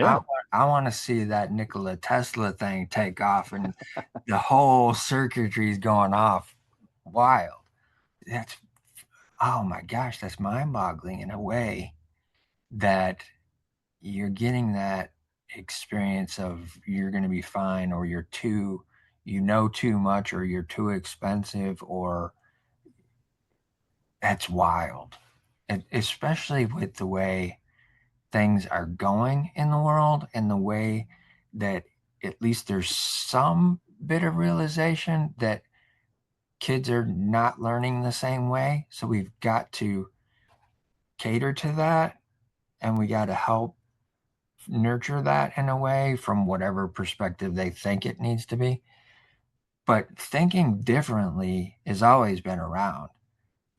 I yeah, I want to see that Nikola Tesla thing take off and the whole circuitry is going off wild. That's oh my gosh, that's mind-boggling in a way that you're getting that experience of you're going to be fine or you're too you know too much or you're too expensive or that's wild. And especially with the way things are going in the world and the way that at least there's some bit of realization that kids are not learning the same way. So we've got to cater to that and we got to help nurture that in a way from whatever perspective they think it needs to be. But thinking differently has always been around.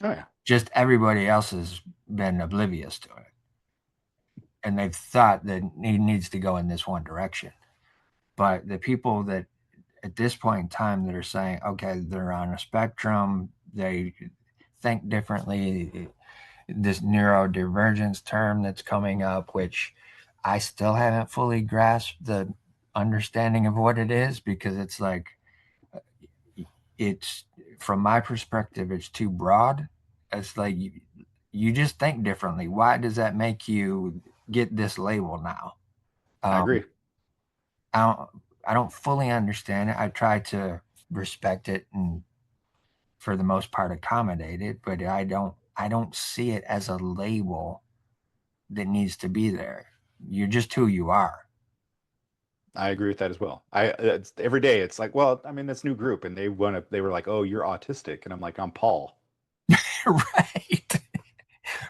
oh yeah, Just everybody else has been oblivious to it. And they've thought that it needs to go in this one direction. But the people that at this point in time that are saying, okay, they're on a spectrum, they think differently, this neurodivergence term that's coming up, which I still haven't fully grasped the understanding of what it is because it's like, it's from my perspective, it's too broad. It's like you just think differently. Why does that make you get this label now? I Um, agree. I don't. I don't fully understand it. I try to respect it and for the most part accommodate it, but I don't see it as a label that needs to be there. You're just who you are. I agree with that as well. Every day it's like, well, I mean, this new group, and they were like, oh, you're autistic, and I'm like, I'm Paul. Right.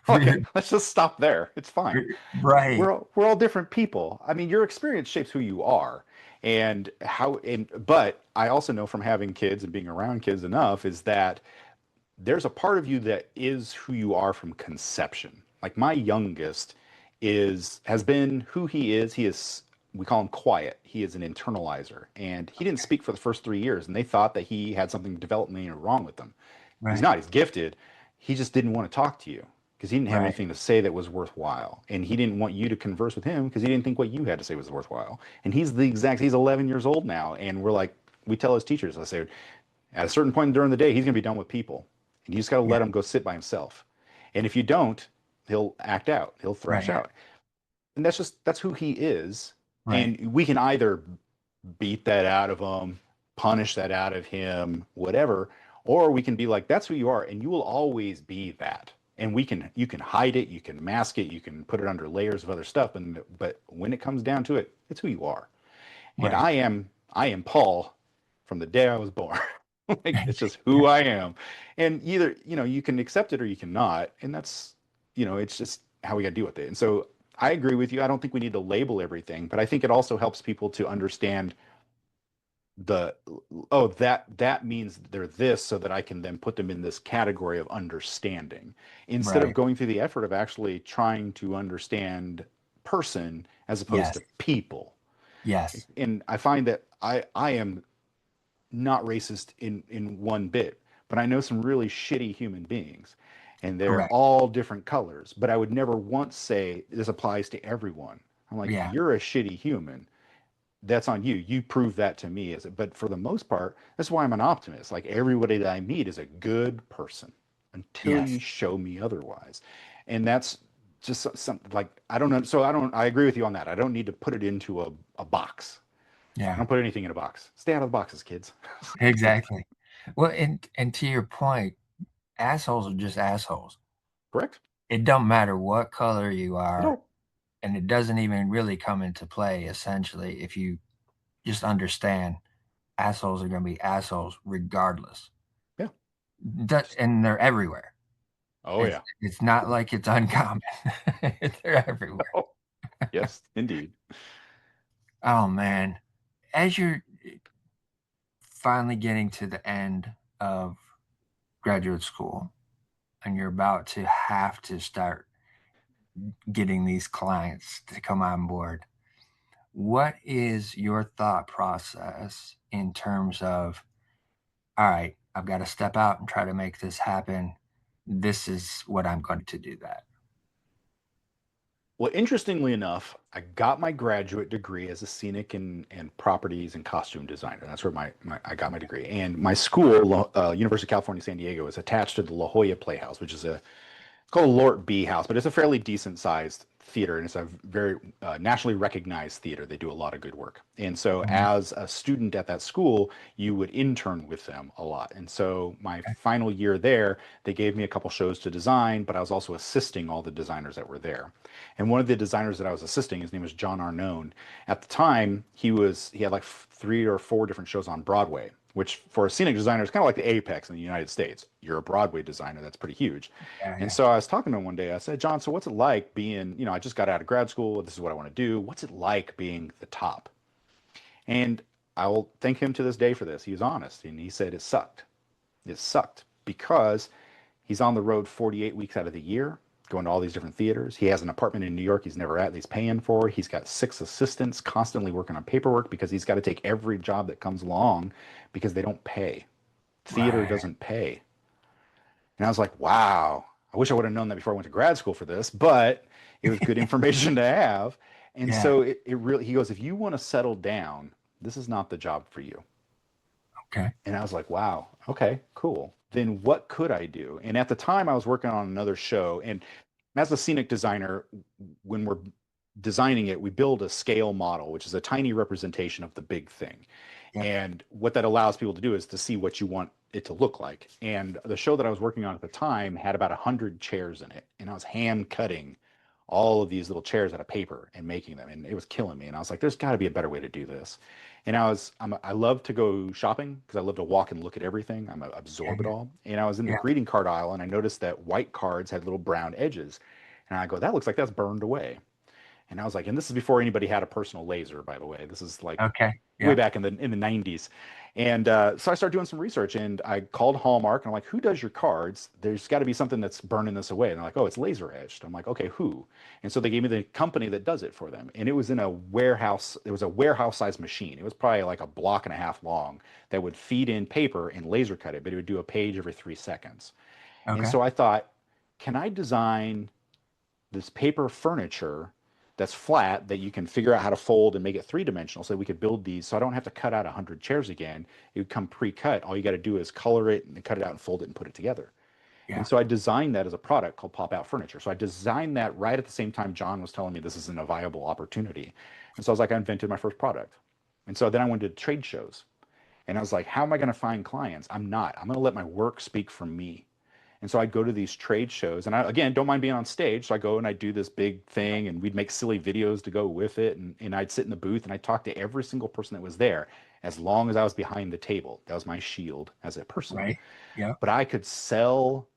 Okay, let's just stop there. It's fine. Right. We're all different people. I mean, your experience shapes who you are, and how. And but I also know from having kids and being around kids enough is that there's a part of you that is who you are from conception. Like my youngest has been who he is. He is, we call him quiet. He is an internalizer, and he didn't speak for the first 3 years, and they thought that he had something developmentally wrong with him. He's Right. not. He's gifted. He just didn't want to talk to you because he didn't have Right. anything to say that was worthwhile, and he didn't want you to converse with him because he didn't think what you had to say was worthwhile. And he's 11 years old now, and we're like, we tell his teachers, I say, at a certain point during the day, he's going to be done with people. And you just got to Yeah. let him go sit by himself. And if you don't, he'll act out, he'll thrash Right. out. And that's who he is. Right. And we can either beat that out of him, punish that out of him, whatever, or we can be like, that's who you are. And you will always be that. And you can hide it, you can mask it, you can put it under layers of other stuff. But when it comes down to it, it's who you are. And Right. I am Paul from the day I was born. Like it's just who I am. And either, you can accept it or you cannot. And that's, it's just how we got to deal with it. And so I agree with you. I don't think we need to label everything, but I think it also helps people to understand the oh that means they're this so that I can then put them in this category of understanding instead of Right. going through the effort of actually trying to understand person as opposed Yes. to people. Yes. And I find that I am not racist in one bit, but I know some really shitty human beings, and they're Correct. all different colors. But I would never once say this applies to everyone. I'm like, Yeah. you're a shitty human. That's on you. You prove that to me. But for the most part, that's why I'm an optimist. Like everybody that I meet is a good person until you Yes. show me otherwise, and that's just something like I don't know. So I don't. I agree with you on that. I don't need to put it into a box. I Yeah. don't put anything in a box. Stay out of the boxes, kids. Exactly. Well, and to your point, assholes are just assholes. Correct? It don't matter what color you are, No. and it doesn't even really come into play essentially if you just understand assholes are going to be assholes regardless. Yeah. And they're everywhere. Oh It's yeah. it's not like it's uncommon. They're everywhere. Oh, yes, indeed. Oh man, as you're finally getting to the end of graduate school and you're about to have to start getting these clients to come on board, what is your thought process in terms of, all right, I've got to step out and try to make this happen. This is what I'm going to do that. Well, interestingly enough, I got my graduate degree as a scenic and properties and costume designer. That's where I got my degree. And my school, University of California, San Diego, is attached to the La Jolla Playhouse, which is it's called a Lort B House, but it's a fairly decent sized theater, and it's a very nationally recognized theater. They do a lot of good work. And so, Mhm. as a student at that school, you would intern with them a lot. And so, my Okay. final year there, they gave me a couple shows to design, but I was also assisting all the designers that were there. And one of the designers that I was assisting, his name was John Arnone. At the time, he had like 3 or 4 different shows on Broadway, which for a scenic designer is kind of like the apex in the United States. You're a Broadway designer, that's pretty huge. Yeah, And yeah. so I was talking to him one day. I said, John, so what's it like being, I just got out of grad school. This is what I want to do. What's it like being the top? And I will thank him to this day for this. He was honest and he said it sucked. It sucked because he's on the road 48 weeks out of the year, going to all these different theaters. He has an apartment in New York he's never at, that he's paying for. He's got 6 assistants constantly working on paperwork because he's got to take every job that comes along because they don't pay. Theater Right. doesn't pay. And I was like, wow, I wish I would have known that before I went to grad school for this, but it was good information to have. And Yeah. so it really, he goes, if you want to settle down, this is not the job for you. Okay. And I was like, wow, okay, cool. Then what could I do? And at the time, I was working on another show. And as a scenic designer, when we're designing it, we build a scale model, which is a tiny representation of the big thing. Yep. And what that allows people to do is to see what you want it to look like. And the show that I was working on at the time had about 100 chairs in it. And I was hand cutting all of these little chairs out of paper and making them. And it was killing me. And I was like, there's got to be a better way to do this. And I love to go shopping because I love to walk and look at everything. Absorb it Yeah. all. And I was in the Yeah. greeting card aisle and I noticed that white cards had little brown edges. And I go, that looks like that's burned away. And I was like, and this is before anybody had a personal laser, by the way. This is like Okay. way Yeah. back in the 90s. And so I started doing some research and I called Hallmark and I'm like, who does your cards? There's got to be something that's burning this away. And they're like, oh, it's laser etched. I'm like, okay, who? And so they gave me the company that does it for them. And it was in a warehouse. It was a warehouse sized machine. It was probably like a block and a half long that would feed in paper and laser cut it, but it would do a page every 3 seconds. And Okay. so I thought, can I design this paper furniture that's flat that you can figure out how to fold and make it three-dimensional so we could build these so I don't have to cut out 100 chairs again. It would come pre-cut. All you got to do is color it and cut it out and fold it and put it together. And Yeah. so I designed that as a product called Pop Out Furniture. So I designed that right at the same time John was telling me this isn't a viable opportunity. And so I was like, I invented my first product. And so then I went to trade shows and I was like, how am I going to find clients? I'm not. I'm going to let my work speak for me. And so I'd go to these trade shows and I, again, don't mind being on stage. So I go and I do this big thing and we'd make silly videos to go with it. And I'd sit in the booth and I'd talk to every single person that was there as long as I was behind the table. That was my shield as a person. Right. Yeah. But I could sell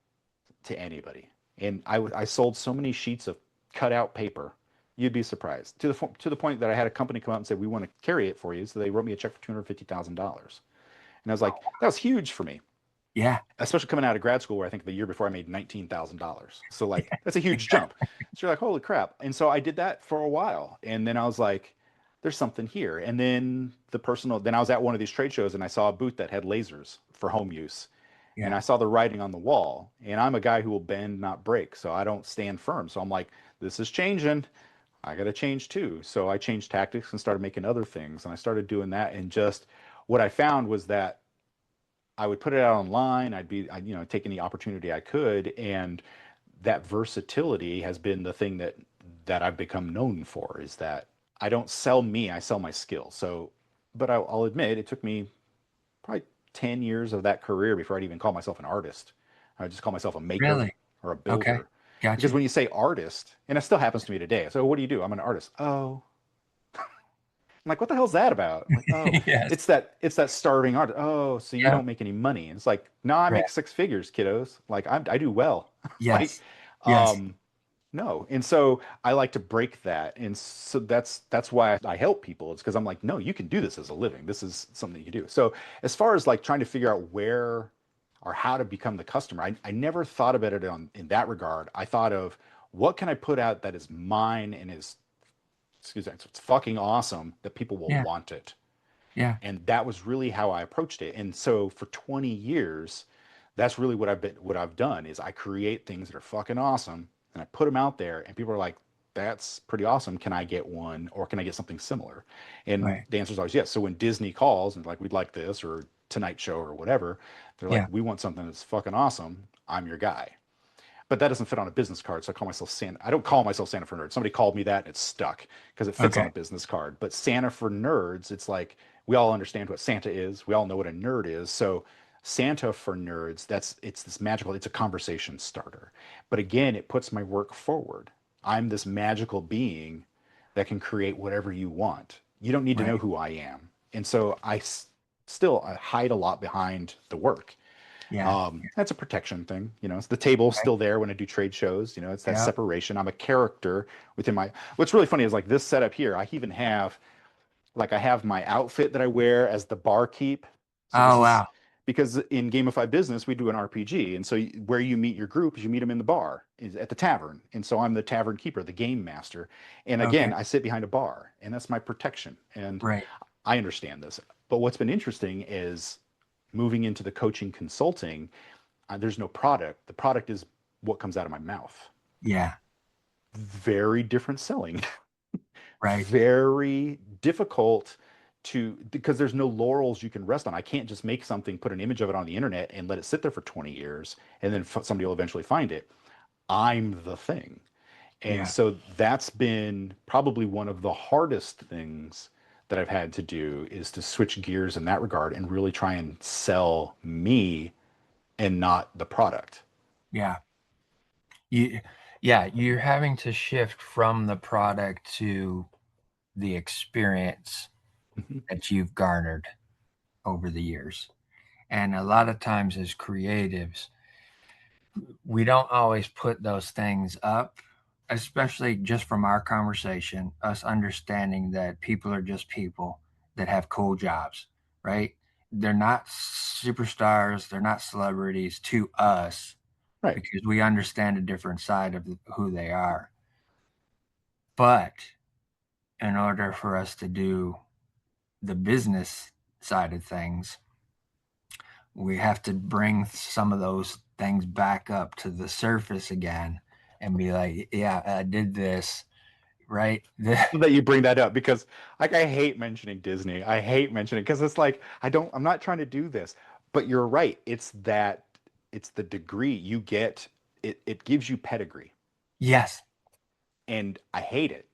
to anybody. And I sold so many sheets of cutout paper. You'd be surprised to the point that I had a company come out and say, we want to carry it for you. So they wrote me a check for $250,000. And I was like, that was huge for me, Yeah. especially coming out of grad school where I think the year before I made $19,000. So like that's a huge jump. So you're like, holy crap. And so I did that for a while. And then I was like, there's something here. And then then I was at one of these trade shows and I saw a booth that had lasers for home use. And Yeah. I saw the writing on the wall. And I'm a guy who will bend, not break. So I don't stand firm. So I'm like, this is changing. I got to change too. So I changed tactics and started making other things. And I started doing that. And just what I found was that I would put it out online. Take any opportunity I could, and that versatility has been the thing that I've become known for. Is that I don't sell me, I sell my skill. So, but I'll admit it took me probably 10 years of that career before I'd even call myself an artist. I just call myself a maker Really? or a Okay. builder. Because Gotcha. when you say artist, and it still happens to me today. So what do you do? I'm an artist. Oh, I'm like, what the hell's that about? I'm like, oh, Yes. it's that starving art. Oh, so you Yeah. don't make any money. And it's like, no, I Right. make six figures, kiddos. Like I do well. Like, Yes. Yes. um, no. And so I like to break that. And so that's why I help people. It's because I'm like, no, you can do this as a living. This is something you do. So as far as like trying to figure out where or how to become the customer, I never thought about it in that regard. I thought of what can I put out that is mine and is excuse me, it's fucking awesome that people will Yeah. want it. Yeah. And that was really how I approached it. And so for 20 years, that's really what I've done is I create things that are fucking awesome and I put them out there and people are like, that's pretty awesome. Can I get one or can I get something similar? And Right. the answer is always yes. So when Disney calls and like, we'd like this or Tonight Show or whatever, they're like, Yeah. we want something that's fucking awesome. I'm your guy. But that doesn't fit on a business card. So I call myself Santa. I don't call myself Santa for Nerds. Somebody called me that and it stuck because it fits on Okay. a business card. But Santa for Nerds, it's like we all understand what Santa is. We all know what a nerd is. So Santa for Nerds, it's this magical, it's a conversation starter. But again, it puts my work forward. I'm this magical being that can create whatever you want. You don't need to know Right. who I am. And so I hide a lot behind the work. Yeah. That's a protection thing. It's the table Right. still there when I do trade shows. It's that Yeah. separation. I'm a character within my. What's really funny is like this setup here. I even have like I have my outfit that I wear as the barkeep. So this Oh, is wow. because in Gamify Business we do an RPG, and so where you meet your group is you meet them in the bar, is at the tavern, and so I'm the tavern keeper, the game master, and Okay. again I sit behind a bar, and that's my protection, and Right. I understand this. But what's been interesting is moving into the coaching consulting. There's no product. The product is what comes out of my mouth. Yeah. Very different selling. Right. Very difficult because there's no laurels you can rest on. I can't just make something, put an image of it on the internet and let it sit there for 20 years and then somebody will eventually find it. I'm the thing. And Yeah. so that's been probably one of the hardest things that I've had to do, is to switch gears in that regard and really try and sell me and not the product. Yeah. You, yeah, you're having to shift from the product to the experience Mhm. that you've garnered over the years. And a lot of times as creatives, we don't always put those things up, especially just from our conversation, us understanding that people are just people that have cool jobs, right? They're not superstars, they're not celebrities to us Right. because we understand a different side of who they are. But in order for us to do the business side of things, we have to bring some of those things back up to the surface again and be like, yeah, I did this, right? That you bring that up, because like I hate mentioning Disney. I hate mentioning, because it's like I'm not trying to do this. But you're right. It's the degree you get. It gives you pedigree. Yes. And I hate it,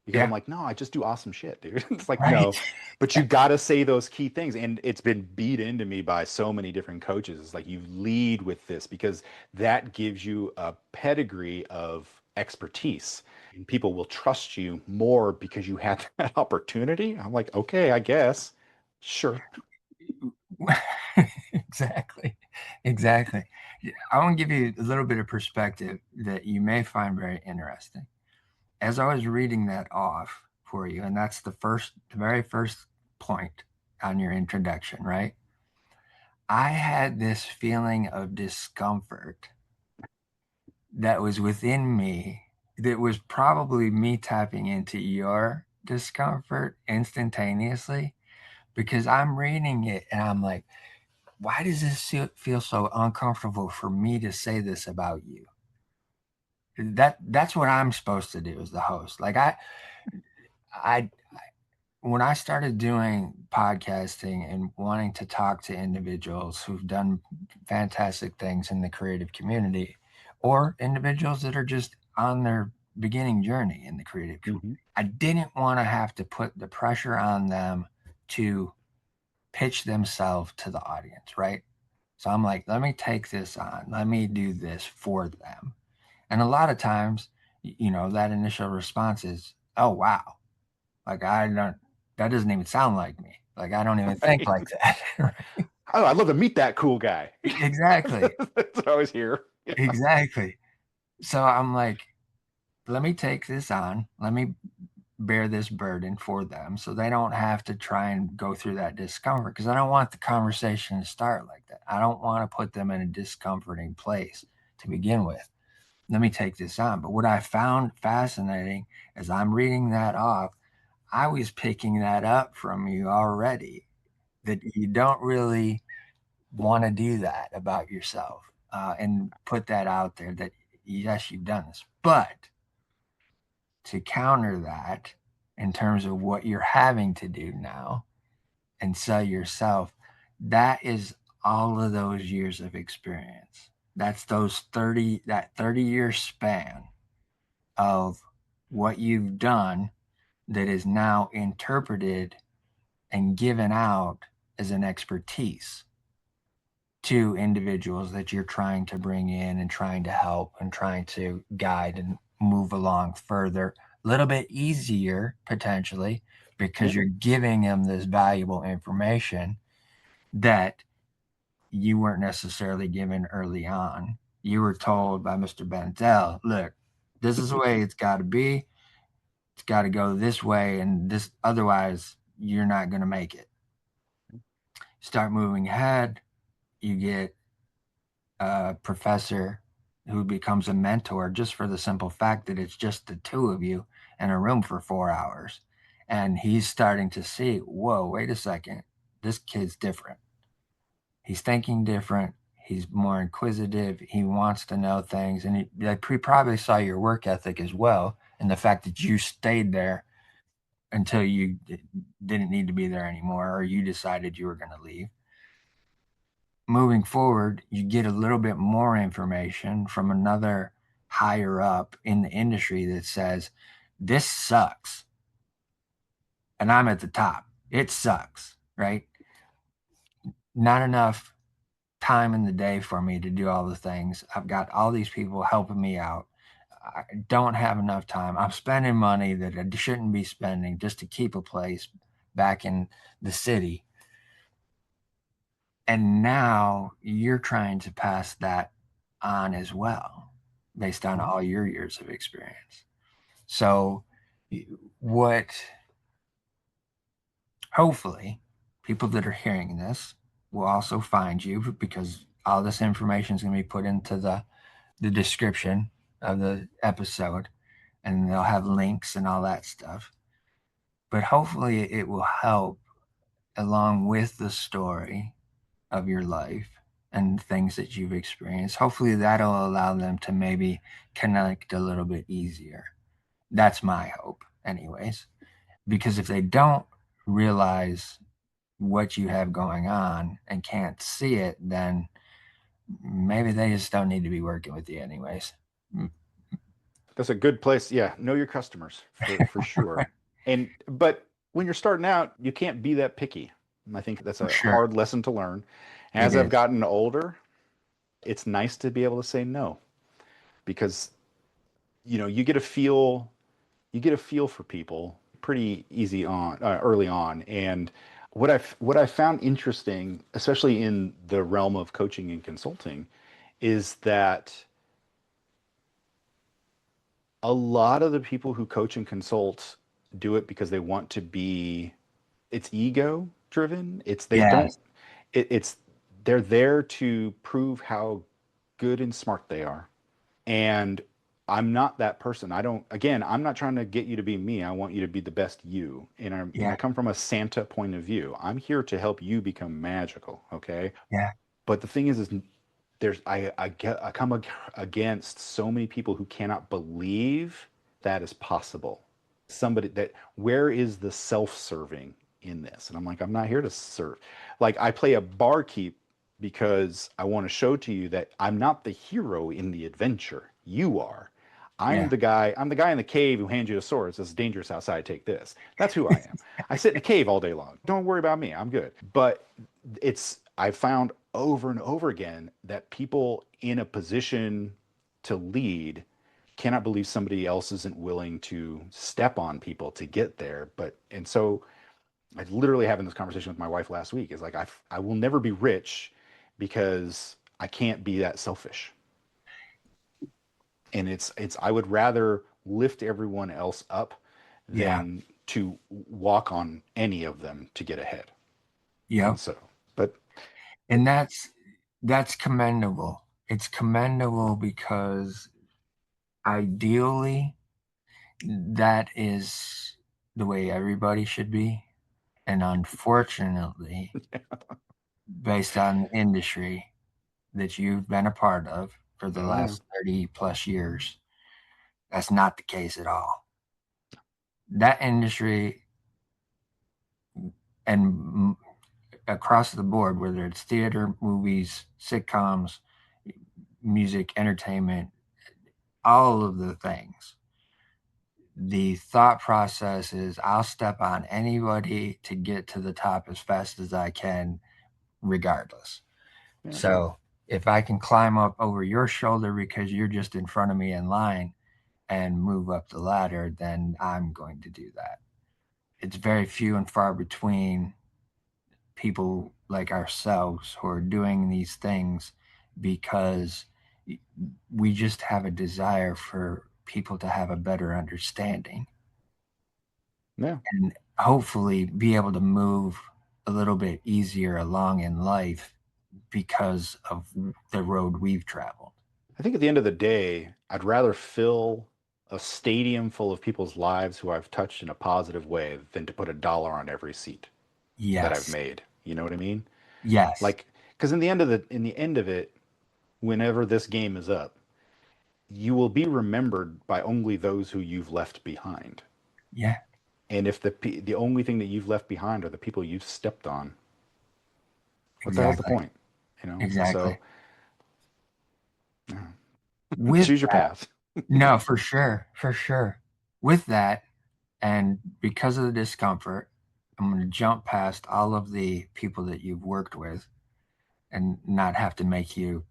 because I'm Yeah. like, no, I just do awesome shit, dude. It's like, Right. no, but you got to say those key things. And it's been beat into me by so many different coaches. It's like, you lead with this, because that gives you a pedigree of expertise, and people will trust you more because you had that opportunity. I'm like, okay, I guess. Sure. Exactly. Exactly. I want to give you a little bit of perspective that you may find very interesting. As I was reading that off for you, and that's the very first point on your introduction, right? I had this feeling of discomfort that was within me that was probably me tapping into your discomfort instantaneously because I'm reading it and I'm like, why does this feel so uncomfortable for me to say this about you? That's what I'm supposed to do as the host. Like I when I started doing podcasting and wanting to talk to individuals who've done fantastic things in the creative community or individuals that are just on their beginning journey in the creative community, Hmm. I didn't want to have to put the pressure on them to pitch themselves to the audience, right? So I'm like, let me take this on. Let me do this for them. And a lot of times, that initial response is, oh, wow. Like, that doesn't even sound like me. Like, I don't even think like Right. that. Oh, I'd love to meet that cool guy. Exactly. That's what I always hear. Yeah. Exactly. So I'm like, let me take this on. Let me bear this burden for them so they don't have to try and go through that discomfort because I don't want the conversation to start like that. I don't want to put them in a discomforting place to begin with. Let me take this on. But what I found fascinating as I'm reading that off, I was picking that up from you already that you don't really want to do that about yourself and put that out there that, yes, you've done this. But to counter that in terms of what you're having to do now and sell yourself, that is all of those years of experience. That's that 30-year span of what you've done that is now interpreted and given out as an expertise to individuals that you're trying to bring in and trying to help and trying to guide and move along further a little bit easier potentially Yeah. because you're giving them this valuable information that you weren't necessarily given early on. You were told by Mr. Bentel, look, this is the way it's got to be. It's got to go this way, and this otherwise you're not going to make it. Start moving ahead. You get a professor who becomes a mentor just for the simple fact that it's just the two of you in a room for 4 hours. And he's starting to see, whoa, wait a second, this kid's different. He's thinking different. He's more inquisitive. He wants to know things. And he probably saw your work ethic as well. And the fact that you stayed there until you didn't need to be there anymore, or you decided you were going to leave. Moving forward, you get a little bit more information from another higher up in the industry that says, this sucks. And I'm at the top. It sucks, right? Not enough time in the day for me to do all the things. I've got all these people helping me out. I don't have enough time. I'm spending money that I shouldn't be spending just to keep a place back in the city. And now you're trying to pass that on as well, based on Mhm. all your years of experience. So, what hopefully people that are hearing this will also find you, because all this information is going to be put into the description of the episode, and they'll have links and all that stuff. But hopefully it will help along with the story of your life and things that you've experienced. Hopefully that'll allow them to maybe connect a little bit easier. That's my hope, anyways. Because if they don't realize what you have going on and can't see it, then maybe they just don't need to be working with you, anyways. That's a good place. Yeah, know your customers for sure. And but when you're starting out, you can't be that picky. And I think that's For a sure. hard lesson to learn. It As I've is. gotten older, it's nice to be able to say no because you get a feel for people pretty easy on early on. And what I found interesting, especially in the realm of coaching and consulting, is that a lot of the people who coach and consult do it because they want to be, it's ego driven. It's they don't Yes. it's they're there to prove how good and smart they are. And I'm not that person. I'm not trying to get you to be me. I want you to be the best you. And I Yeah. come from a Santa point of view. I'm here to help you become magical, okay? Yeah. But the thing is I come against so many people who cannot believe that is possible. Somebody that where is the self-serving in this? And I'm like, I'm not here to serve. Like I play a barkeep because I want to show to you that I'm not the hero in the adventure. You are. Yeah. I'm the guy in the cave who hands you a sword. It says dangerous outside, take this. That's who I am. I sit in a cave all day long. Don't worry about me. I'm good. But I found over and over again that people in a position to lead cannot believe somebody else isn't willing to step on people to get there. And so I literally having this conversation with my wife last week is like, I will never be rich because I can't be that selfish. And I would rather lift everyone else up Yeah. than to walk on any of them to get ahead. And Yep. so, but And that's commendable. It's commendable because ideally that is the way everybody should be. And unfortunately, based on the industry that you've been a part of for the oh yeah. last 30 plus years, that's not the case at all. That industry and across the board, whether it's theater, movies, sitcoms, music, entertainment, all of the things, the thought process is I'll step on anybody to get to the top as fast as I can, regardless. Yeah. So if I can climb up over your shoulder because you're just in front of me in line and move up the ladder, then I'm going to do that. It's very few and far between people like ourselves who are doing these things because we just have a desire for people to have a better understanding Yeah. and hopefully be able to move a little bit easier along in life because of the road we've traveled. I think at the end of the day, I'd rather fill a stadium full of people's lives who I've touched in a positive way than to put a dollar on every seat that I've Yes. made. You know what I mean? Yes. Like, because in the end of it, whenever this game is up, you will be remembered by only those who you've left behind. Yeah. And if the only thing that you've left behind are the people you've stepped on, what the hell's the Exactly. point? You know? Exactly. So With choose your that, path. No, for sure, for sure. With that, and because of the discomfort, I'm going to jump past all of the people that you've worked with and not have to make you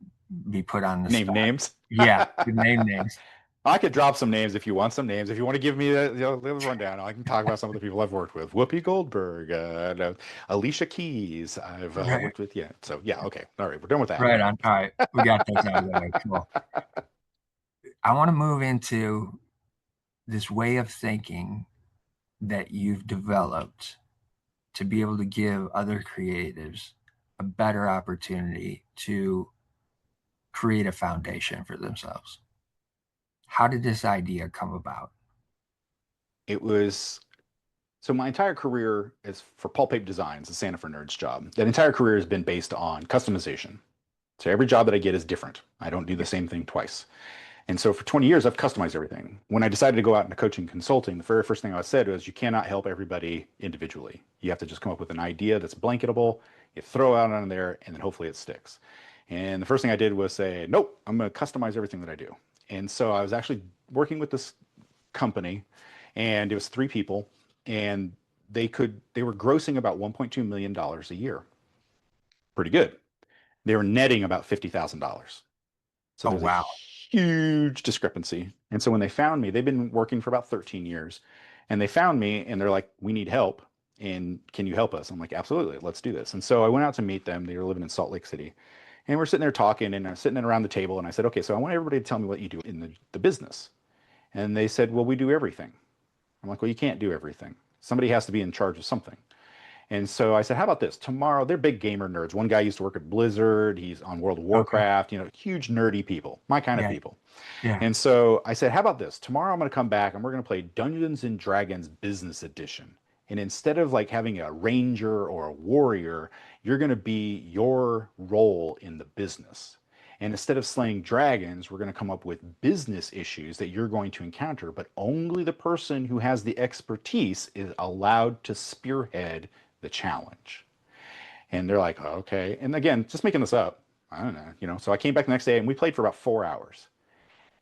be put on the Name spot. names. Yeah, the name names. I could drop some names if you want some names. If you want to give me the rundown, I can talk about some of the people I've worked with. Whoopi Goldberg, no, Alicia Keys. I've Right, worked with. Yeah. So yeah. Okay. All right. We're done with that. right on. All right, we got those out of the way. Cool. I want to move into this way of thinking that you've developed to be able to give other creatives a better opportunity to create a foundation for themselves. How did this idea come about? It was so my entire career is for Paul Pape Designs, a Santa for Nerds job. That entire career has been based on customization. So every job that I get is different. I don't do the same thing twice. And so for 20 years, I've customized everything. When I decided to go out into coaching consulting, the very first thing I said was you cannot help everybody individually. You have to just come up with an idea that's blanketable, you throw it out on there, and then hopefully it sticks. And the first thing I did was say, nope, I'm going to customize everything that I do. And so I was actually working with this company, and it was three people, and they were grossing about $1.2 million a year. Pretty good. They were netting about $50,000. So Oh, there's a wow. huge discrepancy. And so when they found me, they've been working for about 13 years, and they found me and they're like, we need help. And can you help us? I'm like, absolutely, let's do this. And so I went out to meet them. They were living in Salt Lake City. And we're sitting there talking and I'm sitting around the table. And I said, okay, so I want everybody to tell me what you do in the business. And they said, well, we do everything. I'm like, well, you can't do everything. Somebody has to be in charge of something. And so I said, how about this? Tomorrow, they're big gamer nerds. One guy used to work at Blizzard. He's on World of Okay. Warcraft, huge nerdy people, my kind of Yeah. people. Yeah. And so I said, how about this? Tomorrow I'm going to come back and we're going to play Dungeons and Dragons Business Edition. And instead of like having a ranger or a warrior, you're going to be your role in the business. And instead of slaying dragons, we're going to come up with business issues that you're going to encounter, but only the person who has the expertise is allowed to spearhead the challenge. And they're like, oh, okay. And again, just making this up. I don't know. So I came back the next day and we played for about 4 hours.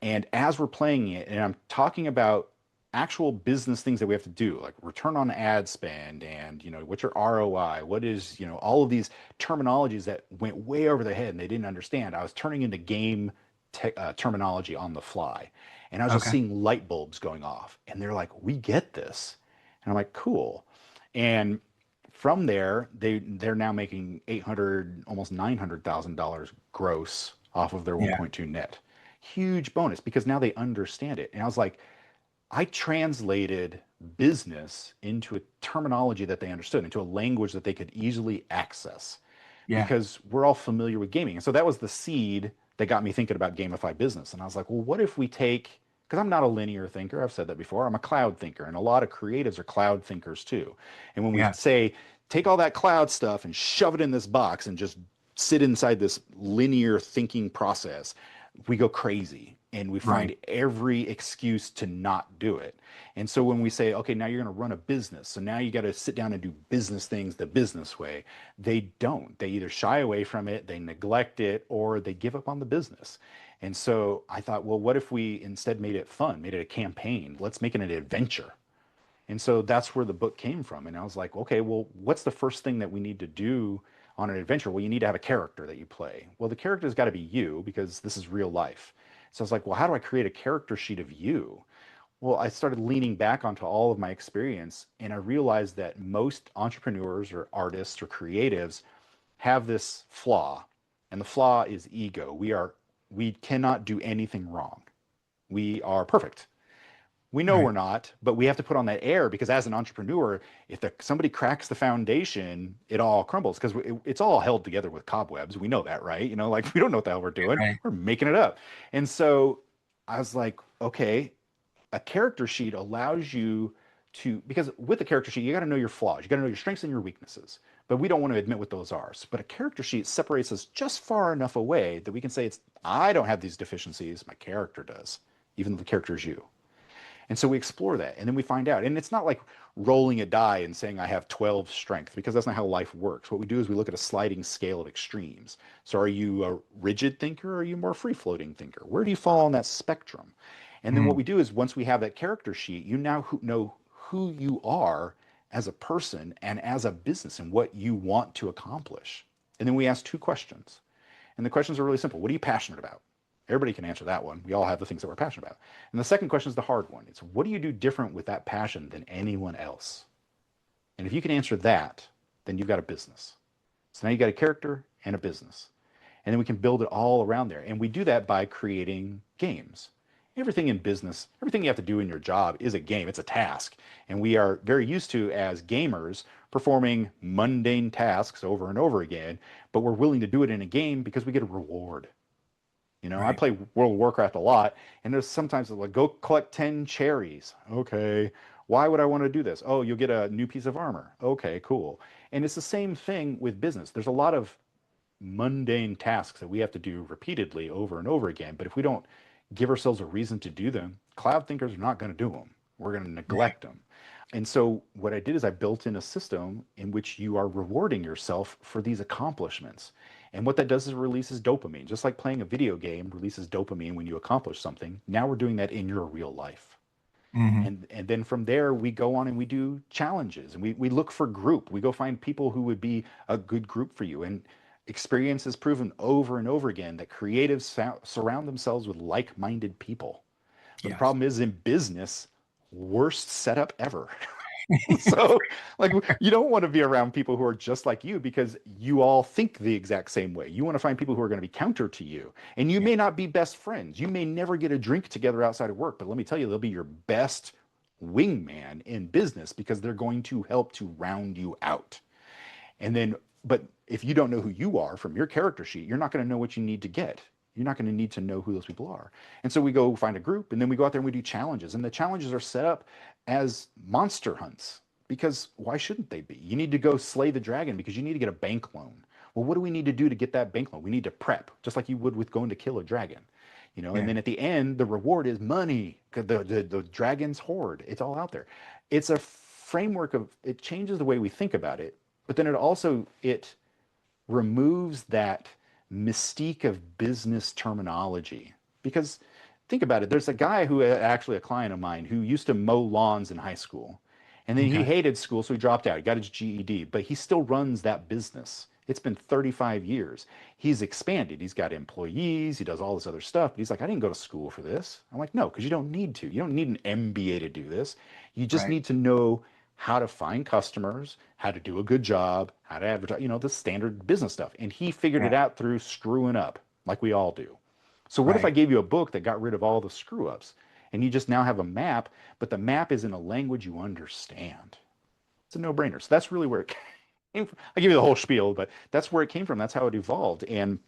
And as we're playing it, and I'm talking about actual business things that we have to do, like return on ad spend and, what's your ROI? What is, all of these terminologies that went way over their head and they didn't understand. I was turning into game terminology on the fly. And I was just Okay. seeing light bulbs going off. And they're like, we get this. And I'm like, cool. And from there, they're now making 800, almost $900,000 gross off of their Yeah. 1.2 net. Huge bonus because now they understand it. And I was like, I translated business into a terminology that they understood, into a language that they could easily access Yeah. because we're all familiar with gaming. And so that was the seed that got me thinking about Gamify Business. And I was like, well, what if we take, because I'm not a linear thinker, I've said that before, I'm a cloud thinker, and a lot of creatives are cloud thinkers too. And when we Yeah. say, take all that cloud stuff and shove it in this box and just sit inside this linear thinking process, we go crazy and we Right. find every excuse to not do it. And so when we say, okay, now you're going to run a business, so now you got to sit down and do business things the business way, they don't. They either shy away from it, they neglect it, or they give up on the business. And so I thought, well, what if we instead made it fun, made it a campaign? Let's make it an adventure. And so that's where the book came from. And I was like, okay, well, what's the first thing that we need to do on an adventure? Well, you need to have a character that you play. Well, the character's got to be you because this is real life. So I was like, well, how do I create a character sheet of you? Well, I started leaning back onto all of my experience and I realized that most entrepreneurs or artists or creatives have this flaw. And the flaw is ego. We cannot do anything wrong. We are perfect. We know Right. we're not, but we have to put on that air because as an entrepreneur, if somebody cracks the foundation, it all crumbles because it's all held together with cobwebs. We know that, right? Like we don't know what the hell we're doing. Right. We're making it up. And so I was like, okay, a character sheet allows you to, because with a character sheet, you got to know your flaws, you got to know your strengths and your weaknesses. But we don't want to admit what those are. But a character sheet separates us just far enough away that we can say, I don't have these deficiencies, my character does, even though the character is you. And so we explore that and then we find out. And it's not like rolling a die and saying I have 12 strength because that's not how life works. What we do is we look at a sliding scale of extremes. So are you a rigid thinker or are you more free floating thinker? Where do you fall on that spectrum? And then what we do is once we have that character sheet, you now know who you are as a person and as a business and what you want to accomplish. And then we ask 2 questions. And the questions are really simple. What are you passionate about? Everybody can answer that one. We all have the things that we're passionate about. And the second question is the hard one. It's what do you do different with that passion than anyone else? And if you can answer that, then you've got a business. So now you got a character and a business. And then we can build it all around there. And we do that by creating games. Everything in business, everything you have to do in your job is a game. It's a task. And we are very used to, as gamers, performing mundane tasks over and over again, but we're willing to do it in a game because we get a reward. You know, I Right. play World of Warcraft a lot, and there's sometimes like, go collect 10 cherries. Okay. Why would I want to do this? Oh, you'll get a new piece of armor. Okay, cool. And it's the same thing with business. There's a lot of mundane tasks that we have to do repeatedly over and over again. But if we don't give ourselves a reason to do them, cloud thinkers are not going to do them. We're going to Right. neglect them. And so what I did is I built in a system in which you are rewarding yourself for these accomplishments. And what that does is it releases dopamine. Just like playing a video game releases dopamine when you accomplish something. Now we're doing that in your real life. Hmm. And then from there we go on and we do challenges and we look for group. We go find people who would be a good group for you. And experience has proven over and over again that creatives surround themselves with like-minded people. But the Yes. problem is in business, worst setup ever. So, like, you don't want to be around people who are just like you because you all think the exact same way. You want to find people who are going to be counter to you. And you Yeah. may not be best friends. You may never get a drink together outside of work, but let me tell you, they'll be your best wingman in business because they're going to help to round you out. And then, but if you don't know who you are from your character sheet, you're not going to know what you need to get. You're not going to need to know who those people are. And so we go find a group and then we go out there and we do challenges. And the challenges are set up as monster hunts because why shouldn't they be? You need to go slay the dragon because you need to get a bank loan. Well, what do we need to do to get that bank loan? We need to prep, just like you would with going to kill a dragon. You know, and Yeah. then at the end, the reward is money. The dragon's hoard. It's all out there. It's a framework of it changes the way we think about it, but then it removes that mystique of business terminology because think about it, there's a guy who actually a client of mine who used to mow lawns in high school and then he Okay. hated school so he dropped out, he got his GED, but he still runs that business. It's been 35 years. He's expanded, he's got employees, he does all this other stuff, but he's like, I didn't go to school for this. I'm like, no, because you don't need to. You don't need an MBA to do this. You just Right. need to know how to find customers, how to do a good job, how to advertise, the standard business stuff. And he figured it Yeah. out through screwing up, like we all do. So what if I Right. gave you a book that got rid of all the screw ups and you just now have a map, but the map is in a language you understand? It's a no-brainer. So that's really where it came from. I give you the whole spiel, but that's where it came from. That's how it evolved. And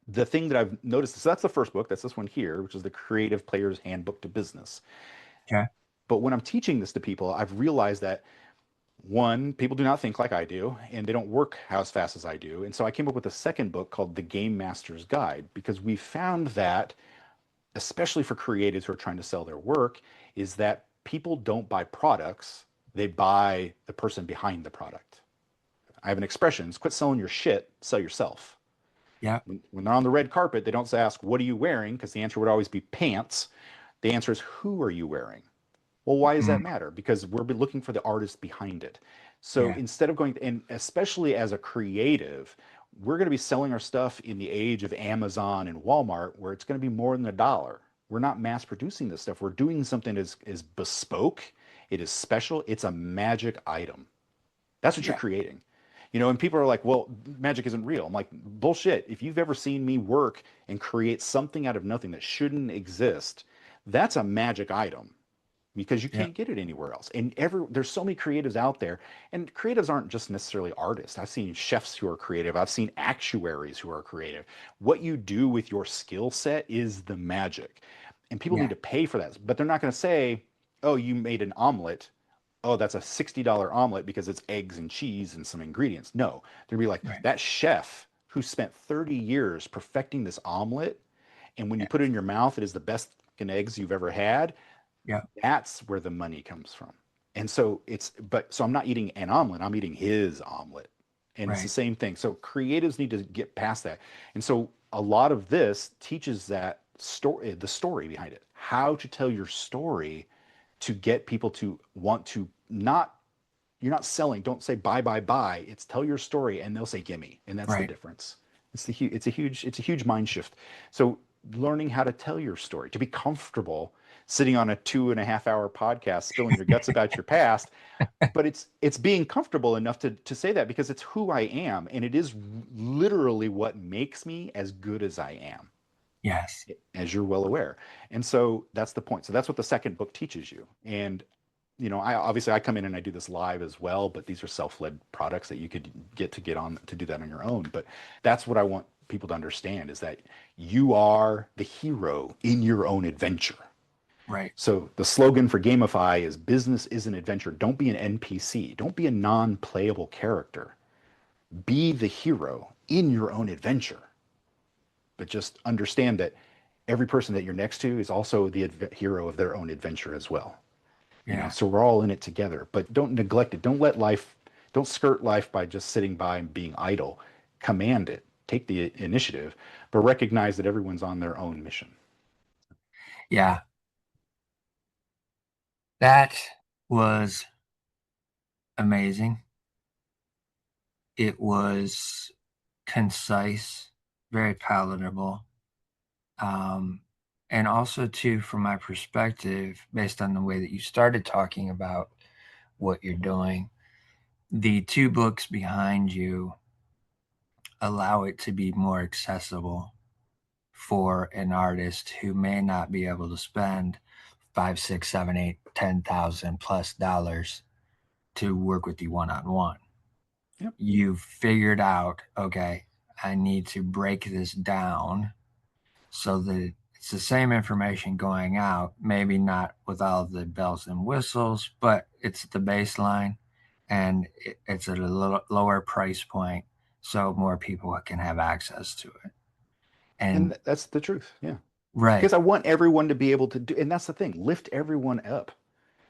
the thing that I've noticed, so that's the first book. That's this one here, which is the Creative Player's Handbook to Business. Okay. But when I'm teaching this to people, I've realized that one, people do not think like I do, and they don't work as fast as I do. And so I came up with a second book called The Game Master's Guide because we found that, especially for creatives who are trying to sell their work, is that people don't buy products, they buy the person behind the product. I have an expression, it's quit selling your shit, sell yourself. Yeah. When they're on the red carpet, they don't ask, what are you wearing? Because the answer would always be pants. The answer is, who are you wearing? Well, why does Mm. that matter? Because we're looking for the artist behind it. So Yeah. instead of going, and especially as a creative, we're going to be selling our stuff in the age of Amazon and Walmart, where it's going to be more than $1. We're not mass producing this stuff. We're doing something that is bespoke. It is special. It's a magic item. That's what you're Yeah. creating. And people are like, well, magic isn't real. I'm like, bullshit. If you've ever seen me work and create something out of nothing that shouldn't exist, that's a magic item because you Yeah. can't get it anywhere else. And there's so many creatives out there, and creatives aren't just necessarily artists. I've seen chefs who are creative. I've seen actuaries who are creative. What you do with your skill set is the magic. And people need Yeah. to pay for that, but they're not going to say, "Oh, you made an omelet. Oh, that's a $60 omelet because it's eggs and cheese and some ingredients." No, they'll be like, Right. that chef who spent 30 years perfecting this omelet, and when you Yeah. put it in your mouth, it is the best fucking eggs you've ever had. Yeah. That's where the money comes from. And so so I'm not eating an omelet, I'm eating his omelet. And it's the Right. same thing. So creatives need to get past that. And so a lot of this teaches that story, the story behind it. how to tell your story to get people to want to not, you're not selling. Don't say buy, buy, buy. It's tell your story and they'll say gimme. And that's the Right. difference. It's a huge mind shift. So learning how to tell your story, to be comfortable sitting on a 2.5 hour podcast, spilling your guts about your past, but it's being comfortable enough to say that because it's who I am. And it is literally what makes me as good as I am, Yes. as you're well aware. And so that's the point. So that's what the second book teaches you. And I obviously I come in and I do this live as well, but these are self-led products that you could get on to do that on your own. But that's what I want people to understand is that you are the hero in your own adventure. Right. So the slogan for Gamify is business is an adventure. Don't be an NPC. Don't be a non-playable character. Be the hero in your own adventure. But just understand that every person that you're next to is also the hero of their own adventure as well. Yeah. So we're all in it together, but don't neglect it. Don't skirt life by just sitting by and being idle. Command it, take the initiative, but recognize that everyone's on their own mission. Yeah. That was amazing. It was concise, very palatable. And also, too, from my perspective, based on the way that you started talking about what you're doing, the two books behind you allow it to be more accessible for an artist who may not be able to spend five, six, seven, eight, 10,000 plus dollars to work with you one on one. Yep. You've figured out, okay, I need to break this down so that it's the same information going out, maybe not with all the bells and whistles, but it's the baseline and it's at a little lower price point so more people can have access to it. And And that's the truth. Yeah. right, Because I want everyone to be able to do, and that's the thing, lift everyone up.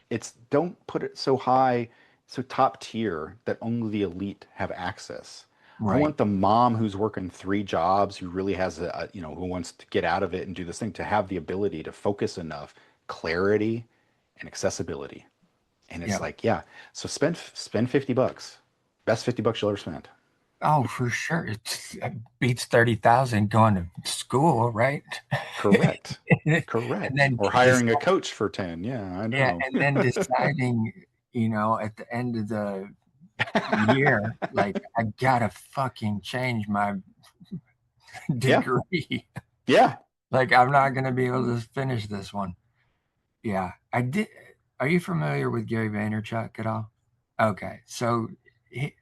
It's don't put it so high, so top tier that only the elite have access. I right, want the mom who's working 3 jobs, who really has who wants to get out of it and do this thing, to have the ability to focus enough, clarity and accessibility. And it's yeah. like, yeah, so spend $50. Best $50 you'll ever spend. Oh, for sure. It beats 30,000 going to school, right? Correct. And Correct. then Or hiring a coach for 10. Yeah, I yeah, know. and then deciding, at the end of the year, like I gotta fucking change my Yeah. degree. Yeah. Like I'm not gonna be able to finish this one. Yeah, I did. Are you familiar with Gary Vaynerchuk at all? Okay, so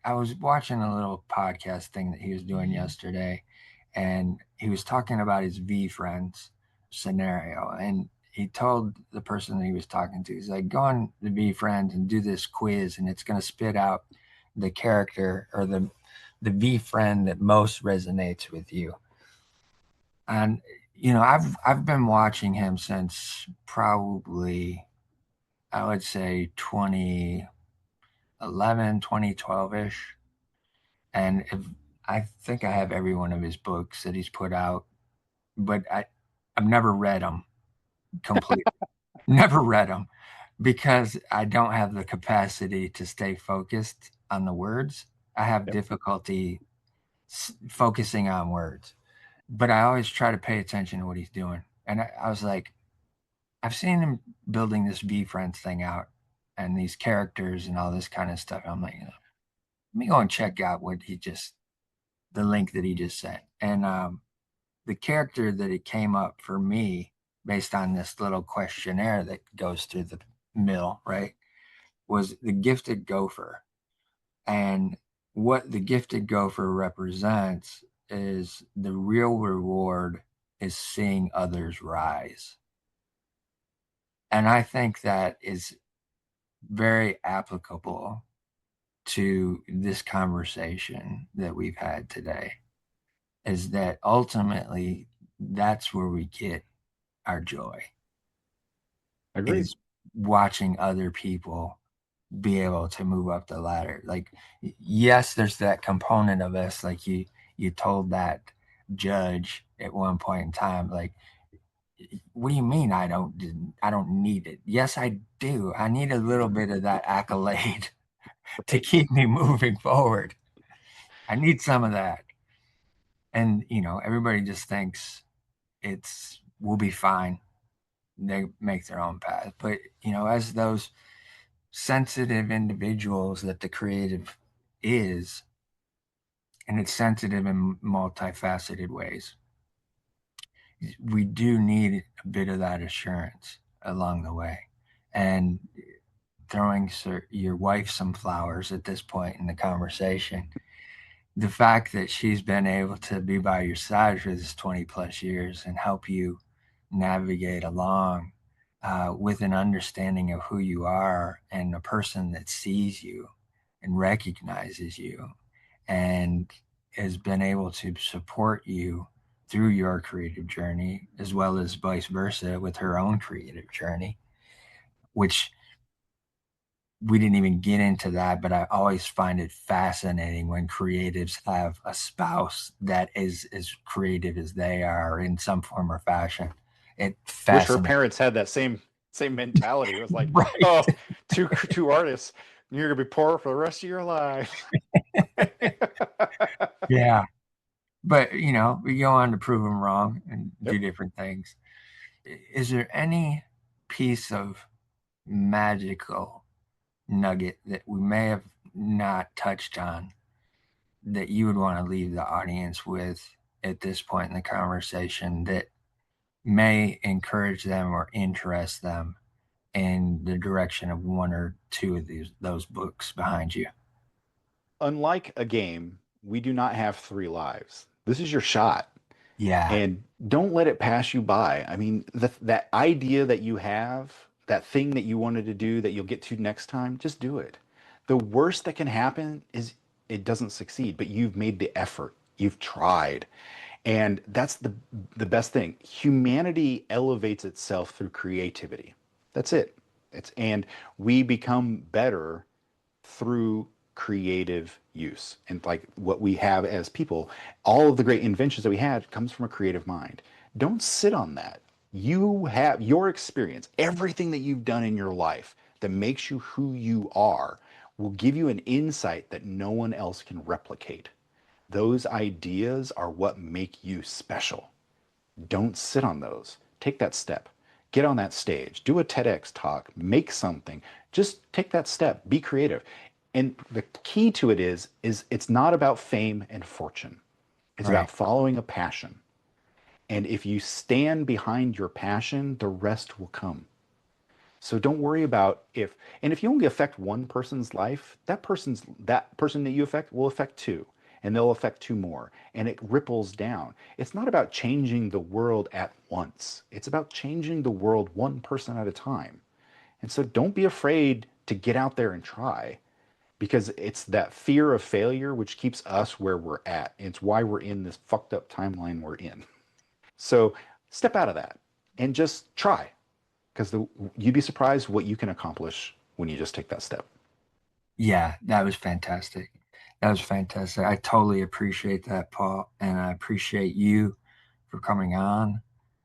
I was watching a little podcast thing that he was doing yesterday, and he was talking about his V friends scenario, and he told the person that he was talking to, he's like, go on the V friends and do this quiz, and it's going to spit out the character or the V friend that most resonates with you. And I've been watching him since probably I would say 2011, 2012 ish. And I think I have every one of his books that he's put out, but I've never read them completely. Never read them because I don't have the capacity to stay focused on the words. I have Yep. difficulty focusing on words, but I always try to pay attention to what he's doing. And I was like, I've seen him building this V Friends thing out and these characters and all this kind of stuff. I'm like, let me go and check out the link that he just sent. And the character that it came up for me based on this little questionnaire that goes through the mill, right, was the gifted gopher. And what the gifted gopher represents is the real reward is seeing others rise. And I think that is very applicable to this conversation that we've had today is that ultimately that's where we get our joy Agreed. is watching other people be able to move up the ladder. Like yes, there's that component of us like you told that judge at one point in time like What do you mean I don't need it? Yes, I do. I need a little bit of that accolade to Right. keep me moving forward. I need some of that. And, everybody just thinks we'll be fine. They make their own path. But, as those sensitive individuals that the creative is, and it's sensitive in multifaceted ways, we do need a bit of that assurance along the way. And throwing your wife some flowers at this point in the conversation, the fact that she's been able to be by your side for this 20 plus years and help you navigate along with an understanding of who you are and a person that sees you and recognizes you and has been able to support you through your creative journey, as well as vice versa with her own creative journey, which we didn't even get into that, but I always find it fascinating when creatives have a spouse that is as creative as they are in some form or fashion. It Wish her fascinates. parents had that same mentality. It was like, Right. oh, two artists, you're gonna be poor for the rest of your life. Yeah. But, we go on to prove them wrong and do Yep. different things. Is there any piece of magical nugget that we may have not touched on that you would want to leave the audience with at this point in the conversation that may encourage them or interest them in the direction of one or two of those books behind you? Unlike a game, we do not have three lives. This is your shot. Yeah. And don't let it pass you by. I mean, that idea that you have, that thing that you wanted to do that you'll get to next time, just do it. The worst that can happen is it doesn't succeed, but you've made the effort. You've tried. And that's the best thing. Humanity elevates itself through creativity. That's it. And we become better through creative use. And like what we have as people, all of the great inventions that we had comes from a creative mind. Don't sit on that. You have your experience, everything that you've done in your life that makes you who you are will give you an insight that no one else can replicate. Those ideas are what make you special. Don't sit on those. Take that step. Get on that stage. Do a TEDx talk. Make something. Just take that step. Be creative. And the key to it is it's not about fame and fortune. It's about Right. following a passion. And if you stand behind your passion, the rest will come. So don't worry about if you only affect one person's life, that person that you affect will affect two, and they'll affect two more, and it ripples down. It's not about changing the world at once. It's about changing the world one person at a time. And so don't be afraid to get out there and try because it's that fear of failure which keeps us where we're at. It's why we're in this fucked up timeline we're in. So step out of that and just try because you'd be surprised what you can accomplish when you just take that step. Yeah, that was fantastic. That was fantastic. I totally appreciate that, Paul. And I appreciate you for coming on,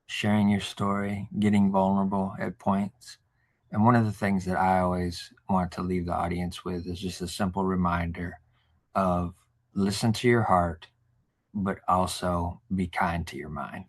sharing your story, getting vulnerable at points. And one of the things that I always want to leave the audience with is just a simple reminder of listen to your heart, but also be kind to your mind.